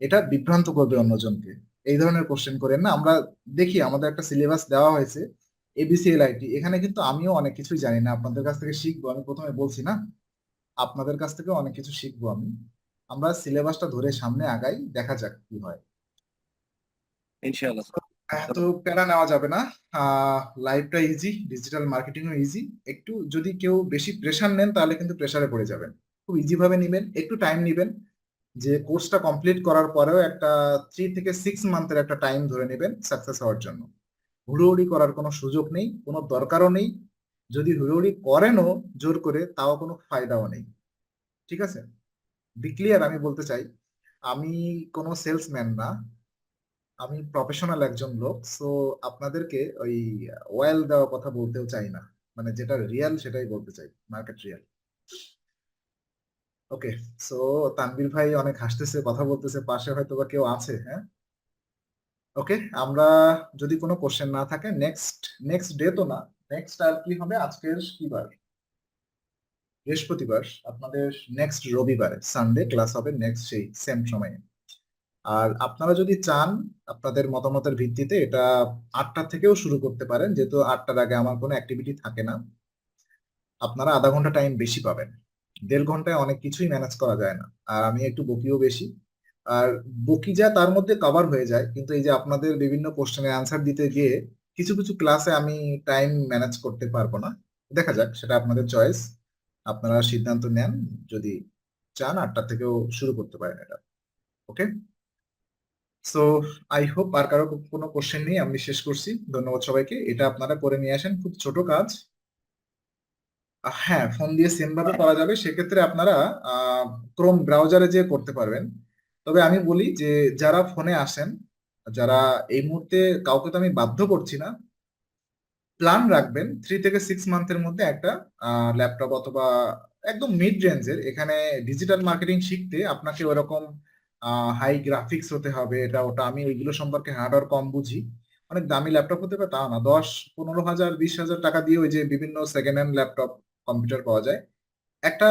A: এটা বিভ্রান্ত করবে অন্যজনকে। এই ধরনের কোশ্চেন করেন না। আমরা দেখি আমাদের একটা সিলেবাস দেওয়া হয়েছে ABCLIT, এখানে কিন্তু আমিও অনেক কিছুই জানি না, আপনাদের কাছ থেকে শিখবো। আমি প্রথমে বলছি না, আপনাদের কাছ থেকে অনেক কিছু শিখবো আমি। আমরা সিলেবাসটা ধরে সামনে আগাই, দেখা যাক কি হয়।
H: ইনশাআল্লাহ স্যার।
A: তো প্যারা নেওয়া যাবে না। লাইফটা ইজি, ডিজিটাল মার্কেটিংও ইজি। একটু যদি কেউ বেশি প্রেশার নেন তাহলে কিন্তু প্রেশারে পড়ে যাবেন। খুব ইজি ভাবে নিবেন, একটু টাইম নিবেন। যে কোর্সটা কমপ্লিট করার পরেও একটা 3 থেকে 6 মান্থের একটা টাইম ধরে নেবেন সাকসেস হওয়ার জন্য। হুড়োহুড়ি করার কোনো সুযোগ নেই, কোনো দরকারও নেই। যদি হুড়োহুড়ি করেনও জোর করে, তাও কোনো ফায়দাও নেই। ঠিক আছে? বি ক্লিয়ার, আমি বলতে চাই আমি কোনো সেলসম্যান না, আমি প্রফেশনাল একজন লোক। সো আপনাদেরকে ওই ওয়েল দেওয়া কথা বলতেও চাই না, মানে যেটা রিয়েল সেটাই বলতে চাই, মার্কেট রিয়েল। ওকে, সো তানভীর ভাই অনেক হাসতেছে, কথা বলতেছে, পাশে হয়তো বা কেউ আছে। হ্যাঁ, ওকে। আমরা যদি কোনো কোশ্চেন না থাকে, নেক্সট নেক্সট ডে তো না, নেক্সট আর কি হবে? আজকের কি বার? বৃহস্পতিবার। আপনাদের নেক্সট রবিবারে সানডে ক্লাস হবে, নেক্সট সেই সেম সময়ে। আর আপনারা যদি চান আপনাদের মতামতের ভিত্তিতে এটা 8টা থেকেও শুরু করতে পারেন, যেহেতু 8টার আগে আমার কোনো অ্যাক্টিভিটি থাকে না। আপনারা আধা ঘন্টা টাইম বেশি পাবেন, 1.5 ঘন্টায় অনেক কিছুই ম্যানেজ করা যায় না। আর আমি একটু বকিও বেশি, আর বকি যা তার মধ্যে কভার হয়ে যায়, কিন্তু এই যে আপনাদের বিভিন্ন কোশ্চেনের অ্যান্সার দিতে গিয়ে কিছু কিছু ক্লাসে আমি টাইম ম্যানেজ করতে পারবো না। দেখা যাক, সেটা আপনাদের চয়েস। আপনারা সিদ্ধান্ত নেন, যদি চান 8টা থেকেও শুরু করতে পারেন এটা। ওকে, সো আই হোপ আর কারো কোনো কোশ্চেন নেই, আমি শেষ করছি। ধন্যবাদ সবাইকে। এটা আপনারা করে নিয়ে আসেন, খুব ছোট কাজ। হ্যাঁ, ফোন দিয়ে সেম ভাবে করা যাবে, সেক্ষেত্রে আপনারা ক্রোম ব্রাউজারে যে করতে পারবেন। তবে আমি বলি যে যারা ফোনে আসেন, যারা এই মুহূর্তে, কাউকে তো আমি বাধ্য করছি না, প্ল্যান রাখবেন 3 থেকে 6 মান্থের মধ্যে একটা ল্যাপটপ অথবা একদম মিড রেঞ্জের। এখানে ডিজিটাল মার্কেটিং শিখতে আপনাকে ওরকম হাই গ্রাফিক্স হতে হবে, এটা ওটা, আমি ওইগুলো সম্পর্কে হার্ডওয়্যার কম বুঝি। অনেক দামি ল্যাপটপ হতে পারে তা না, 10-15 হাজার 20 হাজার টাকা দিয়ে ওই যে বিভিন্ন সেকেন্ড হ্যান্ড ল্যাপটপ কম্পিউটার পাওয়া যায়, একটা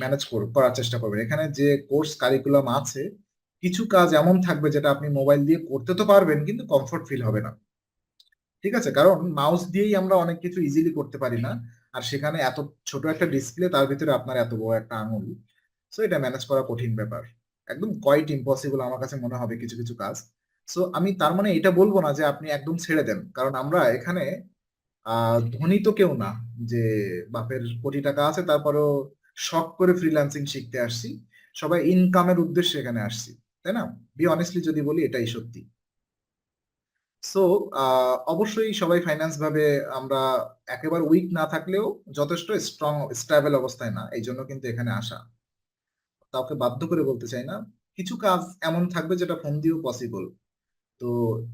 A: ম্যানেজ করার চেষ্টা করবেন। এখানে যে কোর্স কারিকুলাম আছে, কিছু কাজ এমন থাকবে যেটা আপনি মোবাইল দিয়ে করতে তো পারবেন কিন্তু কমফোর্ট ফিল হবে না। ঠিক আছে, কারণ মাউস দিয়েই আমরা অনেক কিছু ইজিলি করতে পারি না, আর সেখানে এত ছোট একটা ডিসপ্লে, তার ভিতরে আপনার এত বড় একটা আঙুল। সো এটা ম্যানেজ করা কঠিন ব্যাপার, একদম কোয়াইট ইম্পসিবল আমার কাছে মনে হবে কিছু কিছু কাজ। সো আমি তার মানে এটা বলবো না যে আপনি একদম ছেড়ে দেন, কারণ আমরা এখানে ধনী তো কেউ না যে বাপের কোটি টাকা আছে তারপরেও শখ করে ফ্রিল্যান্সিং শিখতে আসছি। সবাই ইনকামের উদ্দেশ্যে এখানে আসছি, তাই না? বি অনেস্টলি যদি বলি, এটাই সত্যি। সো অবশ্যই সবাই ফাইন্যান্স ভাবে আমরা একেবারে উইক না থাকলেও যথেষ্ট স্ট্রং স্টেবল অবস্থায় না, এই জন্য কিন্তু এখানে আসা। কাউকে বাধ্য করে বলতে চাই না, কিছু কাজ এমন থাকবে যেটা ফোন দিয়েও পসিবল। তো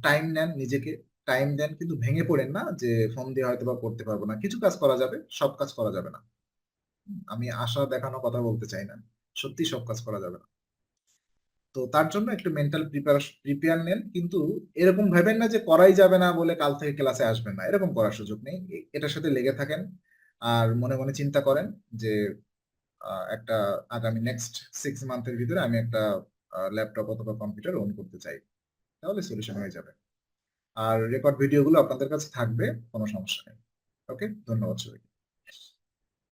A: টাইম নেন, নিজেকে টাইম দেন, কিন্তু ভেঙে পড়েন না যে ফোন দিয়ে হয়তো বা করতে পারবো না। কিছু কাজ করা যাবে, সব কাজ করা যাবে না। আমি আশা দেখানো কথা বলতে চাই না, সত্যি সব কাজ করা যাবে না। তো তার জন্য একটু মেন্টাল প্রিপেয়ার নেন, কিন্তু এরকম ভাবেন না যে করাই যাবে না বলে কাল থেকে ক্লাসে আসবেন না, এরকম করার সুযোগ নেই। এটার সাথে লেগে থাকেন আর মনে মনে চিন্তা করেন যে একটা আগামী নেক্সট 6 মান্থের ভিতরে আমি একটা ল্যাপটপ অথবা কম্পিউটার ওন করতে চাই, তাহলে সলিউশন হয়ে যাবে। আর রেকর্ড ভিডিওগুলো আপনাদের কাছে থাকবে, কোনো সমস্যা নেই। ওকে, ধন্যবাদ সবাইকে।